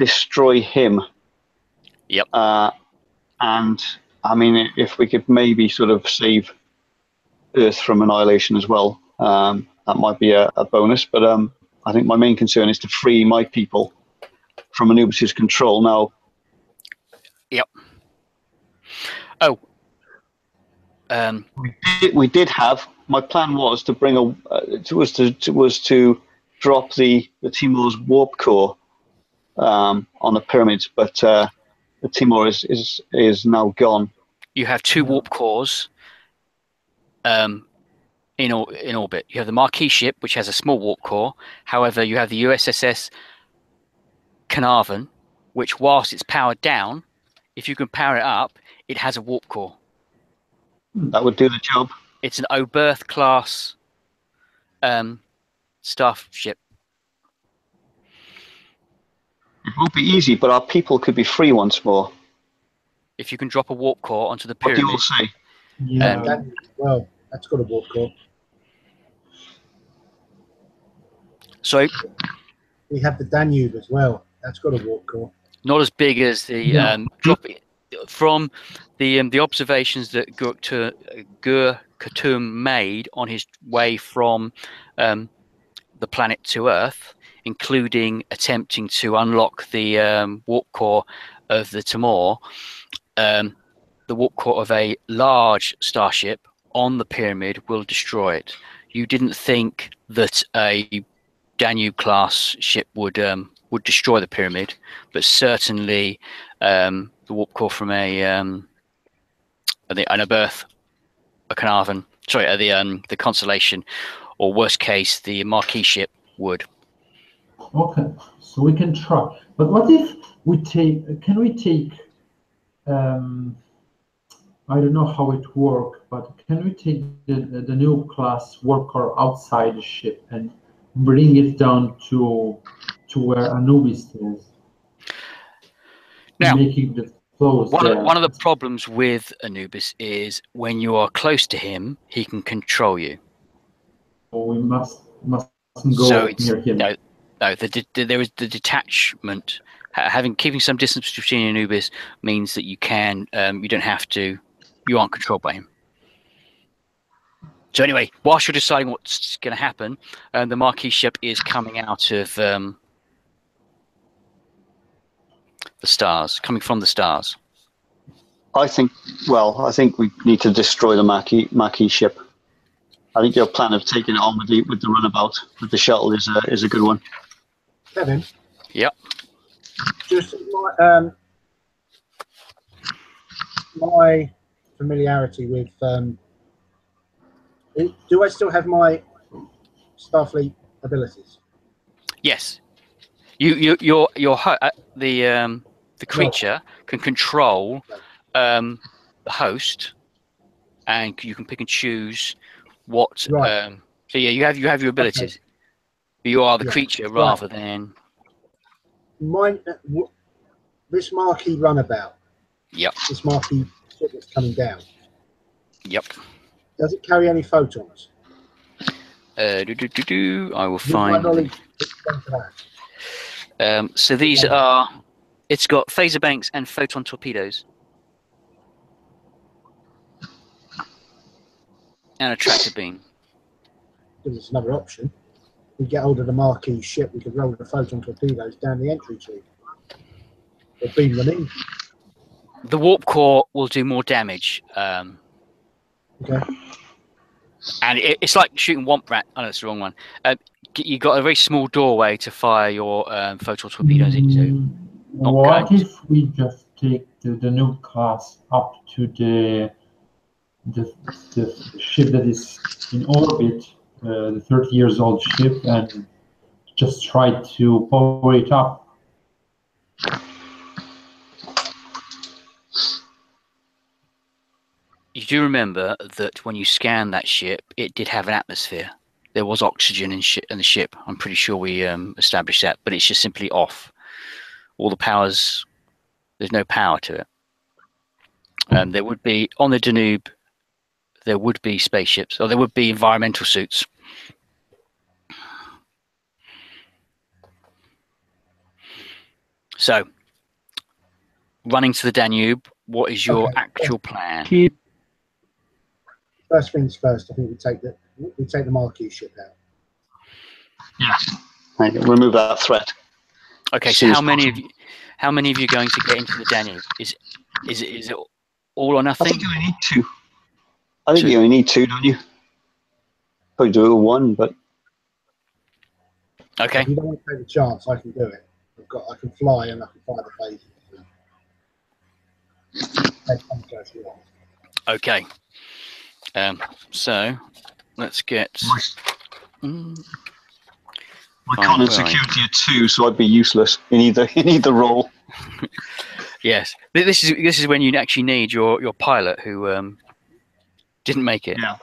destroy him. Yep. And I mean, if we could maybe sort of save Earth from annihilation as well, that might be a bonus. But I think my main concern is to free my people from Anubis's control now. Yep. Oh. We did have. My plan was to bring to drop the Timor's warp core on the pyramids, but the Timor is now gone. You have two warp cores in orbit. You have the Marquis ship, which has a small warp core. However, you have the U.S.S Carnarvon, which, whilst it's powered down, if you can power it up, it has a warp core. That would do the job. It's an Oberth class starship. It won't be easy, but our people could be free once more. If you can drop a warp core onto the What pyramid. do you all say? Yeah. Well, that's got a warp core. So We have the Danube as well. That's got a warp core. not as big as the drop from the observations that Gur Khatum made on his way from the planet to Earth, including attempting to unlock the warp core of the Timor, the warp core of a large starship on the pyramid will destroy it. You didn't think that a Danube class ship would destroy the pyramid, but certainly the warp core from an Oberth, a Carnarvon, sorry, the Constellation, or worst case, the Marquis ship would. Okay, so we can try. But what if we take? Can we take? I don't know how it works, but can we take the new class worker outside the ship and bring it down to where Anubis is? Now, making the flows there. One of the problems with Anubis is when you are close to him, he can control you. We mustn't go near him. No, there is the detachment. Keeping some distance between Anubis means that you can, you don't have to, you aren't controlled by him. So anyway, whilst you're deciding what's going to happen, the Marquis ship is coming out of the stars, coming from the stars. I think we need to destroy the Marquis ship. I think your plan of taking it on with the runabout with the shuttle is a good one. Kevin. Yep. Just my familiarity with. Do I still have my Starfleet abilities? Yes. The creature can control the host, and you can pick and choose what. Right. So yeah, you have your abilities. Okay. You are the creature rather than. Mine. This Marquis runabout. Yep. This Marquis ship that's coming down. Yep. Does it carry any photons? I will With my find. knowledge, So these are. It's got phaser banks and photon torpedoes, and a tractor beam. gives us another option. We get hold of the Marquis ship, we could roll the photon torpedoes down the entry tube. Or beam them in. The warp core will do more damage. Okay. And it's like shooting Womp Rat. Oh, that's the wrong one. You got a very small doorway to fire your photon torpedoes into. What if we just take the new class up to the ship that is in orbit, the 30 years old ship, and just try to power it up? You do remember that when you scanned that ship, it did have an atmosphere. There was oxygen in the ship. I'm pretty sure we established that, but it's just simply off. All the powers, there's no power to it. There would be, on the Danube, there would be spaceships, or there would be environmental suits. So, running to the Danube, what is your Okay. actual plan? Keep. First things first. I think we take the Marquis ship out. Yes. Remove that threat. Okay, As so soon as how many of possible. you? How many of you are going to get into the Danube? Is it all or I nothing? think you only need two. I think Two. you only need two, don't you? Probably do it with one, but Okay. If you don't want to take the chance, I can do it. I can fly and I can fire the phases. Okay. So let's get. my Fine, con and where are you? security are two, so I'd be useless in either role. Yes, this is when you actually need your pilot who didn't make it. Yeah.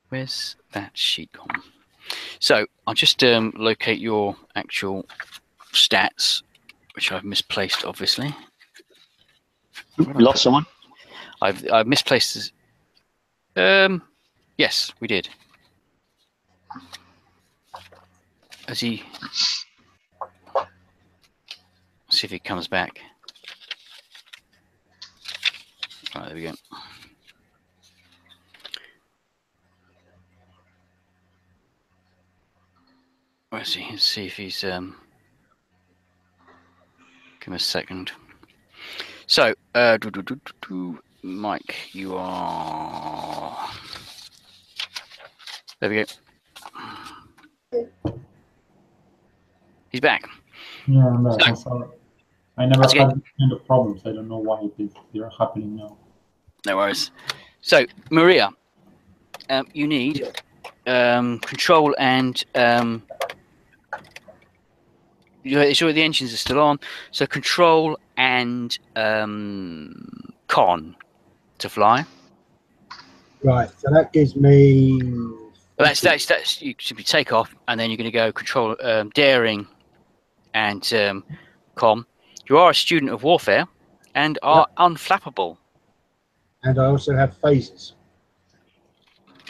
Where's that sheet gone? So I'll just locate your actual stats, which I've misplaced, obviously. We lost someone. I've misplaced this. Yes, we did. As he, see if he comes back. Right, there we go. Where is he? Let's see if he's give him a second. So, Mike, you are. There we go. He's back. Yeah, I'm back. I'm sorry. I never That's had okay. this kind of problems. I don't know why they're happening now. No worries. So, Maria, you need control and you're sure the engines are still on. So, control and con to fly. Right. So that gives me. That's you simply take off, and then you're going to go control, daring, and com. You are a student of warfare, and are unflappable. And I also have phases.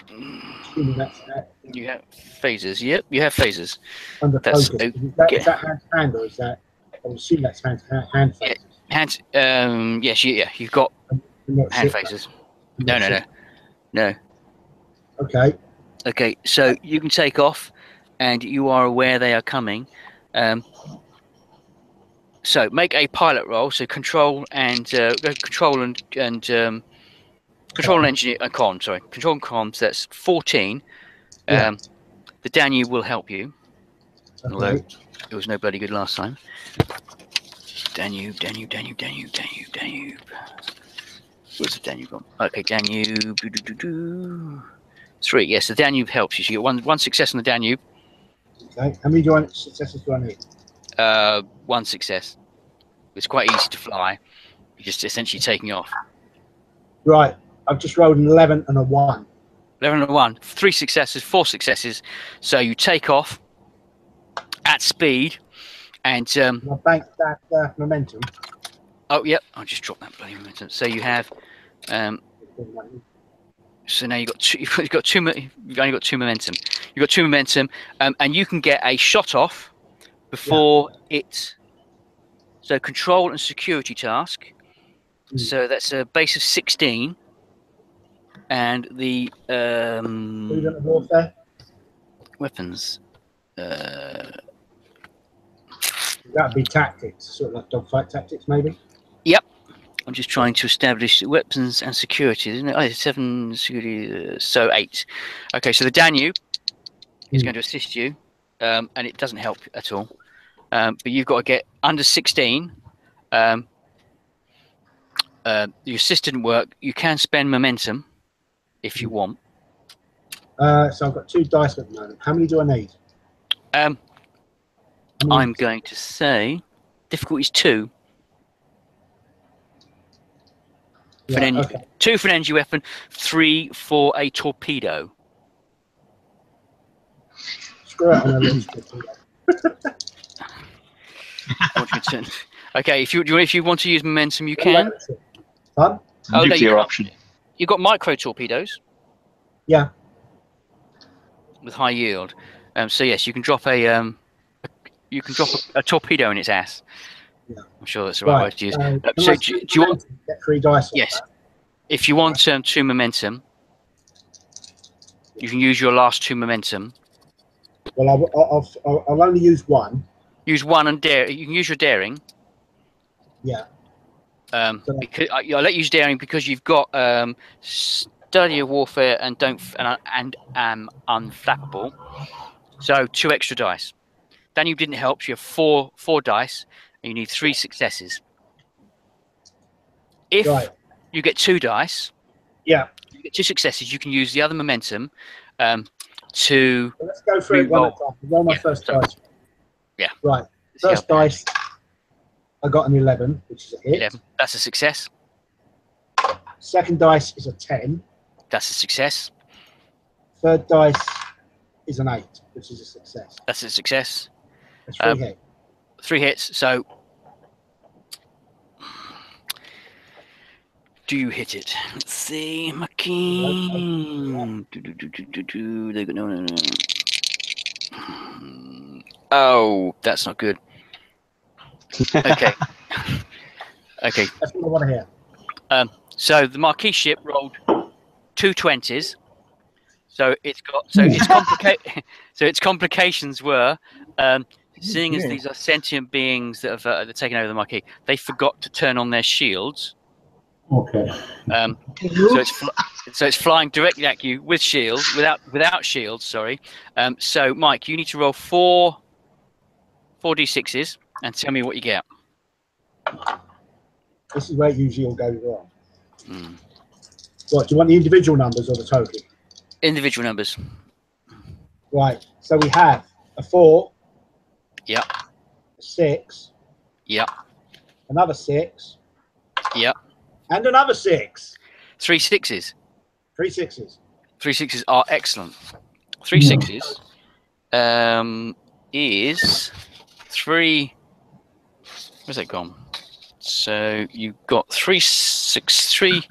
Assuming that's You have phases. Yep, you have phases. under That's focus. okay. Is that hand to hand or is that? I would assume that's hand phases. Hands. Yes. You've got hand phases. No. Okay. Okay. So you can take off, and you are aware they are coming. So make a pilot roll. So control and control and control and engineer con. Sorry, control and comms. That's 14. Yeah. The Danube will help you, although Okay. it was no bloody good last time. Danube. Where's the Danube gone? Okay, Danube. 3. Yes, the Danube helps you. So you get one success on the Danube. Okay. How many successes do I need? 1 success. It's quite easy to fly. You're just essentially taking off. Right. I've just rolled an 11 and a 1. 11 and 1. 3 successes, 4 successes. So you take off at speed, and Can I bank that momentum? oh yep, I'll just drop that bloody momentum. So you have so now you've only got 2 momentum. You've got 2 momentum, and you can get a shot off before it. So control and security task. So that's a base of 16, and the Freedom of warfare. weapons. That'd be tactics, sort of like dogfight tactics, maybe. Yep. I'm just trying to establish weapons and security, isn't it? Oh, 7 security, so 8. Okay, so the Danube is going to assist you, and it doesn't help at all. But you've got to get under 16. Your assist didn't work. You can spend momentum if you want. So I've got 2 dice at the moment. How many do I need? I'm going to say difficulty is 2. Okay. 2 for an energy weapon, 3 for a torpedo. Screw it on a launch torpedo. Okay, if you want to use momentum, you can. Huh? Oh, Nuclear option. You've got micro torpedoes. Yeah. With high yield. So yes, you can drop a you can drop a torpedo in its ass. Yeah. I'm sure that's the right word to use. So Do you want? Get 3 dice? Yes. That? If you want 2 momentum, you can use your last 2 momentum. Well, I'll only use 1. Use 1 and dare. You can use your daring. Yeah. Because I'll let you use daring because you've got study of warfare and unflappable. So 2 extra dice. Daniel didn't help. You have 4 dice, and you need 3 successes. If you get 2 dice, you get 2 successes, you can use the other momentum to. Let's go through it one at a time. Roll my first dice. Yeah. Right. First dice, I got an 11, which is a hit. 11. That's a success. Second dice is a 10. That's a success. Third dice is an 8, which is a success. That's a success. That's 3 hits. 3 hits. So, do you hit it? Let's see. My king. No. Oh, that's not good. Okay. Okay. That's what I want to hear. So the Marquis ship rolled 2 20s. So its complications were, seeing as these are sentient beings that have taken over the Marquis, they forgot to turn on their shields. Okay. So it's flying directly at you with shields, without shields. Sorry. So Mike, you need to roll 4 d6s and tell me what you get. This is where it usually all goes wrong. What, do you want the individual numbers or the total? Individual numbers. Right. So we have a 4. Yep. A 6. Yep. Another 6. Yep. And another 6. 3 6s. 3 6s. 3 6s are excellent. 3 6s is 3. Where's that gone? So you've got 3 6 3.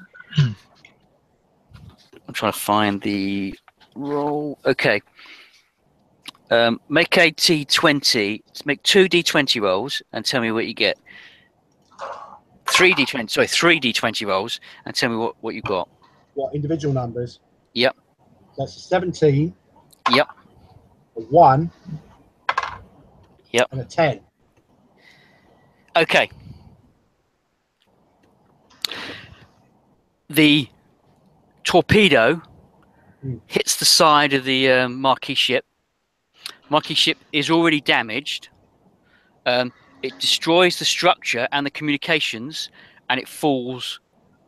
I'm trying to find the roll. Okay. Make a D20. Make 2 D20 rolls and tell me what you get. 3 D20 rolls and tell me what you got. What, individual numbers? Yep. That's a 17. Yep. A 1. Yep. And a 10. Okay. The torpedo hits the side of the Marquis ship. Marquis ship is already damaged. It destroys the structure and the communications, and it falls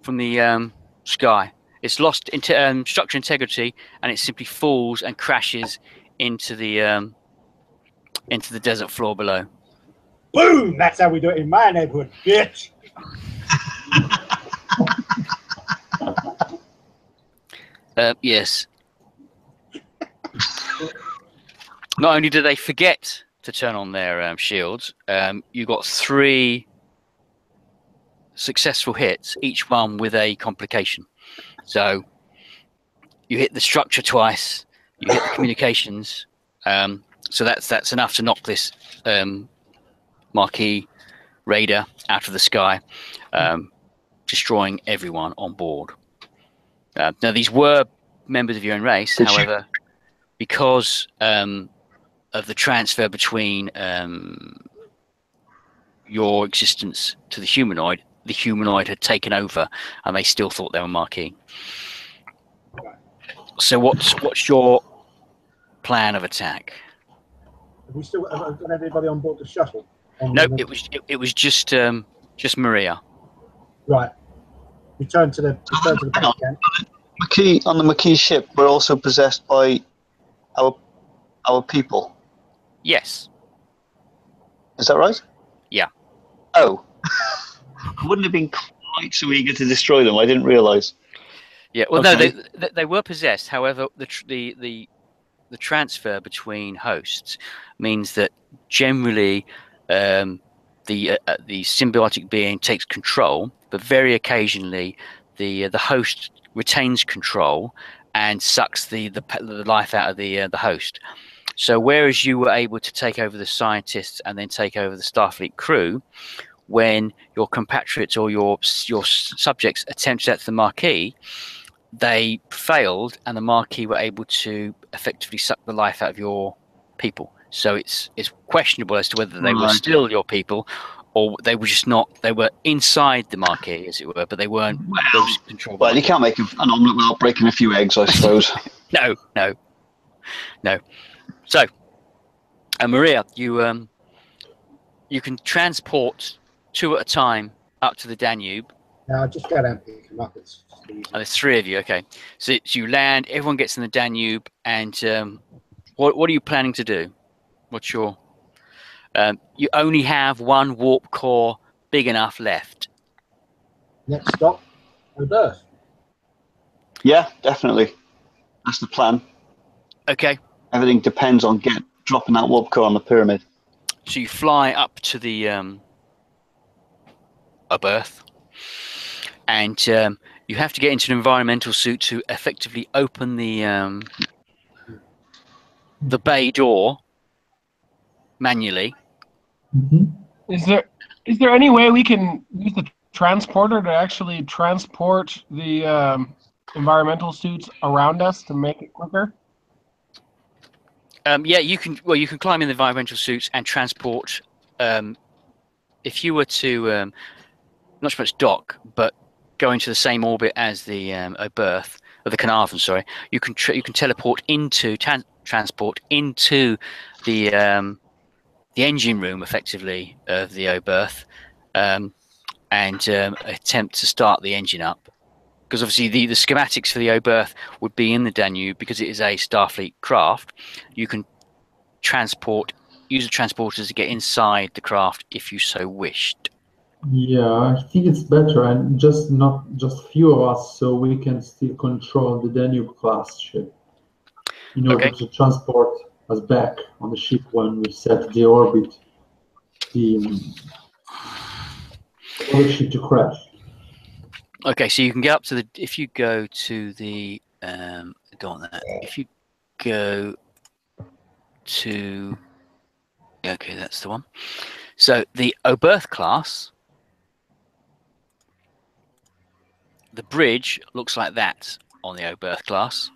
from the sky. It's lost structure integrity, and it simply falls and crashes into the desert floor below. Boom! That's how we do it in my neighborhood, bitch. Yes. Not only do they forget to turn on their shields, you got 3 successful hits, each one with a complication. So you hit the structure twice, you hit the communications. So that's enough to knock this Marquis raider out of the sky, destroying everyone on board. Now these were members of your own race, however, because of the transfer between your existence to the humanoid had taken over, and they still thought they were Marquis. So what's your plan of attack? Have we still got everybody on board the shuttle? No, it was just Maria. Right. Return to the base camp. On the Marquis ship, we're also possessed by our people. Yes. Is that right? Yeah. Oh. I wouldn't have been quite so eager to destroy them. I didn't realise. Yeah. Well, Okay. no, they were possessed. However, the transfer between hosts means that generally the symbiotic being takes control, but very occasionally the host retains control and sucks the life out of the host. So whereas you were able to take over the scientists and then take over the Starfleet crew, when your compatriots or your subjects attempted at the Marquis, they failed, and the Marquis were able to effectively suck the life out of your people. So it's questionable as to whether they were still your people, or they were just not. They were inside the Marquis, as it were, but they weren't. Controlled. Well, you can't make an omelette without breaking a few eggs, I suppose. No. So, Maria, you can transport 2 at a time up to the Danube. Now I'll just go down and pick them up. It's easy. Oh, there's 3 of you. Okay, so you land. Everyone gets in the Danube, and what are you planning to do? What's your? You only have 1 warp core big enough left. Next stop, Earth. Yeah, definitely. That's the plan. Okay. Everything depends on dropping that warp core on the pyramid. So you fly up to the Earth, and you have to get into an environmental suit to effectively open the bay door manually. Mm-hmm. Is there any way we can use the transporter to actually transport the environmental suits around us to make it quicker? Yeah, you can. Well, you can climb in the environmental suits and transport. If you were to not so much dock, but go into the same orbit as the Earth or the Carnarvon, sorry, you can teleport into transport into the engine room effectively of the Earth, and attempt to start the engine up. Because obviously the schematics for the Earth would be in the Danube, because it is a Starfleet craft. You can use the transporters to get inside the craft if you so wished. Yeah, I think it's better, and not just few of us, so we can still control the Danube class ship in order to transport us back on the ship when we set the orbit, the other ship to crash. Okay, so you can get up to the. If you go to the, go on that. If you go to, okay, that's the one. So the Oberth class, the bridge looks like that on the Oberth class.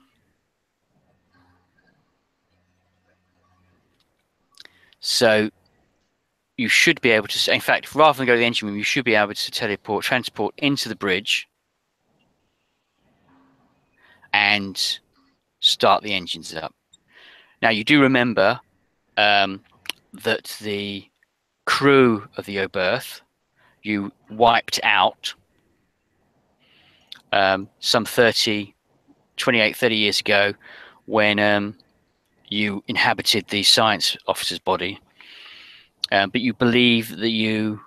So you should be able to. In fact, rather than go to the engine room, you should be able to transport into the bridge, and start the engines up. Now, you do remember that the crew of the Oberth you wiped out some 30 years ago when you inhabited the science officer's body. But you believe that you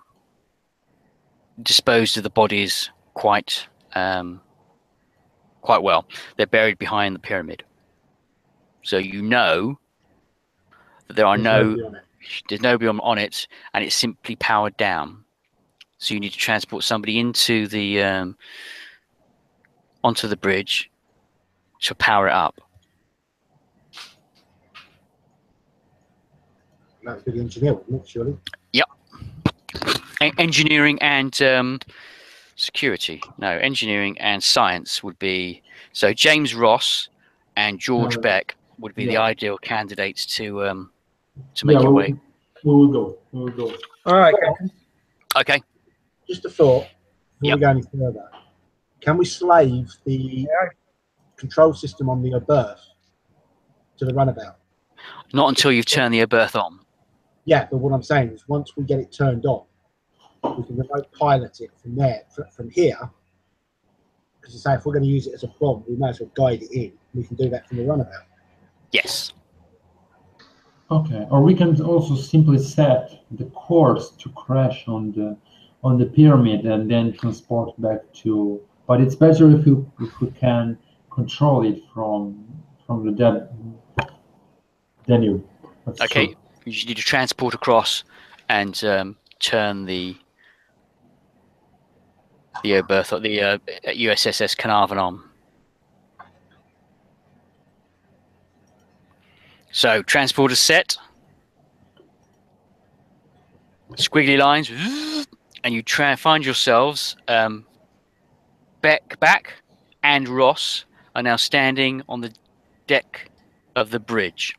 disposed of the bodies quite well. They're buried behind the pyramid. So you know that there's nobody on it, and it's simply powered down. So you need to transport somebody into the onto the bridge to power it up. That would be the engineer, wouldn't it, surely? Yep. Engineering and security. No, engineering and science would be. So James Ross and George Beck would be the ideal candidates to make your way. We will go. All right. Okay. Just a thought before we go any further. Can we slave the control system on the berth to the runabout? Not until you've turned the berth on. Yeah, but what I'm saying is once we get it turned on, we can remote pilot it from there, from here. Because you say if we're going to use it as a bomb, we might as well guide it in. We can do that from the runabout. Yes. Okay, or we can also simply set the course to crash on the pyramid and then transport back to. But it's better if we can control it from the Danube. Okay, you just need to transport across and turn the berth or the U.S.S Carnarvon on. So transporter set, squiggly lines, and you try and find yourselves. Beck and Ross are now standing on the deck of the bridge.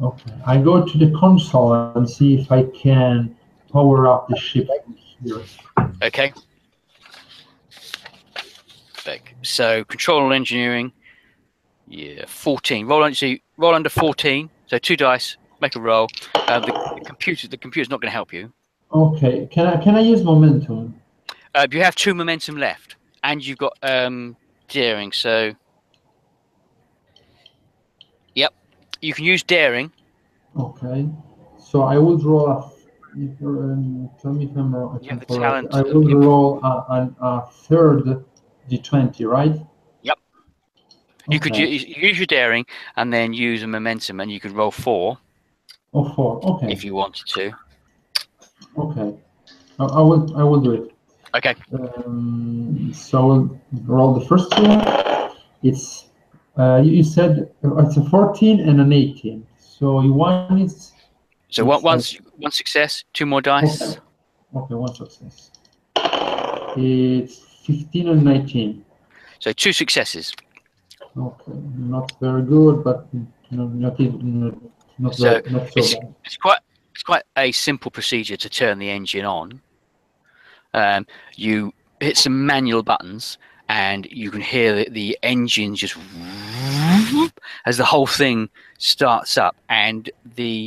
Okay. I go to the console and see if I can power up the ship here. Okay. Beck. So control engineering. Yeah, 14. Roll under 14. So 2 dice. Make a roll. The computer's not going to help you. Okay. Can I use momentum? You have 2 momentum left, and you've got daring. So, yep, you can use daring. Okay. So I would roll a. Tell me if I'm wrong. You have the talent. I will roll a third d20, right? Yep. You could Okay. use your daring and then use a momentum, and you could roll 4 Oh, 4. Okay. if you wanted to. Okay. I will do it. Okay. So we'll roll the first one. It's you said it's a 14 and an 18. So one is. So one success, 2 more dice. Okay, 1 success. It's 15 and 19. So 2 successes. Okay, not very good, but not So so bad. it's quite a simple procedure to turn the engine on. You hit some manual buttons, and you can hear the engine just as the whole thing starts up. And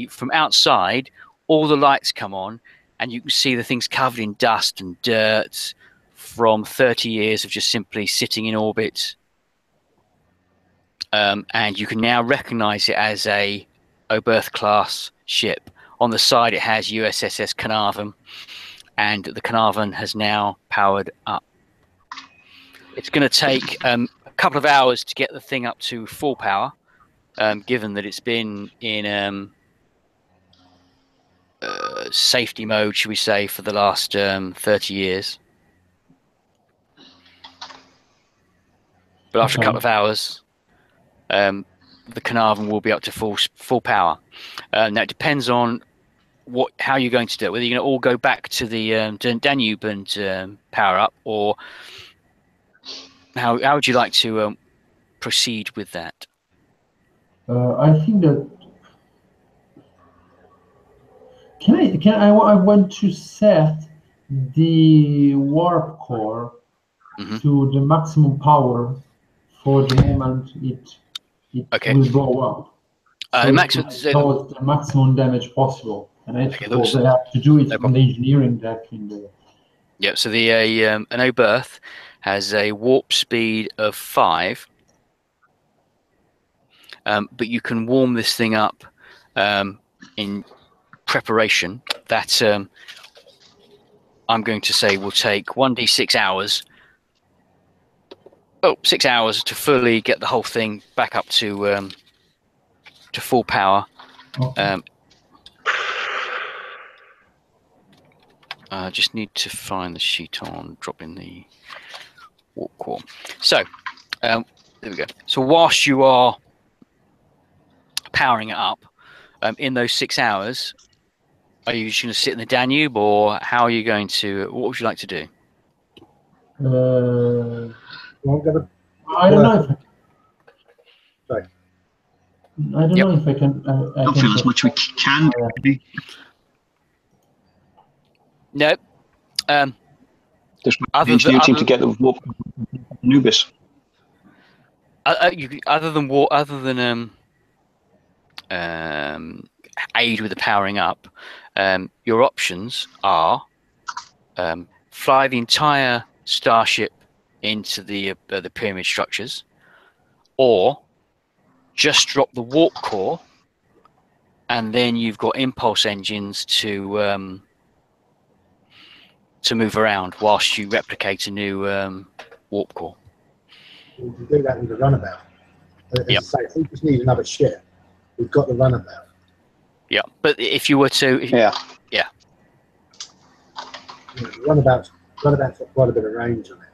from outside, all the lights come on, and you can see the thing's covered in dust and dirt from 30 years of just simply sitting in orbit. And you can now recognize it as a Oberth class ship. On the side, it has U.S.S Carnarvon, and the Carnarvon has now powered up. It's going to take a couple of hours to get the thing up to full power, given that it's been in safety mode, should we say, for the last 30 years. But after a couple of hours, the Carnarvon will be up to full power. Now it depends on how you're going to do it. Whether you're going to all go back to the Danube and power up, or how would you like to proceed with that? I think that I want to set the warp core to the maximum power for the moment it will blow up. So the maximum damage possible, and I suppose they have to do it in the engineering deck. Yeah, so an Oberth has a warp speed of 5, but you can warm this thing up in preparation. That I'm going to say will take 1d6 hours. 6 hours to fully get the whole thing back up to full power. I just need to find the sheet on dropping the warp core. So there we go. So whilst you are powering it up, in those 6 hours, are you just going to sit in the Danube, or how are you going to? What would you like to do? I don't know if. Sorry. I don't know if I can. I don't feel as much we can. No. There's engineering to get the warp Anubis. Other than aid with the powering up, your options are fly the entire starship into the pyramid structures, or just drop the warp core, and then you've got impulse engines to move around whilst you replicate a new warp core. We can do that with the runabout. As I say, if we just need another ship, we've got the runabout. Yeah, but if you were to, Runabout's got quite a bit of range on it.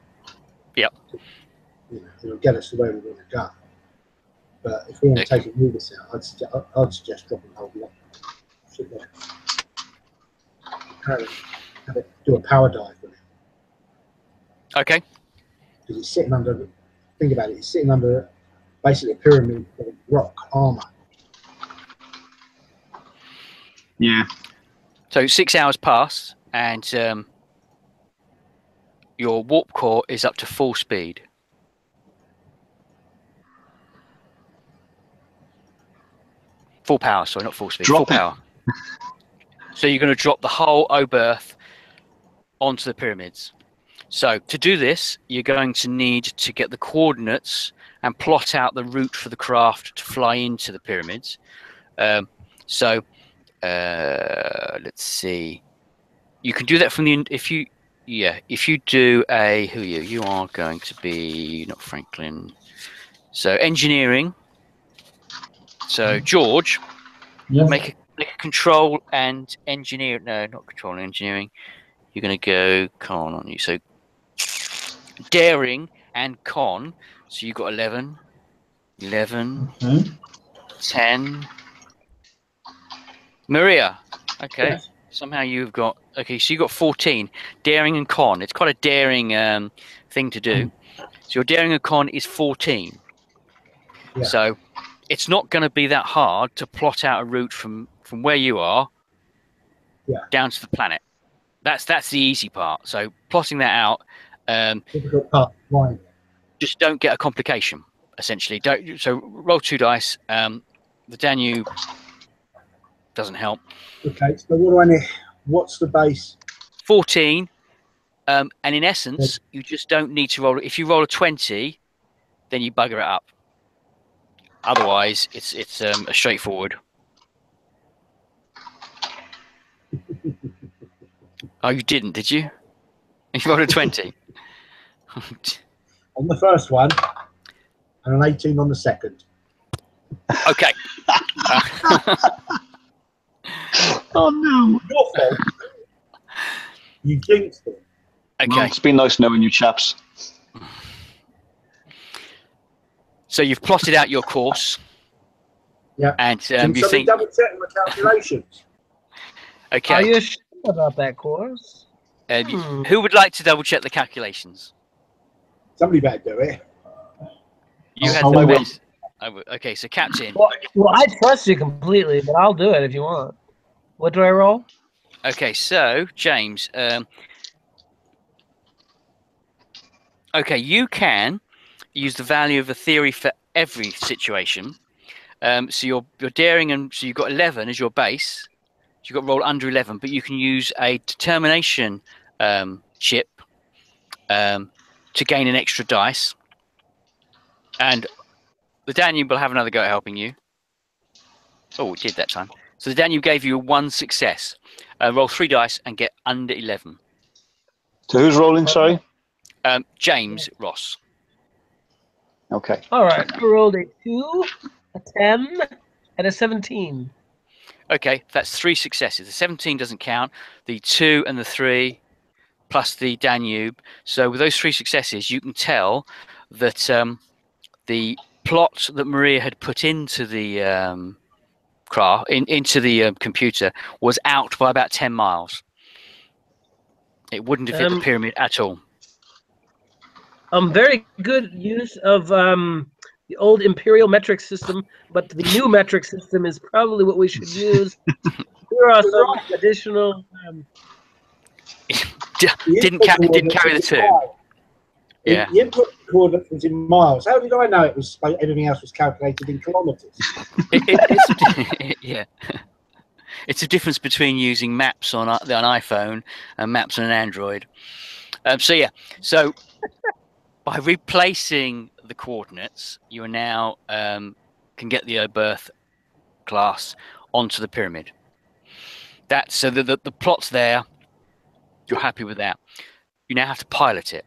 Yeah. It'll get us to where we want to go. But if we want to take a this out, I'd suggest dropping the whole block. Sit there. Have it do a power dive with it. Okay. Because it's sitting under, think about it, it's sitting under basically a pyramid of rock armor. Yeah. So 6 hours pass, and your warp core is up to full speed. Full power, sorry, not full speed. Drop full it. power. So you're going to drop the whole O-berth onto the pyramids. So to do this, you're going to need to get the coordinates and plot out the route for the craft to fly into the pyramids. Let's see. You can do that from the if you do a who are you? You are going to be not Franklin. So engineering. So George, Yes. make a control and engineer. No, not control and engineering. You're going to go con on you. So daring and con. So you've got 11, Okay. 10. Maria. Okay. Yes. Somehow you've got okay. So you've got 14. Daring and con. It's quite a daring thing to do. So your daring and con is 14. Yeah. So it's not going to be that hard to plot out a route from where you are down to the planet. That's the easy part. So plotting that out, Difficult part. Why? just don't get a complication. Essentially, don't. So roll 2 dice. The Danube doesn't help. Okay. So what do I need? What's the base? 14, and in essence, you just don't need to roll. If you roll a 20, then you bugger it up. Otherwise, it's a straightforward. Oh, you didn't, did you? You rolled a 20. On the first one, and an 18 on the second. Okay. Oh no. Your fault. You jinxed it. Okay. Well, it's been nice knowing you chaps. So you've plotted out your course. Yeah. And Can you somebody think, double check my calculations? okay. Are you sure about that course? Who would like to double check the calculations? Somebody better do it. You had I the will. best. Okay, so Captain. Well, I trust you completely, but I'll do it if you want. What do I roll? Okay, so James. Okay, you can use the value of a theory for every situation. So you're daring, and so you've got 11 as your base. You've got to roll under 11, but you can use a determination chip to gain an extra dice. And the Danube will have another go at helping you. Oh, it did that time. So the Danube gave you 1 success. Roll 3 dice and get under 11. So who's rolling, sorry? James Ross. Okay. All right, I rolled a 2, a 10, and a 17. Okay, that's 3 successes. The 17 doesn't count. The 2 and the 3 plus the Danube. So with those 3 successes, you can tell that the plot that Maria had put into the computer was out by about 10 miles. It wouldn't have hit the pyramid at all. Very good use of the old imperial metric system, but the new metric system is probably what we should use. Here are some additional. Didn't carry the 2. Yeah. The input coordinates was in miles. How did I know it was? Everything else was calculated in kilometres. Yeah. It's a difference between using maps on an iPhone and maps on an Android. So by replacing the coordinates, you are now can get the O-berth class onto the pyramid. That's so the plot's there. You're happy with that. You now have to pilot it.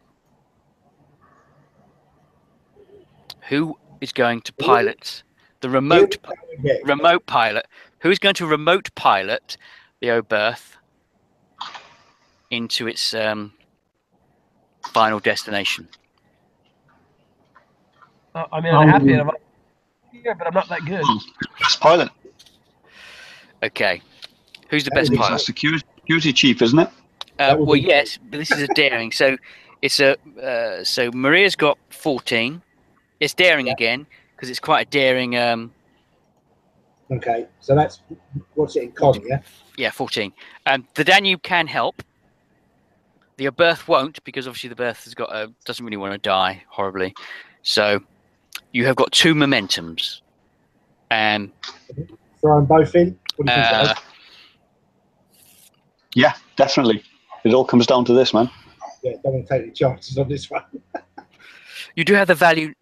Who is going to pilot the remote pilot? Who is going to remote pilot the O-berth into its final destination? I mean, I'm happy enough. Yeah, but I'm not that good. Best pilot. Okay. Who's the That best would be pilot? That's security chief, isn't it? That would Well, be- yes, but this is a daring. So it's a so Maria's got 14. It's daring Yeah. again because it's quite a daring. Okay, so that's what's it in con, yeah? Yeah, 14. The Danube can help. The Berth won't because obviously the Berth has got doesn't really want to die horribly. So you have got 2 momentums. Throw them both in. What do you think, guys? Yeah, definitely. It all comes down to this, man. Yeah, don't want to take any chances on this one. You do have the value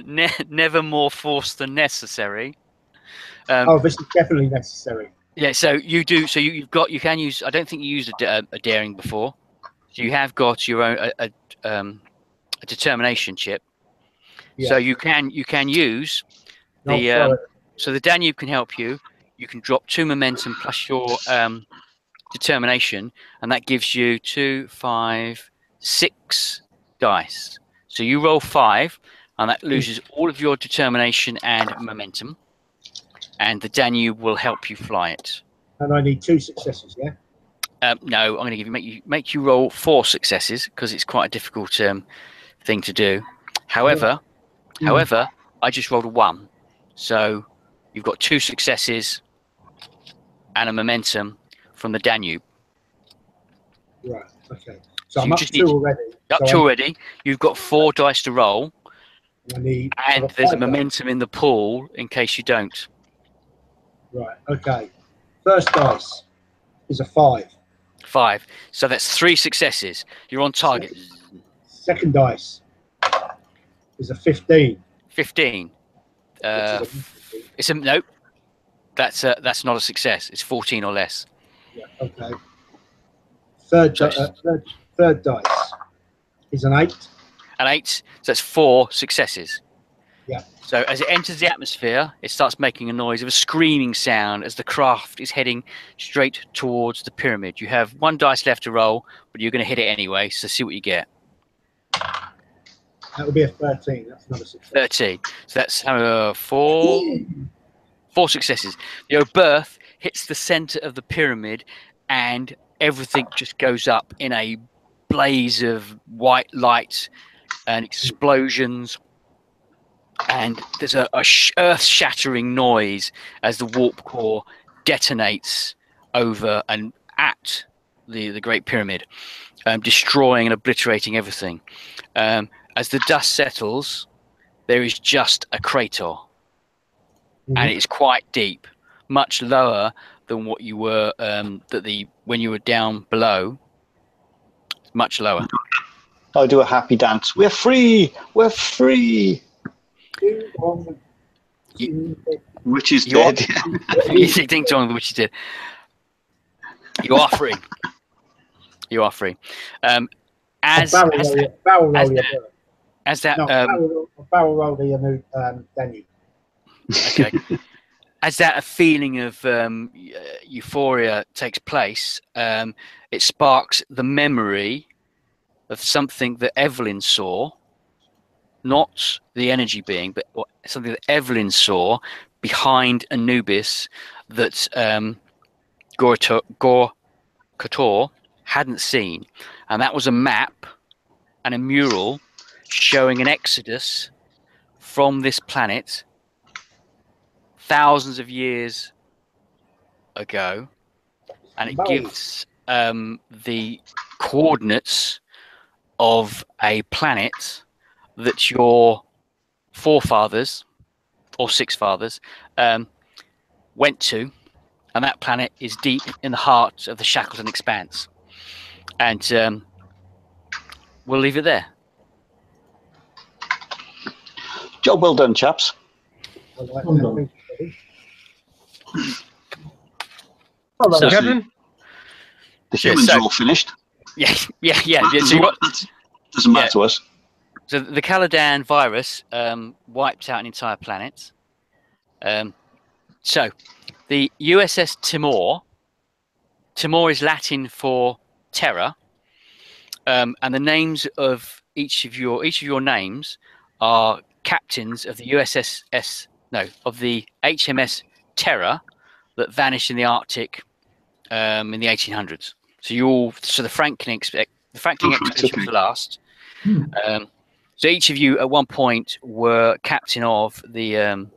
never more force than necessary. Oh, this is definitely necessary. Yeah, so you do. So you can use. I don't think you used a daring before. So you have got your own a determination chip. Yeah. So you can use I'll throw it. so the Danube can help you. You can drop 2 momentum plus your determination, and that gives you 2, 5, 6 dice. So you roll 5, and that loses all of your determination and momentum. And the Danube will help you fly it. And I need 2 successes, yeah? No, I'm going to make you roll 4 successes because it's quite a difficult thing to do. However, I just rolled a 1, so you've got 2 successes and a momentum from the Danube. Right, okay. So you I'm up just 2 need- already. Up so to already, you've got 4 dice to roll, I need, and there's a momentum in the pool in case you don't. Right, okay. First dice is a 5. 5. So that's 3 successes. You're on target. Second dice is a 15. 15. Which is It's a no. That's not a success. It's 14 or less. yeah, okay. Third dice is an 8. An 8. So that's 4 successes. Yeah. So as it enters the atmosphere, it starts making a noise of a screaming sound as the craft is heading straight towards the pyramid. You have 1 dice left to roll, but you're going to hit it anyway. So see what you get. That would be a 13. That's another success. 13. So that's 4 successes. Your Berth hits the center of the pyramid, and everything just goes up in a blaze of white light and explosions. And there's a earth-shattering noise as the warp core detonates over and at the Great Pyramid, destroying and obliterating everything. As the dust settles, there is just a crater, and it's quite deep, much lower than what you were when you were down below. Much lower. I'll do a happy dance. We're free. We're free. Which is dead. You think John, which is dead. You are free. You are free. As barrel roll the new Danube. Okay. As that a feeling of euphoria takes place, it sparks the memory of something that Evelyn saw, not the energy being, but something that Evelyn saw behind Anubis that Gore Couture hadn't seen. And that was a map and a mural showing an exodus from this planet thousands of years ago, and it gives the coordinates of a planet that your forefathers or 6 fathers went to, and that planet is deep in the heart of the Shackleton Expanse. And we'll leave it there. Job well done, chaps. Well So- done, Captain. The humans are all finished. Yeah. So, Doesn't matter to us. so the Caladan virus wiped out an entire planet. So the U.S.S Timore. Timor is Latin for terror, and the names of each of your names are captains of the U.S.S of the HMS Terror that vanished in the Arctic in the 1800s. So the Franklin expedition was the last. So each of you at one point were captain of the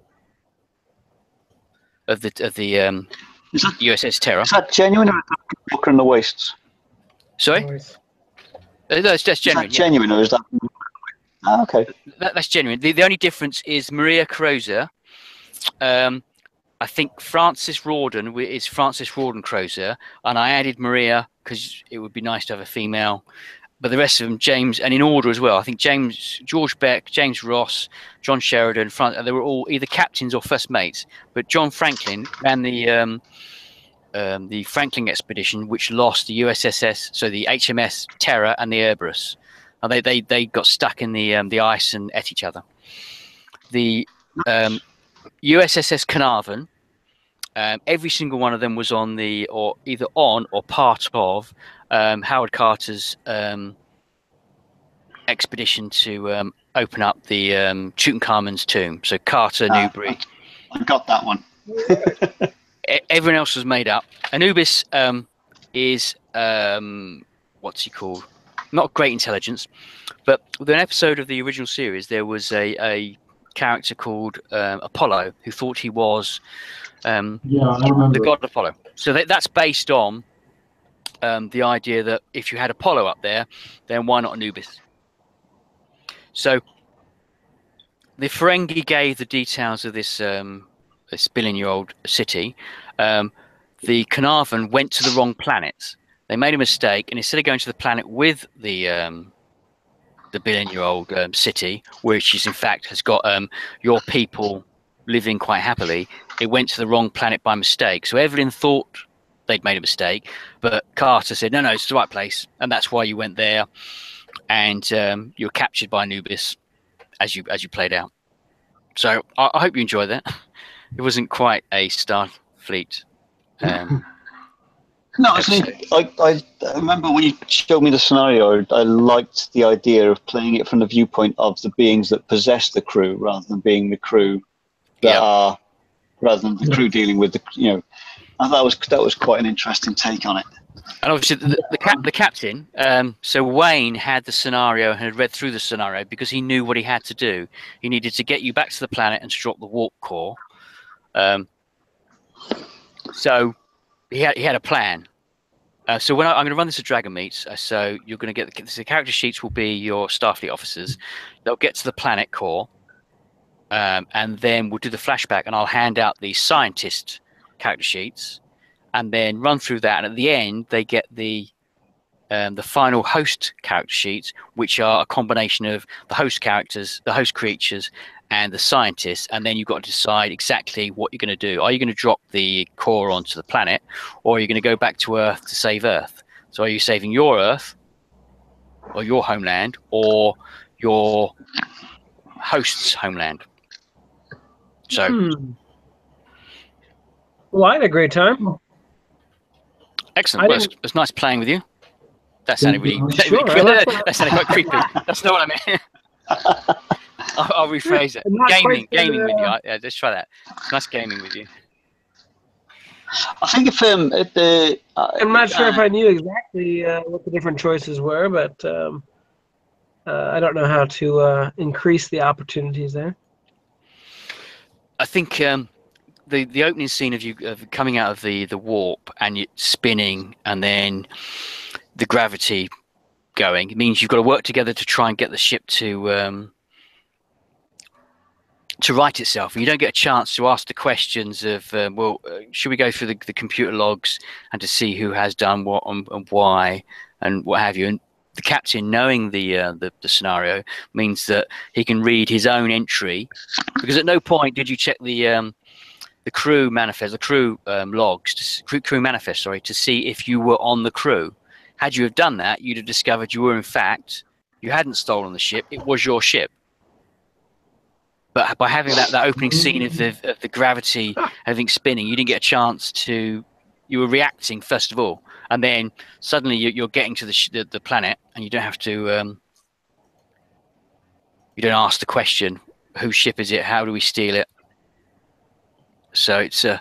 U.S.S Terror. Is that genuine, or is that Walker in the Wastes? Sorry, Noise. that's genuine. Is that genuine, or is that? Ah, okay. That's genuine. The only difference is Maria Crozier. I think Francis Rawdon is Francis Rawdon Crozier, and I added Maria because it would be nice to have a female. But the rest of them, James, and in order as well. I think George Beck, James Ross, John Sheridan, they were all either captains or first mates. But John Franklin ran the Franklin expedition, which lost the U.S.S, so the HMS Terror and the Cerberus. And they got stuck in the ice and ate each other. The U.S.S Carnarvon, every single one of them was on either on or part of Howard Carter's expedition to open up the Tutankhamun's tomb. So Carter, Newbury. I got that one. Everyone else was made up. Anubis is what's he called? Not great intelligence, but with an episode of the original series, there was a character called Apollo who thought he was I remember. the god Apollo. So that's based on the idea that if you had Apollo up there, then why not Anubis? So the Ferengi gave the details of this billion-year-old city. The Carnarvon went to the wrong planet. They made a mistake, and instead of going to the planet with the billion-year-old city, which is in fact has got your people living quite happily, it went to the wrong planet by mistake. So Evelyn thought they'd made a mistake, but Carter said, no, it's the right place, and that's why you went there, and you were captured by Anubis as you played out. So I hope you enjoyed that. It wasn't quite a Starfleet. No, I remember when you showed me the scenario, I liked the idea of playing it from the viewpoint of the beings that possess the crew rather than being the crew rather than the crew dealing with I thought that was quite an interesting take on it. And obviously the captain, so Wayne had the scenario and had read through the scenario because he knew what he had to do. He needed to get you back to the planet and to drop the warp core. So he had a plan. So I'm going to run this at Dragon Meets. So you're going to get the character sheets will be your Starfleet officers. They'll get to the planet core, and then we'll do the flashback, and I'll hand out the scientist character sheets, and then run through that. And at the end, they get the final host character sheets, which are a combination of the host characters, the host creatures, and the scientists, and then you've got to decide exactly what you're going to do. Are you going to drop the core onto the planet, or are you going to go back to Earth to save Earth? So are you saving your Earth, or your homeland, or your host's homeland? So, well, I had a great time. Excellent. Well, it's nice playing with you. That sounded really, Sure, that sounded quite creepy. That's not what I meant. I'll rephrase it. Gaming with you. Yeah, let's try that. It's nice gaming with you. I think I'm not sure if I knew exactly what the different choices were, but I don't know how to increase the opportunities there. I think the opening scene of you coming out of the warp and you spinning, and then the gravity going, it means you've got to work together to try and get the ship to right itself, and you don't get a chance to ask the questions of should we go through the computer logs and to see who has done what and why and what have you. And the captain, knowing the scenario, means that he can read his own entry, because at no point did you check the crew manifest, the crew logs, crew manifest, to see if you were on the crew. Had you have done that, you'd have discovered you were, in fact, you hadn't stolen the ship, it was your ship. But by having that opening scene of the gravity, everything spinning, you didn't get a chance to. You were reacting first of all, and then suddenly you're getting to the planet, and you don't have to. You don't ask the question, whose ship is it? How do we steal it? So it's I'm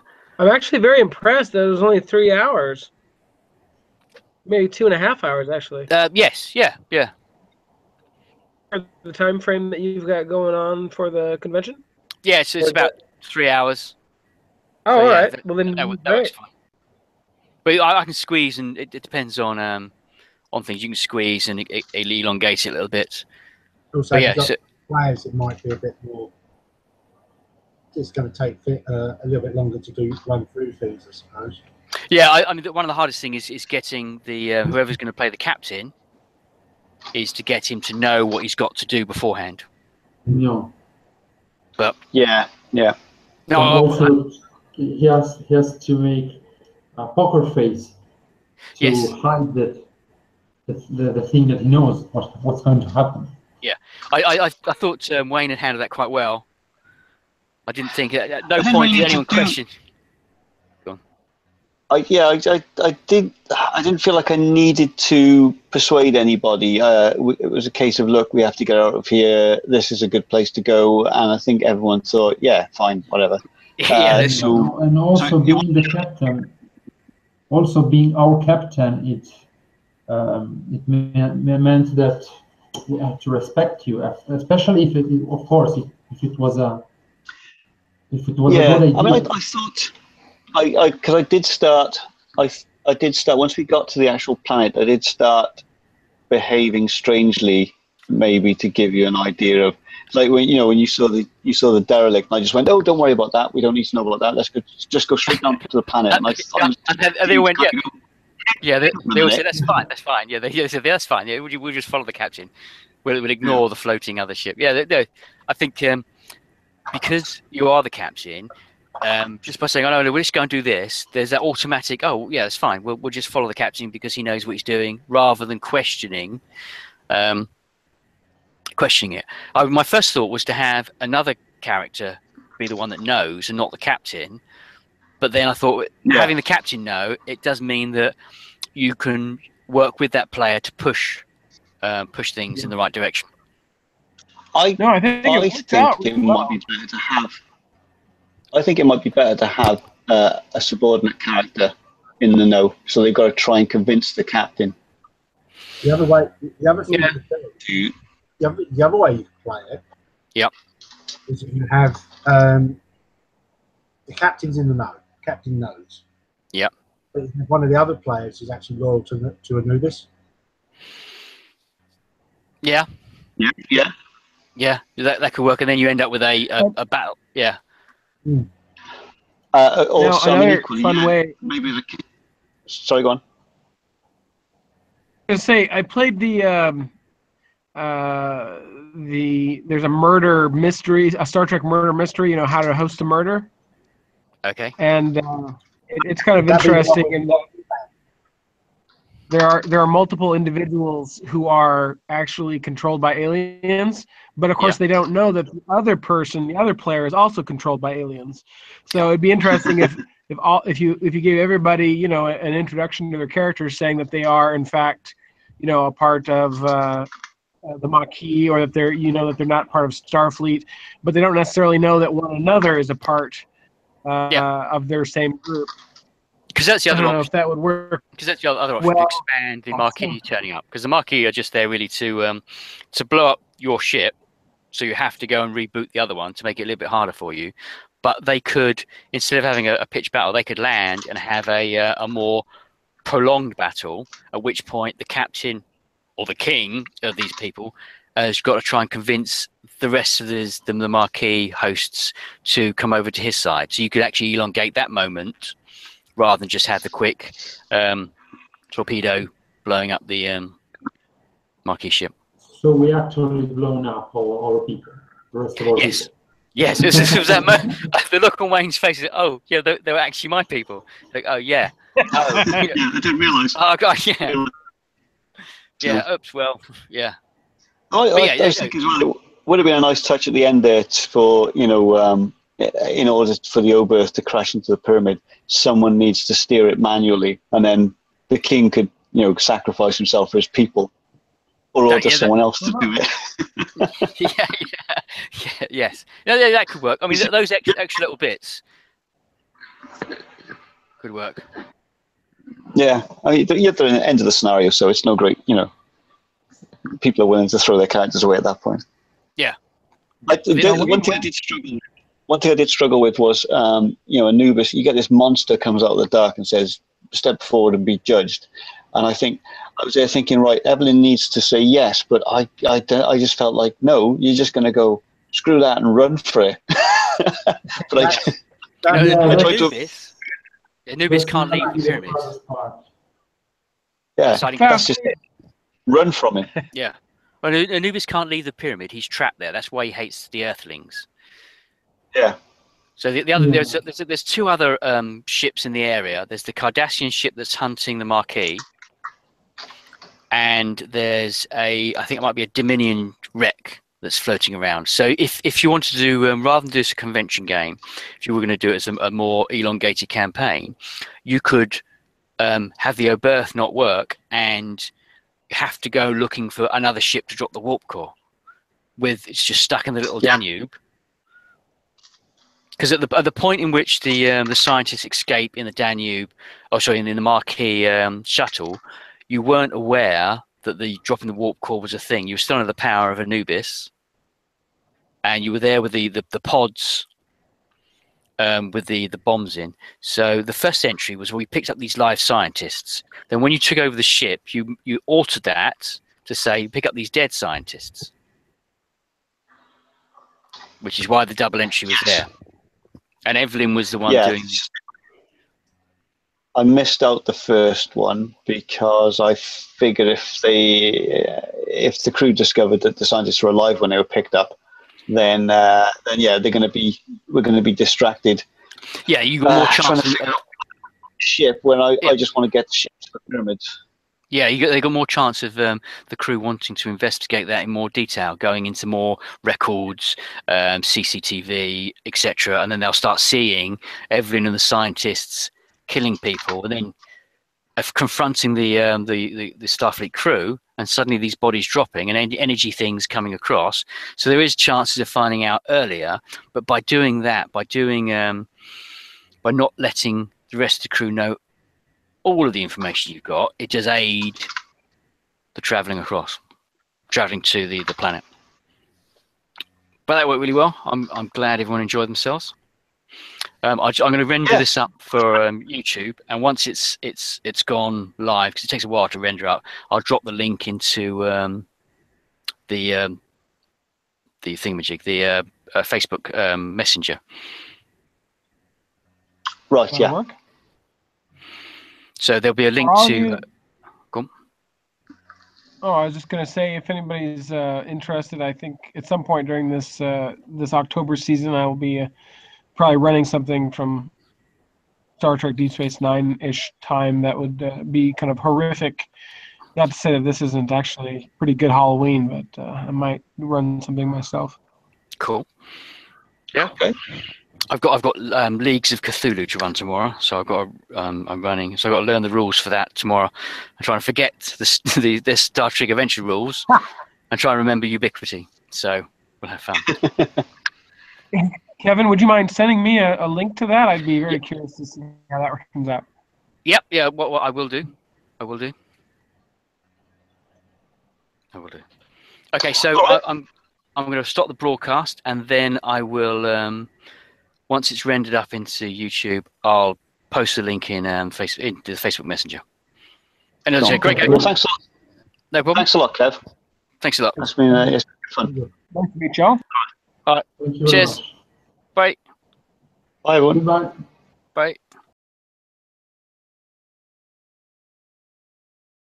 actually very impressed that it was only 3 hours. Maybe 2.5 hours, actually. yes, yeah. The time frame that you've got going on for the convention? Yeah, so it's about 3 hours. Oh, So, all yeah, right. Well, then that great. works fine. But I can squeeze, and it depends on things. You can squeeze and elongate it a little bit. Also, But if yeah, you've got players, it might be a bit more. It's going to take a little bit longer to run through things, I suppose. yeah. I mean, one of the hardest things is getting the whoever's going to play the captain is to get him to know what he's got to do beforehand. No. But Yeah. no, And also, he has to make a poker face to Yes. hide the thing that he knows what's going to happen. Yeah, I thought Wayne had handled that quite well. I didn't think at no point did anyone question. I didn't feel like I needed to persuade anybody. It was a case of, look, we have to get out of here. This is a good place to go. And I think everyone thought, yeah, fine, whatever. Yeah, and also being the captain, also being our captain, it meant that we have to respect you, especially if it, of course, if it was a good idea. I mean, I thought, because I did start once we got to the actual planet. I did start behaving strangely, maybe to give you an idea of, like, when you saw the derelict, and I just went, oh, don't worry about that. We don't need to know about that. Let's just go straight down to the planet. And they went, yeah. They all said that's fine. Yeah, they said that's fine. Yeah, we'll just follow the captain. We'll ignore the floating other ship. Yeah, I think because you are the captain. Just by saying, oh no, we're just going to do this, there's that automatic, oh yeah, that's fine, we'll just follow the captain because he knows what he's doing, rather than questioning it. My first thought was to have another character be the one that knows and not the captain, but then I thought having the captain know, it does mean that you can work with that player to push things in the right direction. I think it might be better to have. I think it might be better to have a subordinate character in the know, so they've got to try and convince the captain. The other way you can play it. Yep. Is that you have the captain's in the know. Captain knows. Yep. But one of the other players is actually loyal to Anubis. Yeah. Yeah. That could work, and then you end up with a battle. Yeah. Also, another fun way. Maybe sorry, go on. I was gonna say I played there's a murder mystery, a Star Trek murder mystery. How to host a murder. Okay. And it's kind of interesting in that there are multiple individuals who are actually controlled by aliens, but of course they don't know that the other player is also controlled by aliens. So it'd be interesting if you gave everybody an introduction to their characters, saying that they are in fact a part of the Maquis, or that they're that they're not part of Starfleet, but they don't necessarily know that one another is a part of their same group. Because that's the other option. I don't know if that would work. Because that's the other option, to expand the Maquis turning up. Because the Maquis are just there really to blow up your ship, so you have to go and reboot the other one to make it a little bit harder for you. But they could, instead of having a pitched battle, they could land and have a more prolonged battle, at which point the captain or the king of these people has got to try and convince the rest of the Maquis hosts to come over to his side. So you could actually elongate that moment, rather than just have the quick torpedo blowing up the Maquis ship. So we actually blown up our people, the rest of our people. Yes, it was that the look on Wayne's face is, oh, yeah, they were actually my people. Like, oh, yeah. Oh, yeah, I didn't realise. Oh, God, yeah. Yeah, oops, well, yeah. I was thinking as well, it would have been a nice touch at the end there for, in order for the Oberth to crash into the pyramid, someone needs to steer it manually, and then the king could, sacrifice himself for his people, or order someone else to do it. Yes. Yeah, that could work. I mean, those extra little bits Good work. Yeah, I mean, you're at the end of the scenario, so it's no great, people are willing to throw their characters away at that point. Yeah. One thing I did struggle with was, Anubis. You get this monster comes out of the dark and says, "Step forward and be judged." And I was there thinking, right, Evelyn needs to say yes, but I just felt like, no, you're just going to go screw that and run for it. But Anubis can't leave the pyramids. Yeah, that's just it. Run from it. Yeah. Well, Anubis can't leave the pyramid. He's trapped there. That's why he hates the Earthlings. Yeah. So the other there's two other ships in the area. There's the Cardassian ship that's hunting the Marquis, and there's I think it might be a Dominion wreck that's floating around. So if you wanted to do rather than do this a convention game, if you were going to do it as a more elongated campaign, you could have the Oberth not work and have to go looking for another ship to drop the warp core it's just stuck in the little Danube. Because at the point in which the scientists escape in the Danube, in the Marquis shuttle, you weren't aware that the dropping the warp core was a thing. You were still under the power of Anubis, and you were there with the pods with the bombs in. So the first entry was we picked up these live scientists. Then when you took over the ship, you altered that to say pick up these dead scientists, which is why the double entry was there. And Evelyn was the one doing. I missed out the first one because I figured if the crew discovered that the scientists were alive when they were picked up, then we're going to be distracted. Yeah, you got more chance of ship when I just want to get the ship to the pyramids. Yeah, they got more chance of the crew wanting to investigate that in more detail, going into more records, CCTV, etc., and then they'll start seeing Evelyn and the scientists killing people, and then confronting the Starfleet crew, and suddenly these bodies dropping and energy things coming across. So there is chances of finding out earlier, but by doing that, by not letting the rest of the crew know all of the information you've got, it does aid the traveling to the planet. But that worked really well. I'm glad everyone enjoyed themselves. I'm going to render this up for YouTube, and once it's gone live, because it takes a while to render up, I'll drop the link into the thingamajig, the Facebook Messenger. Right. Yeah. So there'll be a link to. Go on. Oh, I was just going to say, if anybody's interested, I think at some point during this October season, I will be probably running something from Star Trek Deep Space Nine-ish time that would be kind of horrific. Not to say that this isn't actually pretty good Halloween, but I might run something myself. Cool. Yeah. Okay. I've got Leagues of Cthulhu to run tomorrow, so I'm running. So I've got to learn the rules for that tomorrow. I'm trying to forget the Star Trek Adventure rules and try and remember Ubiquity. So we'll have fun. Kevin, would you mind sending me a link to that? I'd be very curious to see how that comes out. Yep. Yeah. What I will do. Okay. So I'm going to stop the broadcast, and then I will. Once it's rendered up into YouTube, I'll post a link into the Facebook Messenger. And it was a great game. Well, thanks a lot. No problem. Thanks a lot, Kev. Thanks a lot. It's been fun. Nice to meet y'all. All right. Cheers. Bye. Bye, everyone. Goodbye. Bye.